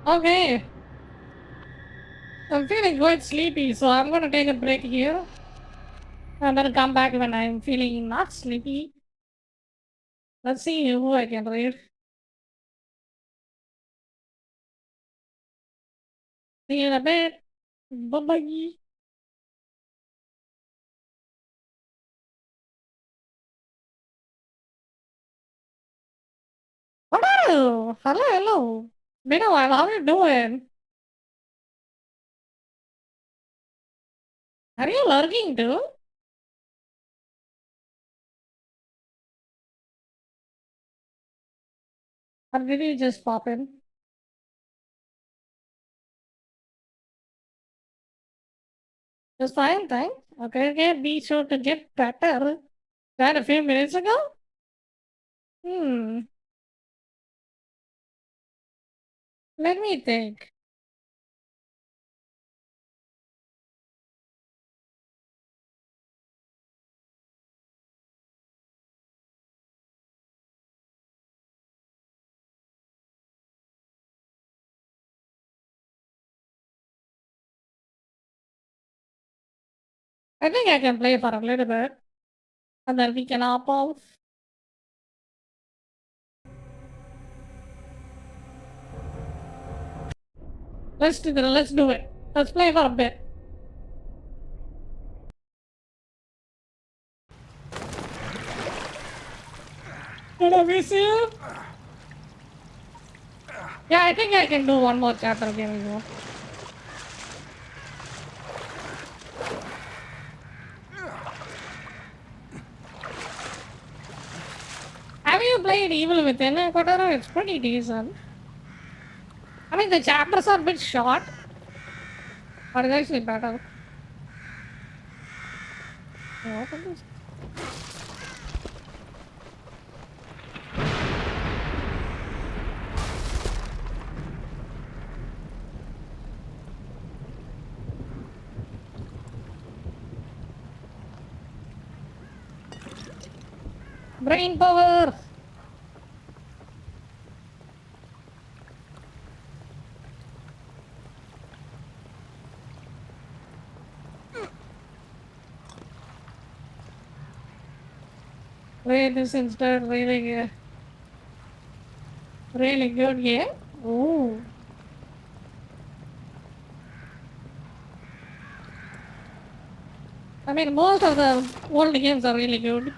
Okay. I'm feeling quite sleepy, so I'm gonna take a break here. And then come back when I'm feeling not sleepy. Let's see who I can read. See you in a bit. Bye-bye. Hello! Hello, hello. Been a while, how you doing? Are you lurking too? Or did you just pop in? Just fine, thanks. Okay, okay, be sure to get better. That a few minutes ago? Hmm. Let me think. I think I can play for a little bit. And then we can hop off. Let's do it. Let's play for a bit. Did I miss you? Yeah, I think I can do one more chapter game as well. Have you played Evil Within, Kotaro? It's pretty decent. I mean, the chapters are a bit short, but it's actually better. Yeah, open this. Brain power! Wait, this instead really good game. Ooh. I mean, most of the old games are really good.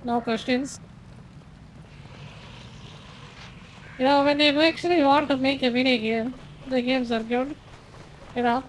No questions. You know, when they actually want to make a video game, the games are good. You know?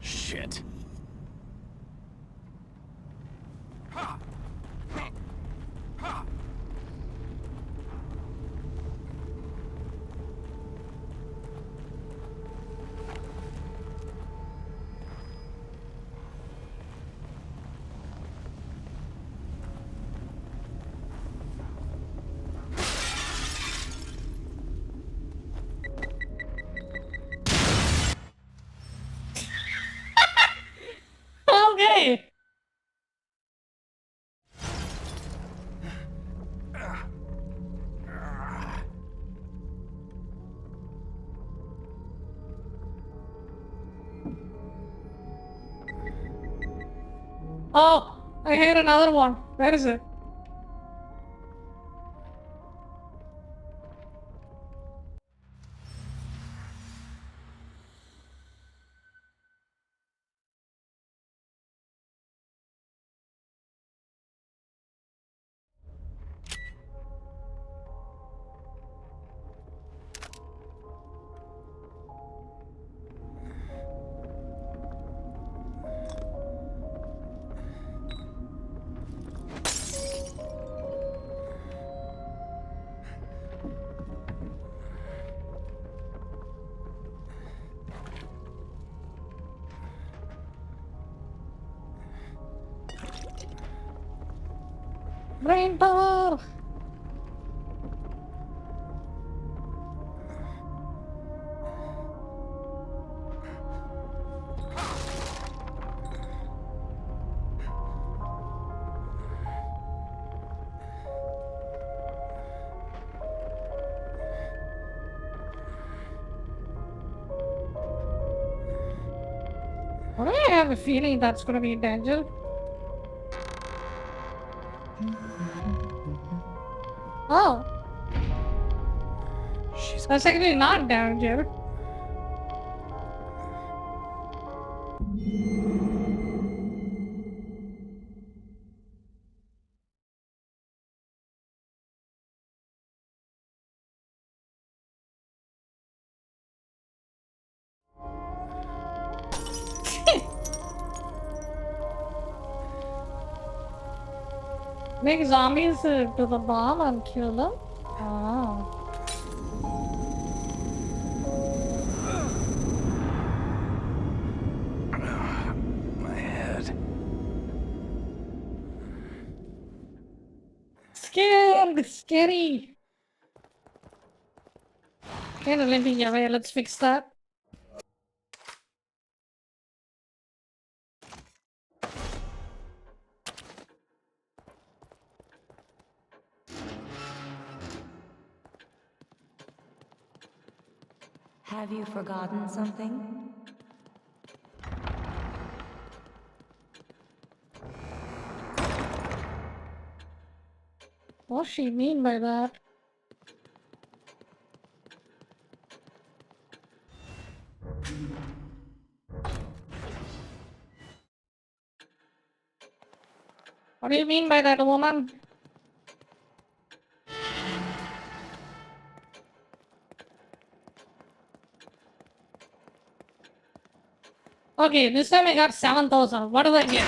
Shit. Okay! Oh, I hear another one. Where is it? Brain power! Why do I have a feeling that's gonna be danger? Oh. That's actually not danger. Make zombies to the bomb and kill them? Oh. My head. Scared! Scary! Kind of limping away, let's fix that. Have you forgotten something? What's she mean by that? What do you mean by that, woman? Okay, this time I got 7,000. What do I get?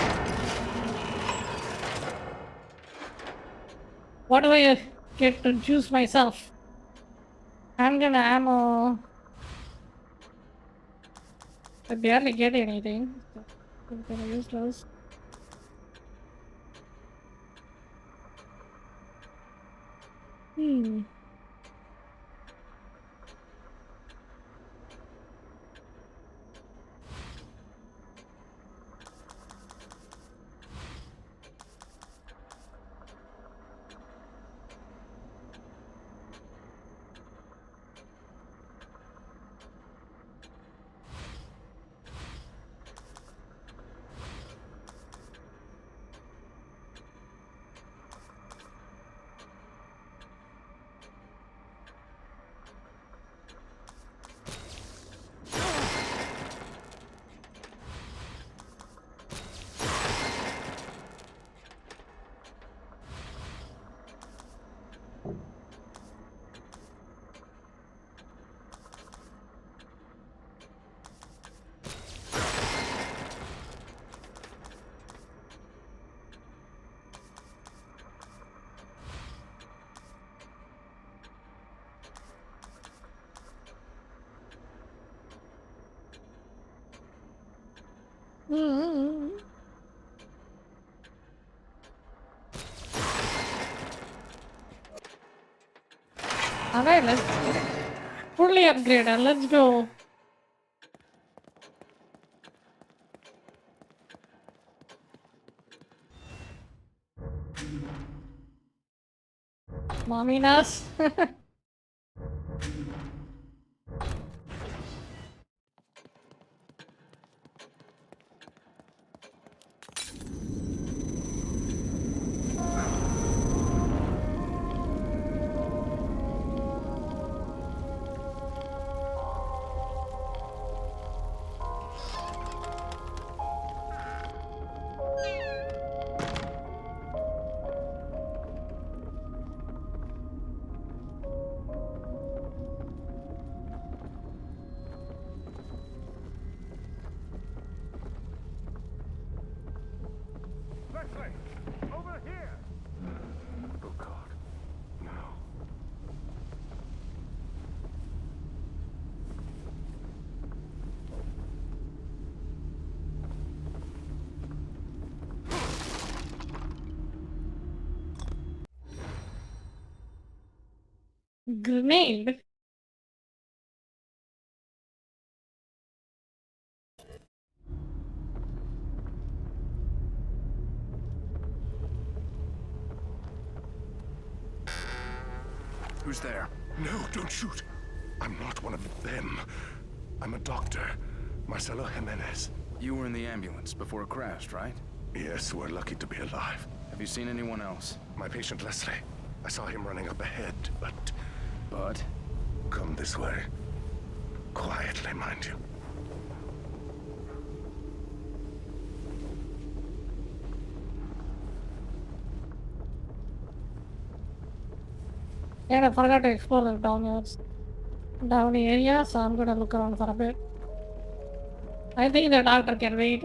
What do I get to choose myself? Handgun ammo. I barely get anything. I'm gonna use those. Hmm. Alright, let's fully upgrade and let's go. Mominess. Grenade? Who's there? No, don't shoot. I'm not one of them. I'm a doctor. Marcelo Jimenez. You were in the ambulance before it crashed, right? Yes, we're lucky to be alive. Have you seen anyone else? My patient Leslie. I saw him running up ahead, but... But? Come this way. Quietly, mind you. Yeah, I forgot to explore the down area, so I'm gonna look around for a bit. I think the doctor can wait.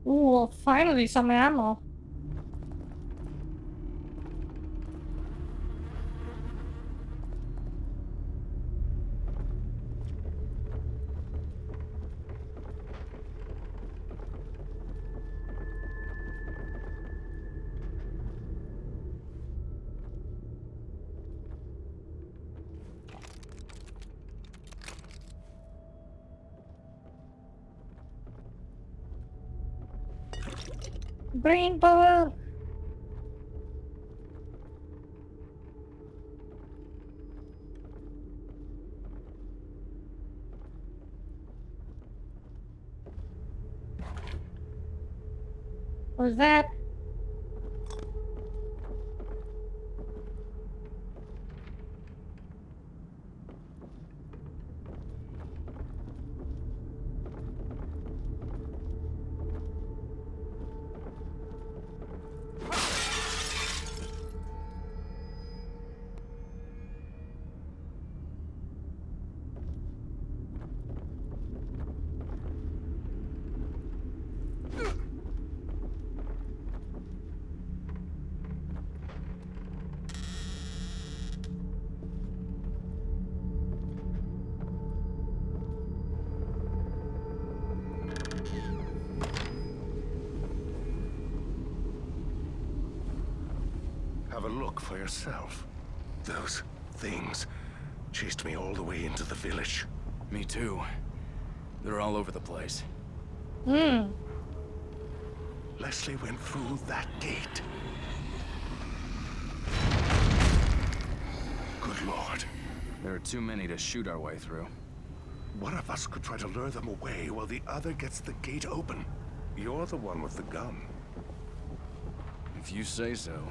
Ooh, finally some ammo. Brain power! What's that? Have a look for yourself. Those things chased me all the way into the village. Me too. They're all over the place. Hmm. Leslie went through that gate. Good Lord. There are too many to shoot our way through. One of us could try to lure them away while the other gets the gate open. You're the one with the gun. If you say so.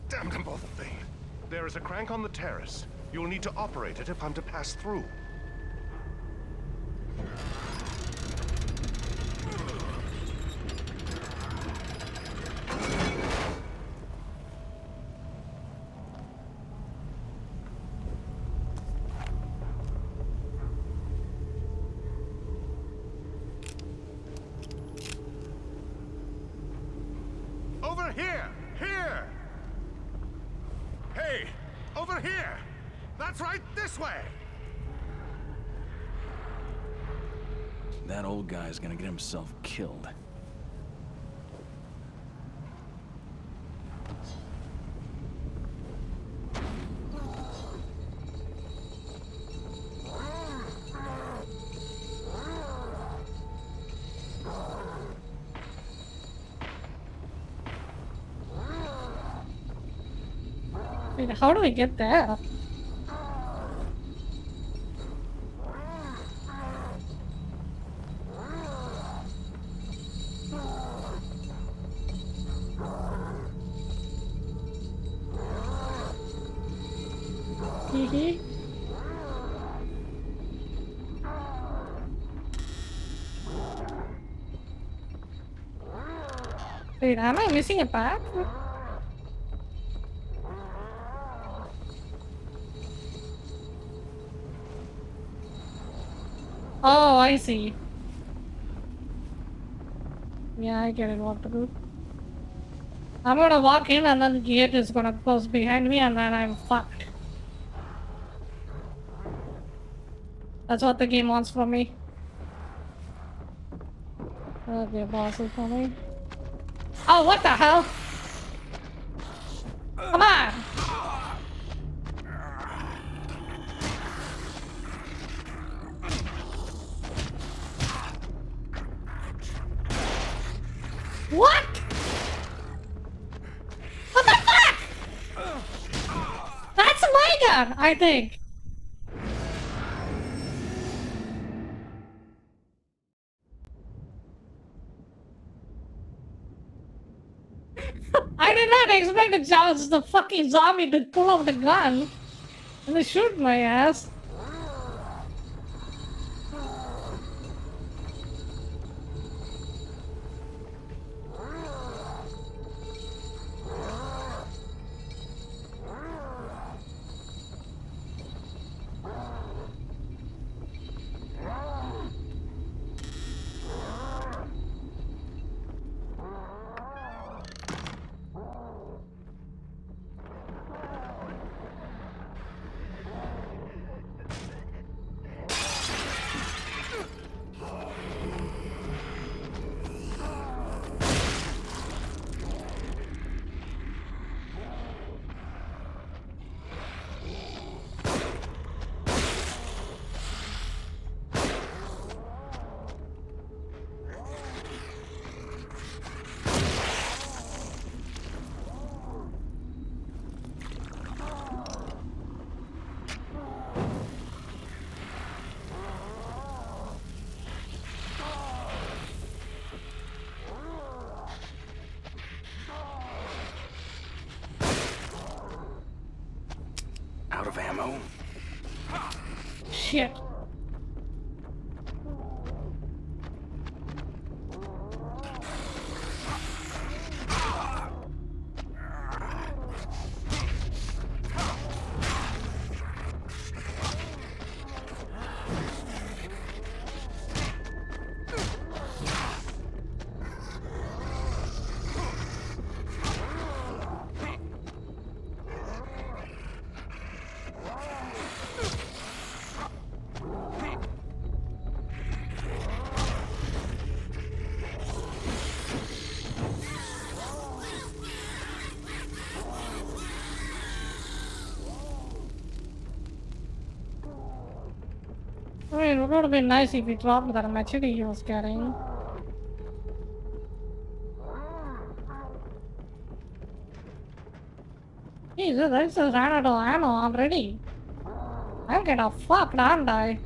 Damn them both thing. There is a crank on the terrace. You'll need to operate it if I'm to pass through. Here! Here! Hey! Over here! That's right, this way! That old guy's gonna get himself killed. Wait, how do we get there? Hee. Wait, am I missing a path? Oh, I see. Yeah, I get it, what to do. I'm gonna walk in and then the gate is gonna close behind me and then I'm fucked. That's what the game wants from me. Okay, boss is coming. Oh, what the hell? Come on! What? What the fuck? That's my gun, I think. I did not expect the fucking zombie to pull out the gun and to shoot my ass. Out of ammo. Shit. I mean, it would have been nice if he dropped that machete he was carrying. Jesus, I just ran out of ammo already. I'm gonna fucked, aren't I?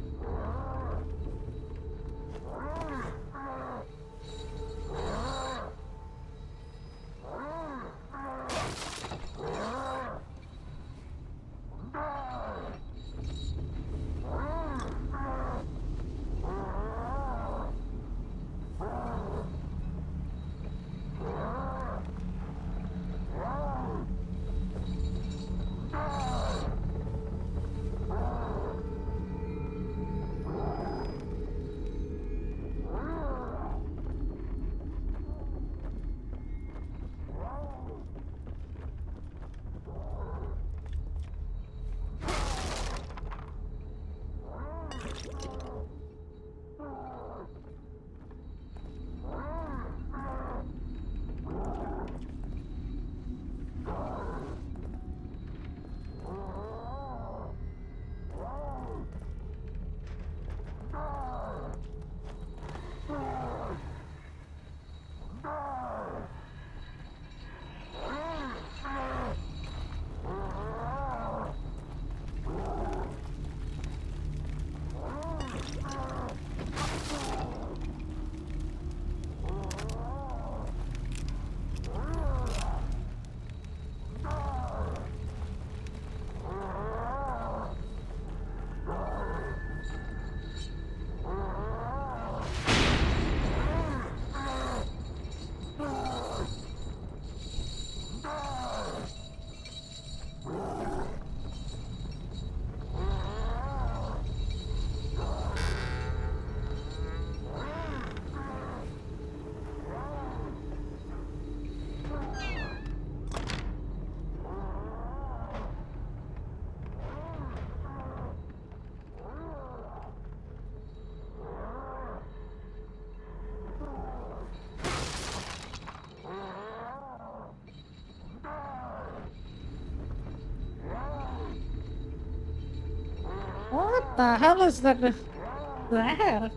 What the hell is that? There?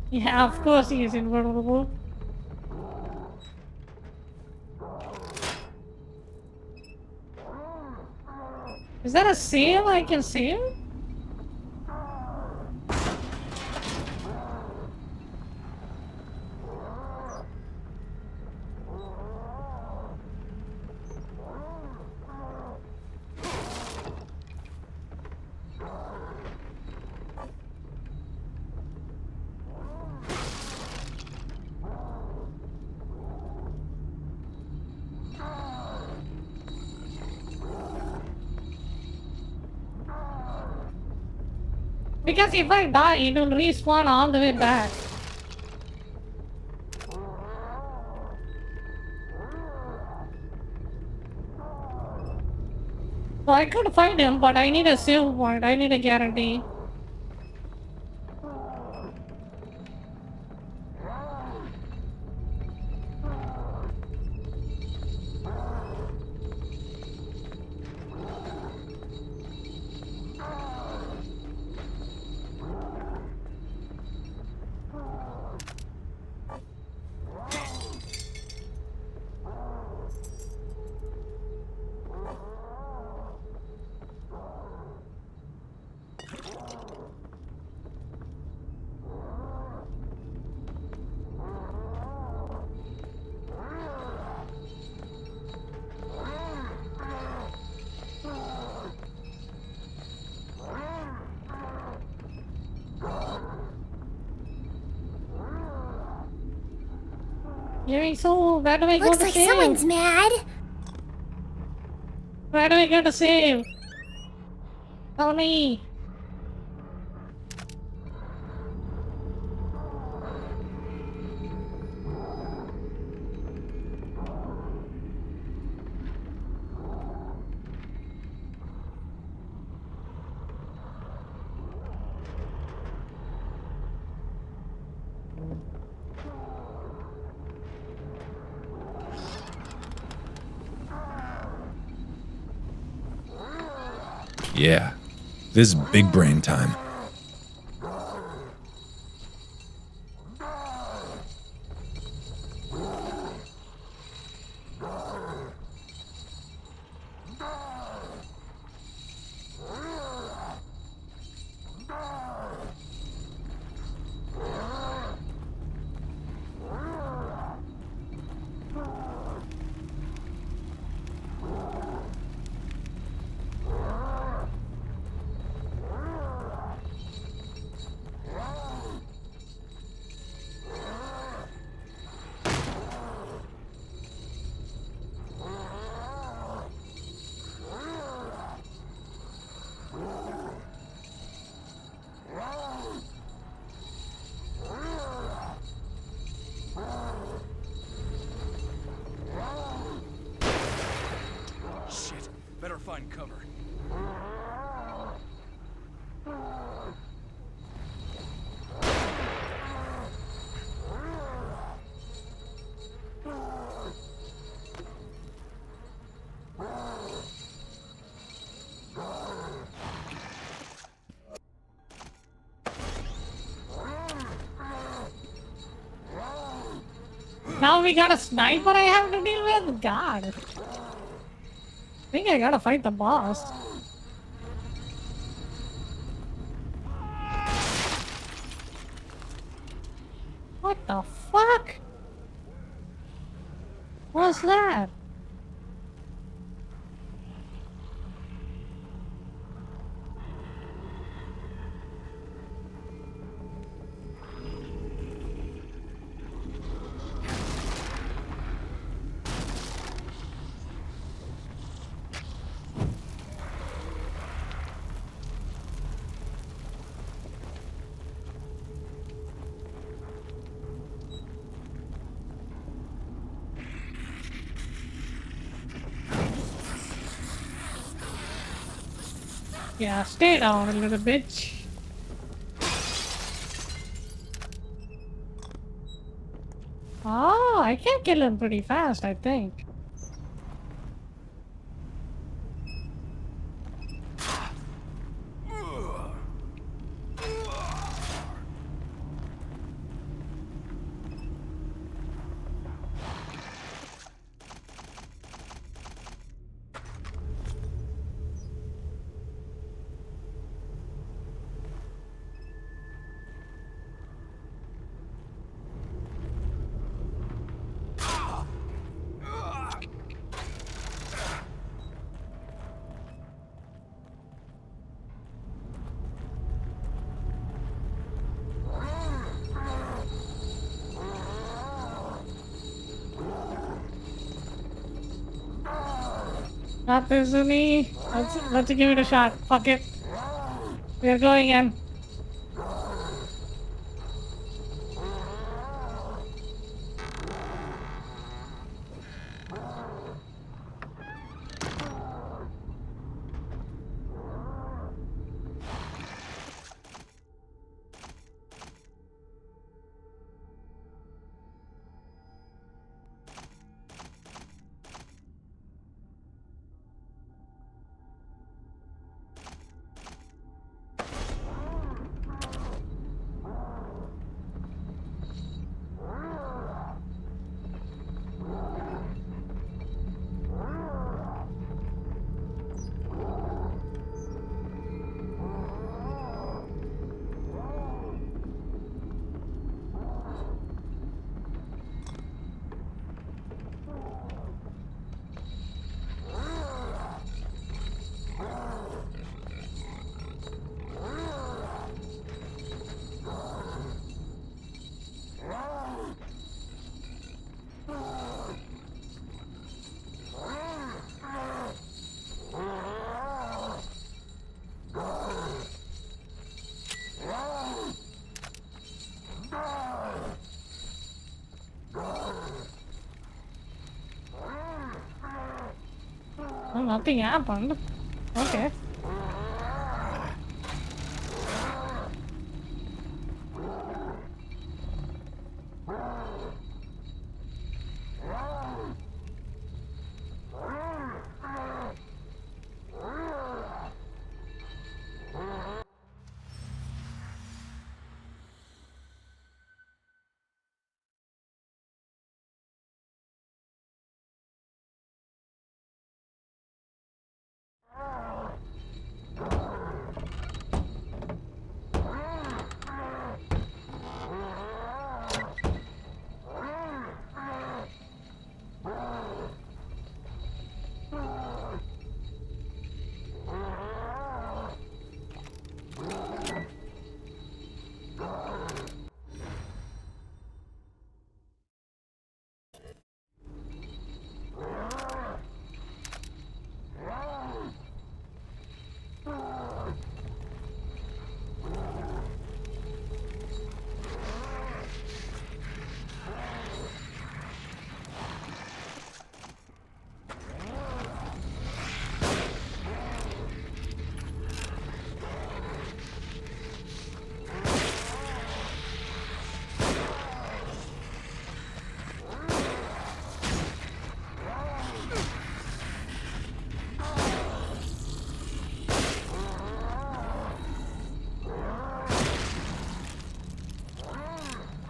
Yeah, of course he is invulnerable. Is that a seal I can see? Because if I die, it will respawn all the way back. So I could find him, but I need a save point. I need a guarantee. Yuri, so where do I go Looks to like save? someone's mad. Where do I go to save? Tell me. Yeah, this is big brain time. find cover. Now we got a sniper I have to deal with? God. I think I gotta fight the boss. What the fuck? What's that? Yeah, stay down a little bit. Oh, I can kill him pretty fast, I think. Not this me. Let's give it a shot. Fuck it. We're going in. Oh, nothing happened. Okay.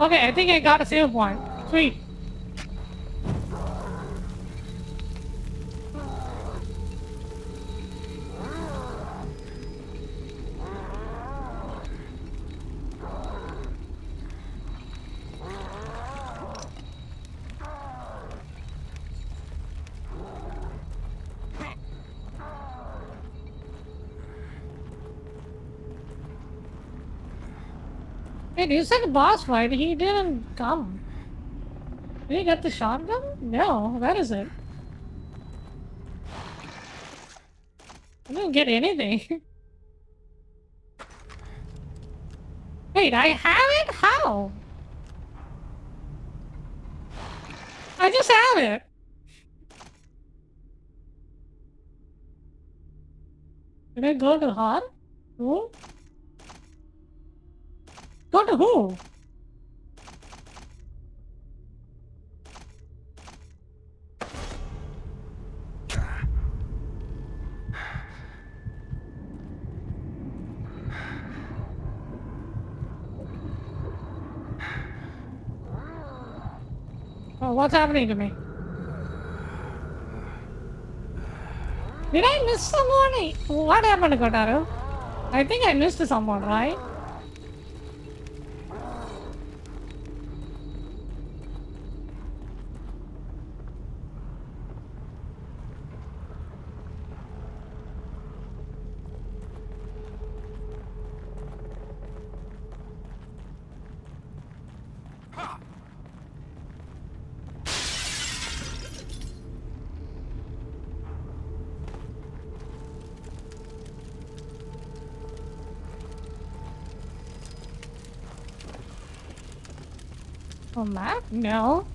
Okay, I think I got a save point. Sweet. Wait, you said boss fight. He didn't come. Did he get the shotgun? No, where is it? I didn't get anything. Wait, I have it? How? I just have it. Did I go to her? Who? Go to who? Oh, what's happening to me? Did I miss someone? What happened to Kotaro? I think I missed someone, right? A map? No.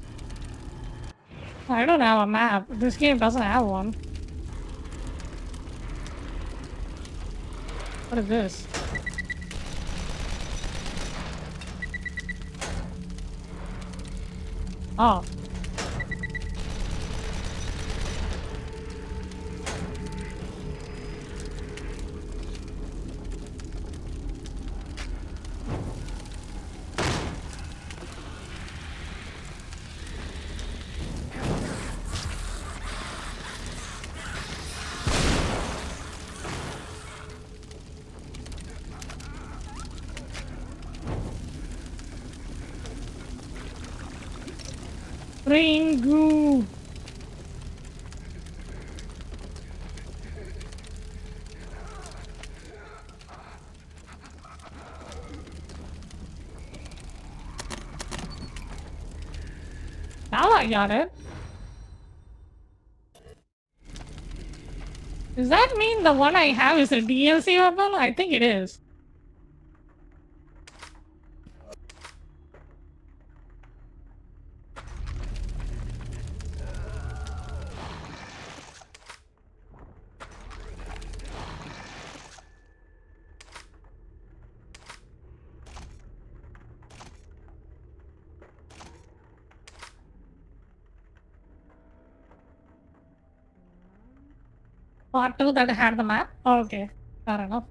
I don't have a map. This game doesn't have one. What is this? Oh. Ringu. Now I got it. Does that mean the one I have is a DLC weapon? I think it is. Part 2 that had the map? Okay, fair enough.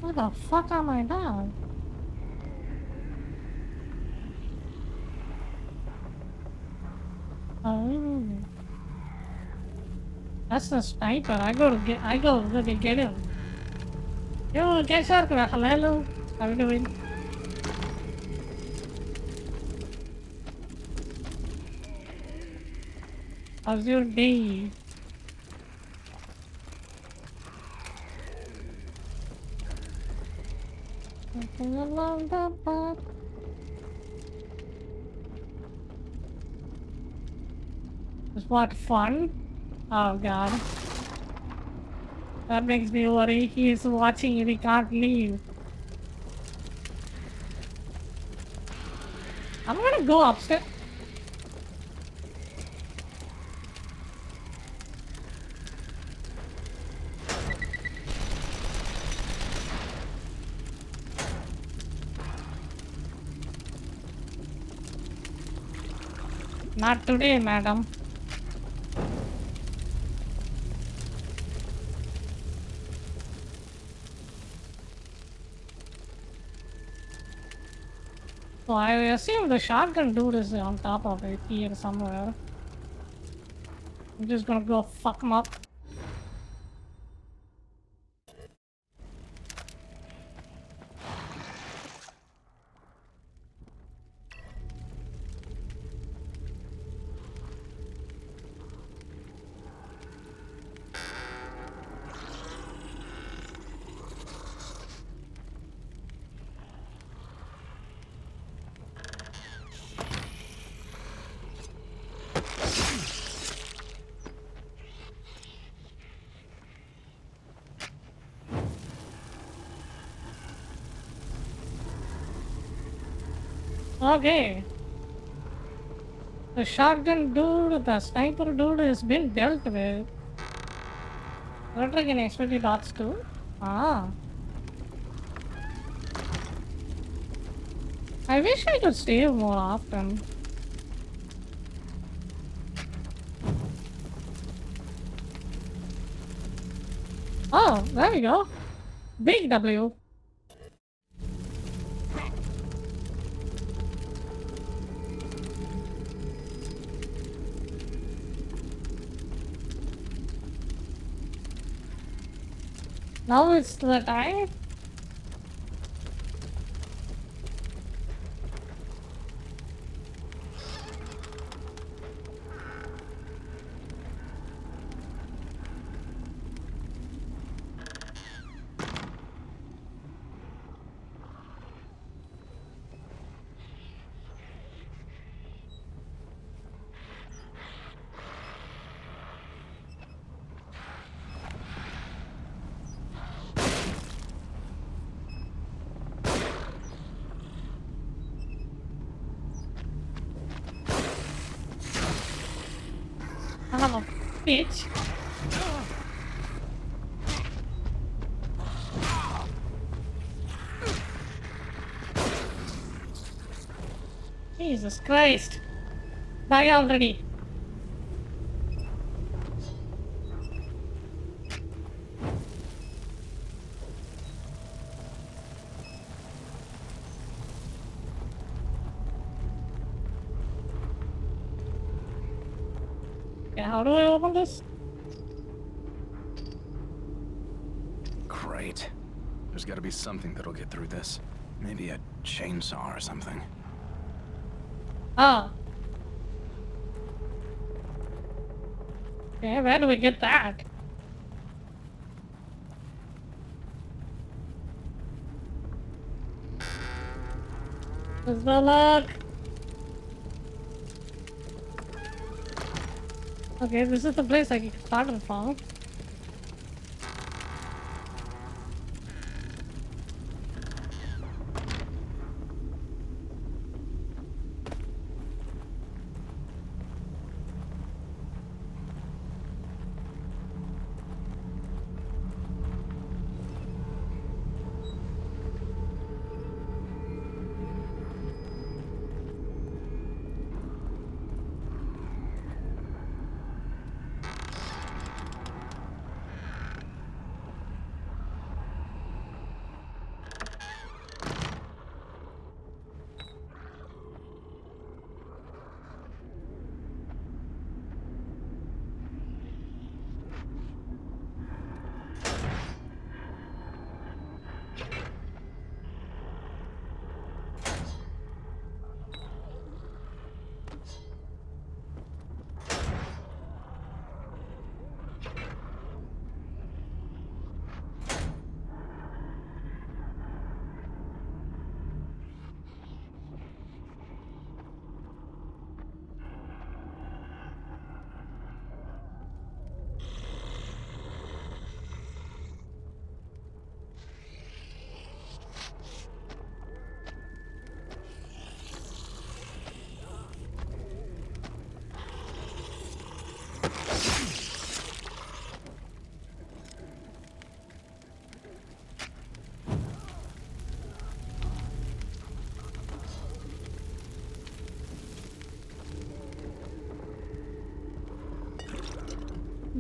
Where the fuck am I now? Oh, that's the sniper. I go to get him. Yo, get shot. Hello, how you doing? How's your day? Walking along the path. Is what fun? Oh god. That makes me worry. He is watching and he can't leave. I'm gonna go upstairs. Not today, madam. So I assume the shotgun dude is on top of it here somewhere. I'm just gonna go fuck him up. Okay. The shotgun dude, the sniper dude has been dealt with. What can I expect the dots too? Ah. I wish I could save more often. Oh, there we go. Big W. Now it's the time. Son of a bitch. Jesus Christ. Die already. Yeah, how do I open this? Great. There's gotta be something that'll get through this. Maybe a chainsaw or something. Ah. Okay, where do we get that? Where's the luck? Okay, this is the place I started from.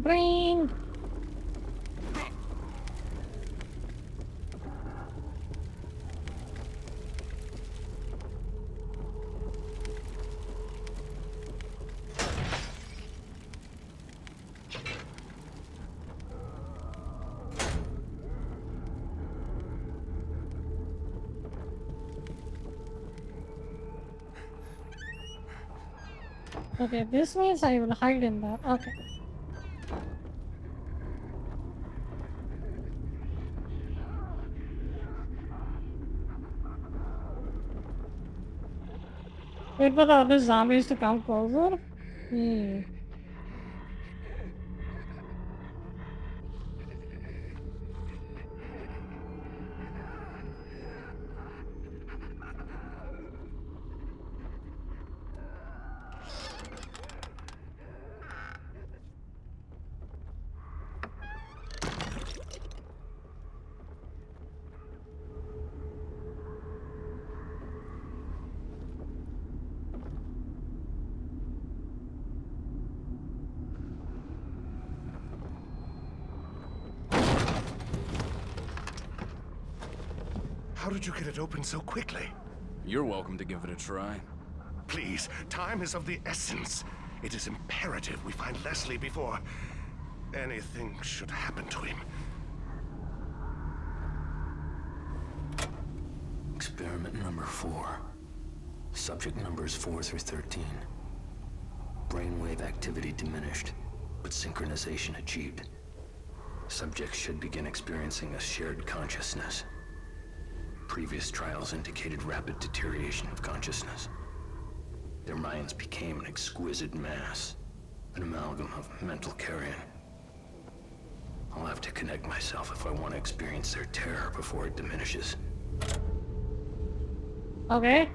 brain. Okay, this means I will hide in that. Okay. Wait for the other zombies to come closer. How did you get it open so quickly? You're welcome to give it a try. Please, time is of the essence. It is imperative we find Leslie before anything should happen to him. Experiment number 4. Subject numbers 4 through 13. Brainwave activity diminished, but synchronization achieved. Subjects should begin experiencing a shared consciousness. Previous trials indicated rapid deterioration of consciousness. Their minds became an exquisite mass, an amalgam of mental carrion. I'll have to connect myself if I want to experience their terror before it diminishes. Okay.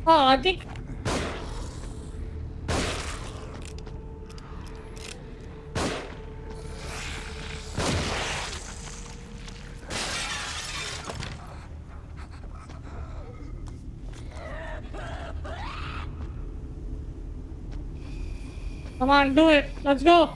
Oh, I think. Come on, do it. Let's go.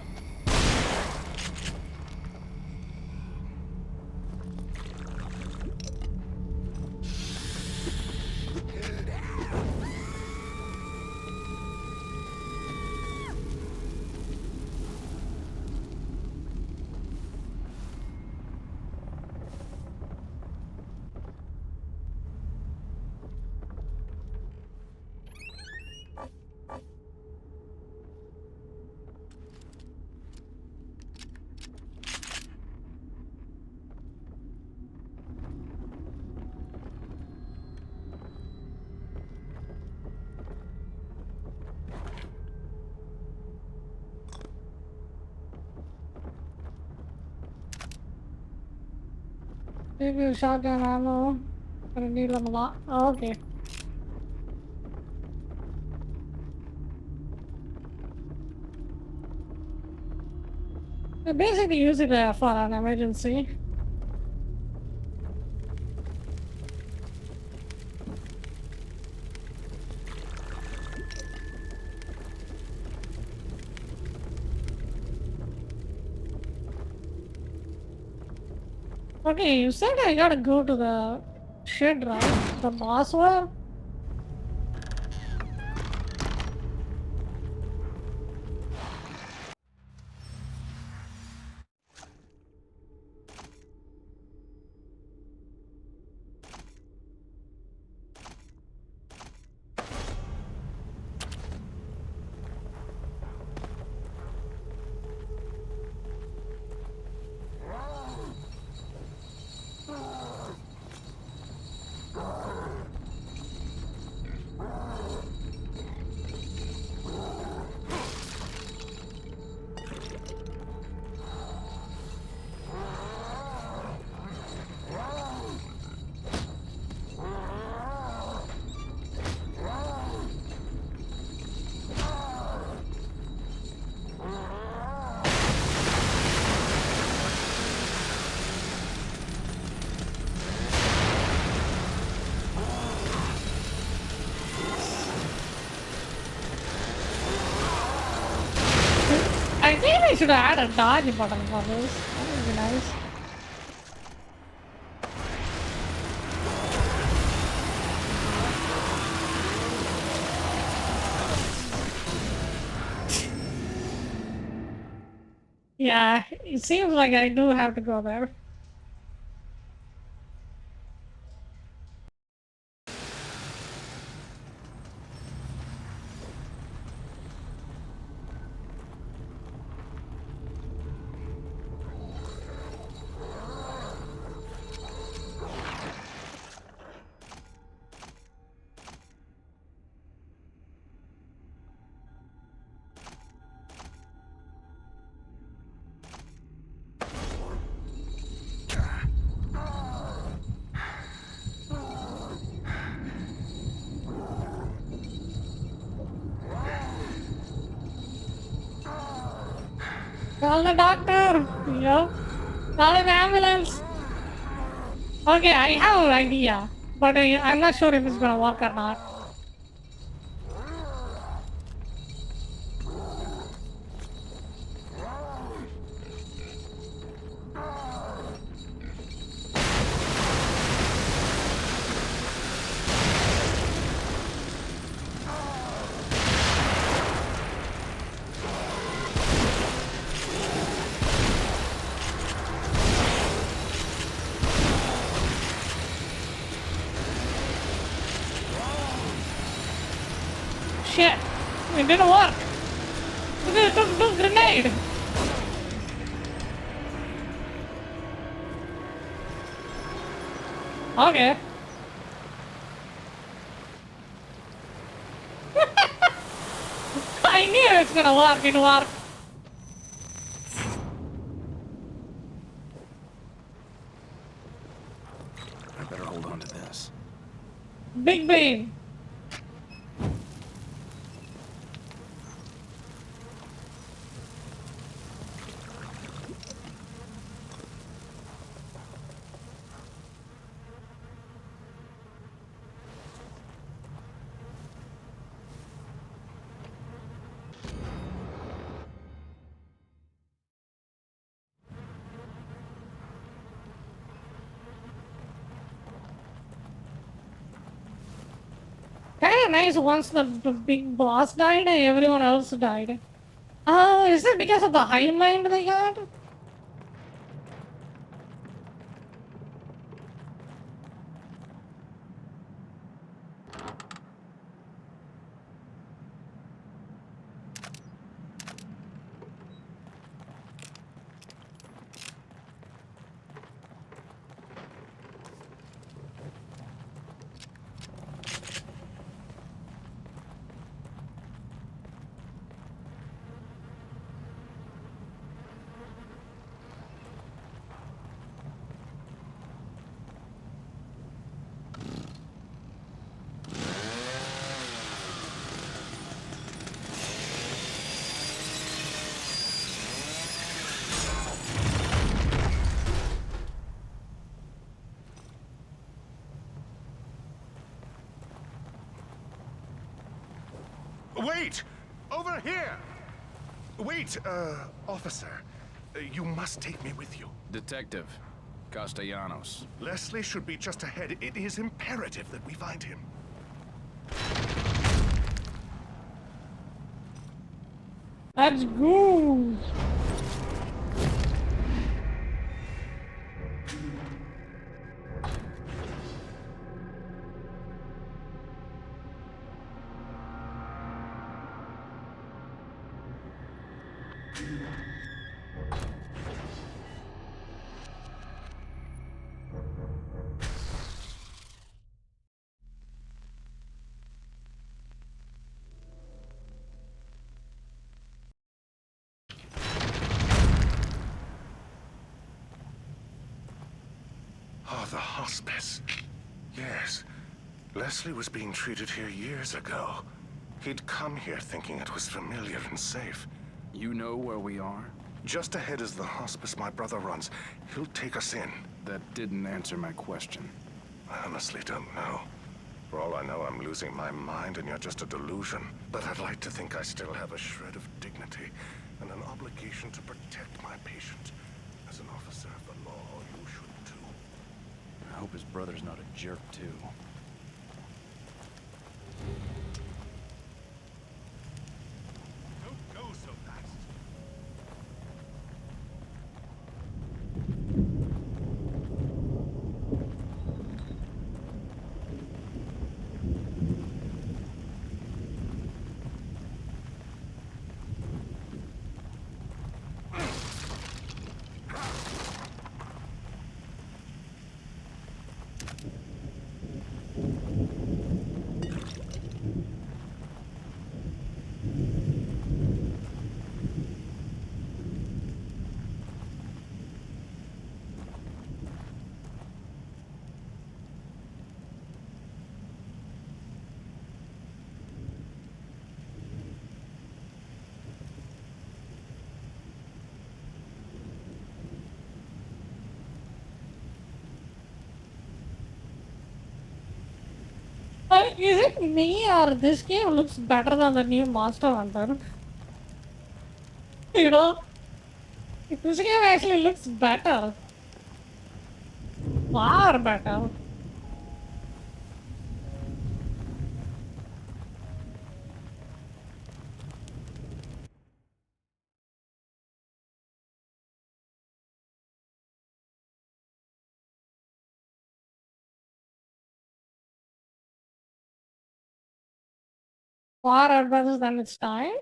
Maybe a shotgun ammo. Gonna need them a lot. Oh, okay. I basically use it for an emergency. Okay, you said I gotta go to the shed, right? The boss well? Maybe I should have had a dodge button for this. That would be nice. Yeah, it seems like I do have to go there. Call the doctor! Yo! Call an ambulance! Okay, I have an idea, but I'm not sure if it's gonna work or not. Shit! It didn't work! It took the grenade! Okay. I knew it's gonna work, it worked. I better hold on to this. Big Bean. Kinda nice once the big boss died, everyone else died. Is it because of the high mind they got? Wait! Over here! Wait, officer. You must take me with you. Detective Castellanos. Leslie should be just ahead. It is imperative that we find him. Let's go! Oh, the hospice. Yes. Leslie was being treated here years ago. He'd come here thinking it was familiar and safe. You know where we are? Just ahead is the hospice my brother runs. He'll take us in. That didn't answer my question. I honestly don't know. For all I know, I'm losing my mind and you're just a delusion. But I'd like to think I still have a shred of dignity and an obligation. obligation to protect my patient. As an officer of the law, you should too. I hope his brother's not a jerk, too. Don't go so fast. Is it me or this game looks better than the new Monster Hunter? You know? This game actually looks better. Far better. Far advanced than its time?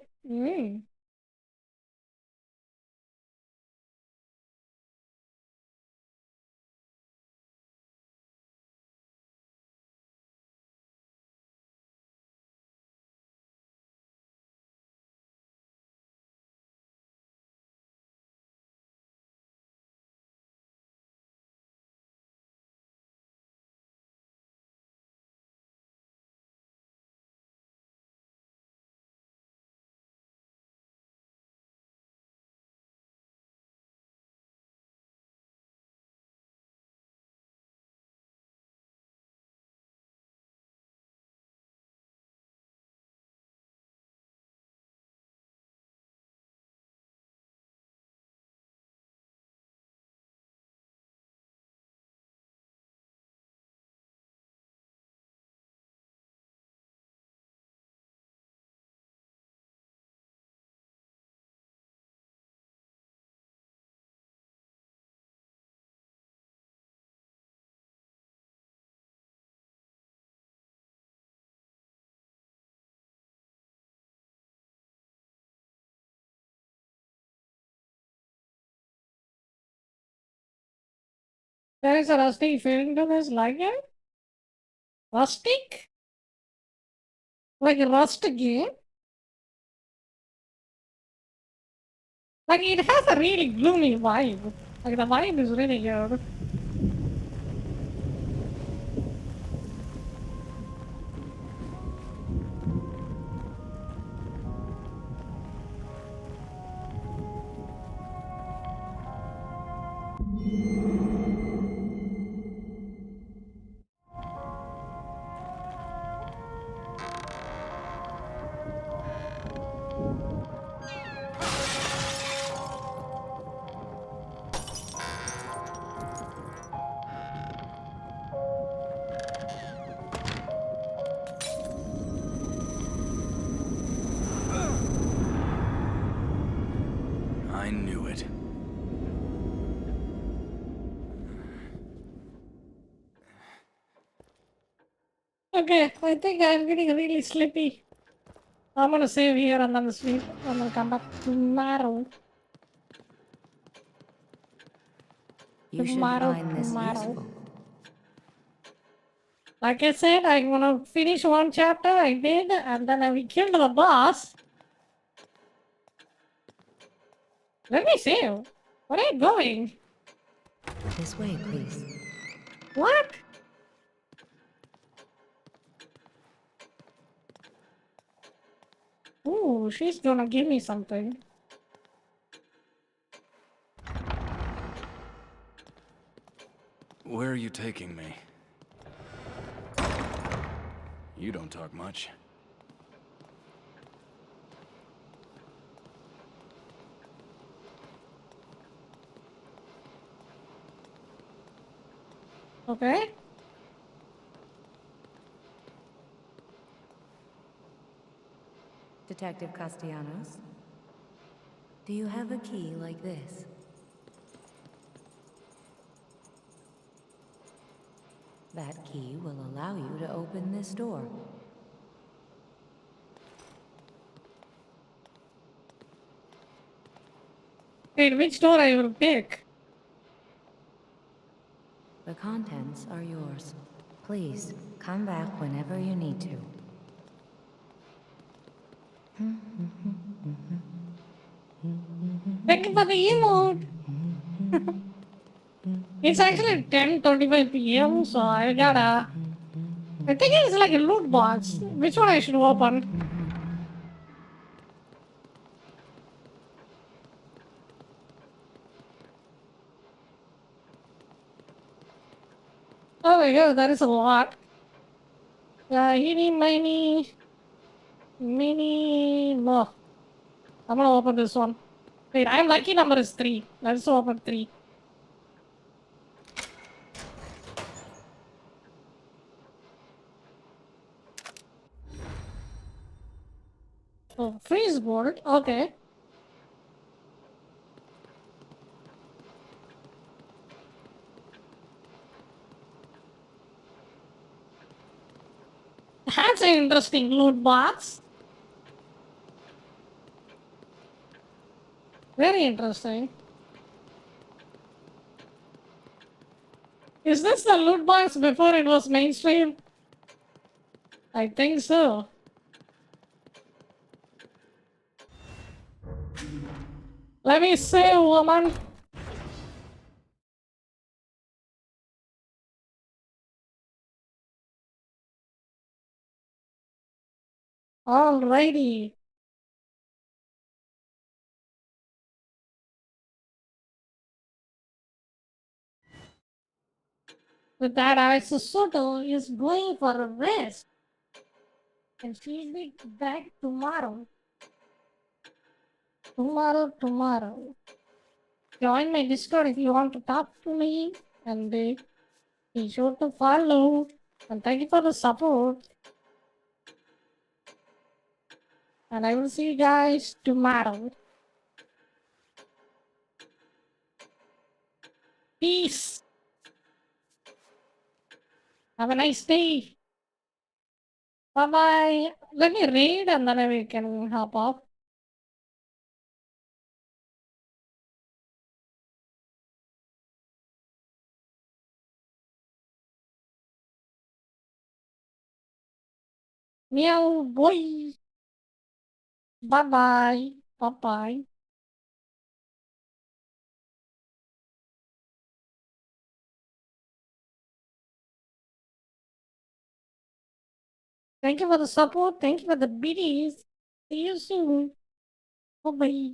There is a rustic feeling to this, like it? Rustic? Like a Rust game? Like it has a really gloomy vibe. Like the vibe is really good. I knew it. Okay, I think I'm getting really sleepy. I'm gonna save here and then sleep and then come back tomorrow. You should Tomorrow. find this useful. Like I said, I'm gonna finish one chapter, I did, and then we killed the boss. Let me save. Where are you going? This way, please. What? Ooh, she's gonna give me something. Where are you taking me? You don't talk much. Okay. Detective Castellanos, do you have a key like this? That key will allow you to open this door. Wait, which door I will pick? The contents are yours. Please, come back whenever you need to. Thank you for the emote. It's actually 10:25 p.m. So I gotta. I think it's like a loot box. Which one I should open? Oh my god, that is a lot. Eeny, mini. No. I'm gonna open this one. Wait, I'm lucky number is 3. Let's open 3. Oh, freeze board. Okay. That's an interesting loot box. Very interesting. Is this the loot box before it was mainstream? I think so. Let me see, woman. Alrighty. With that, Soto is going for a rest. And she'll be back tomorrow. Tomorrow. Join my Discord if you want to talk to me. And be sure to follow. And thank you for the support. And I will see you guys tomorrow. Peace. Have a nice day. Bye-bye. Let me read and then we can hop off. Meow boy. Bye-bye. Bye-bye. Thank you for the support. Thank you for the biddies. See you soon. Bye-bye.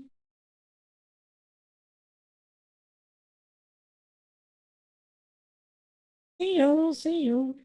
See you.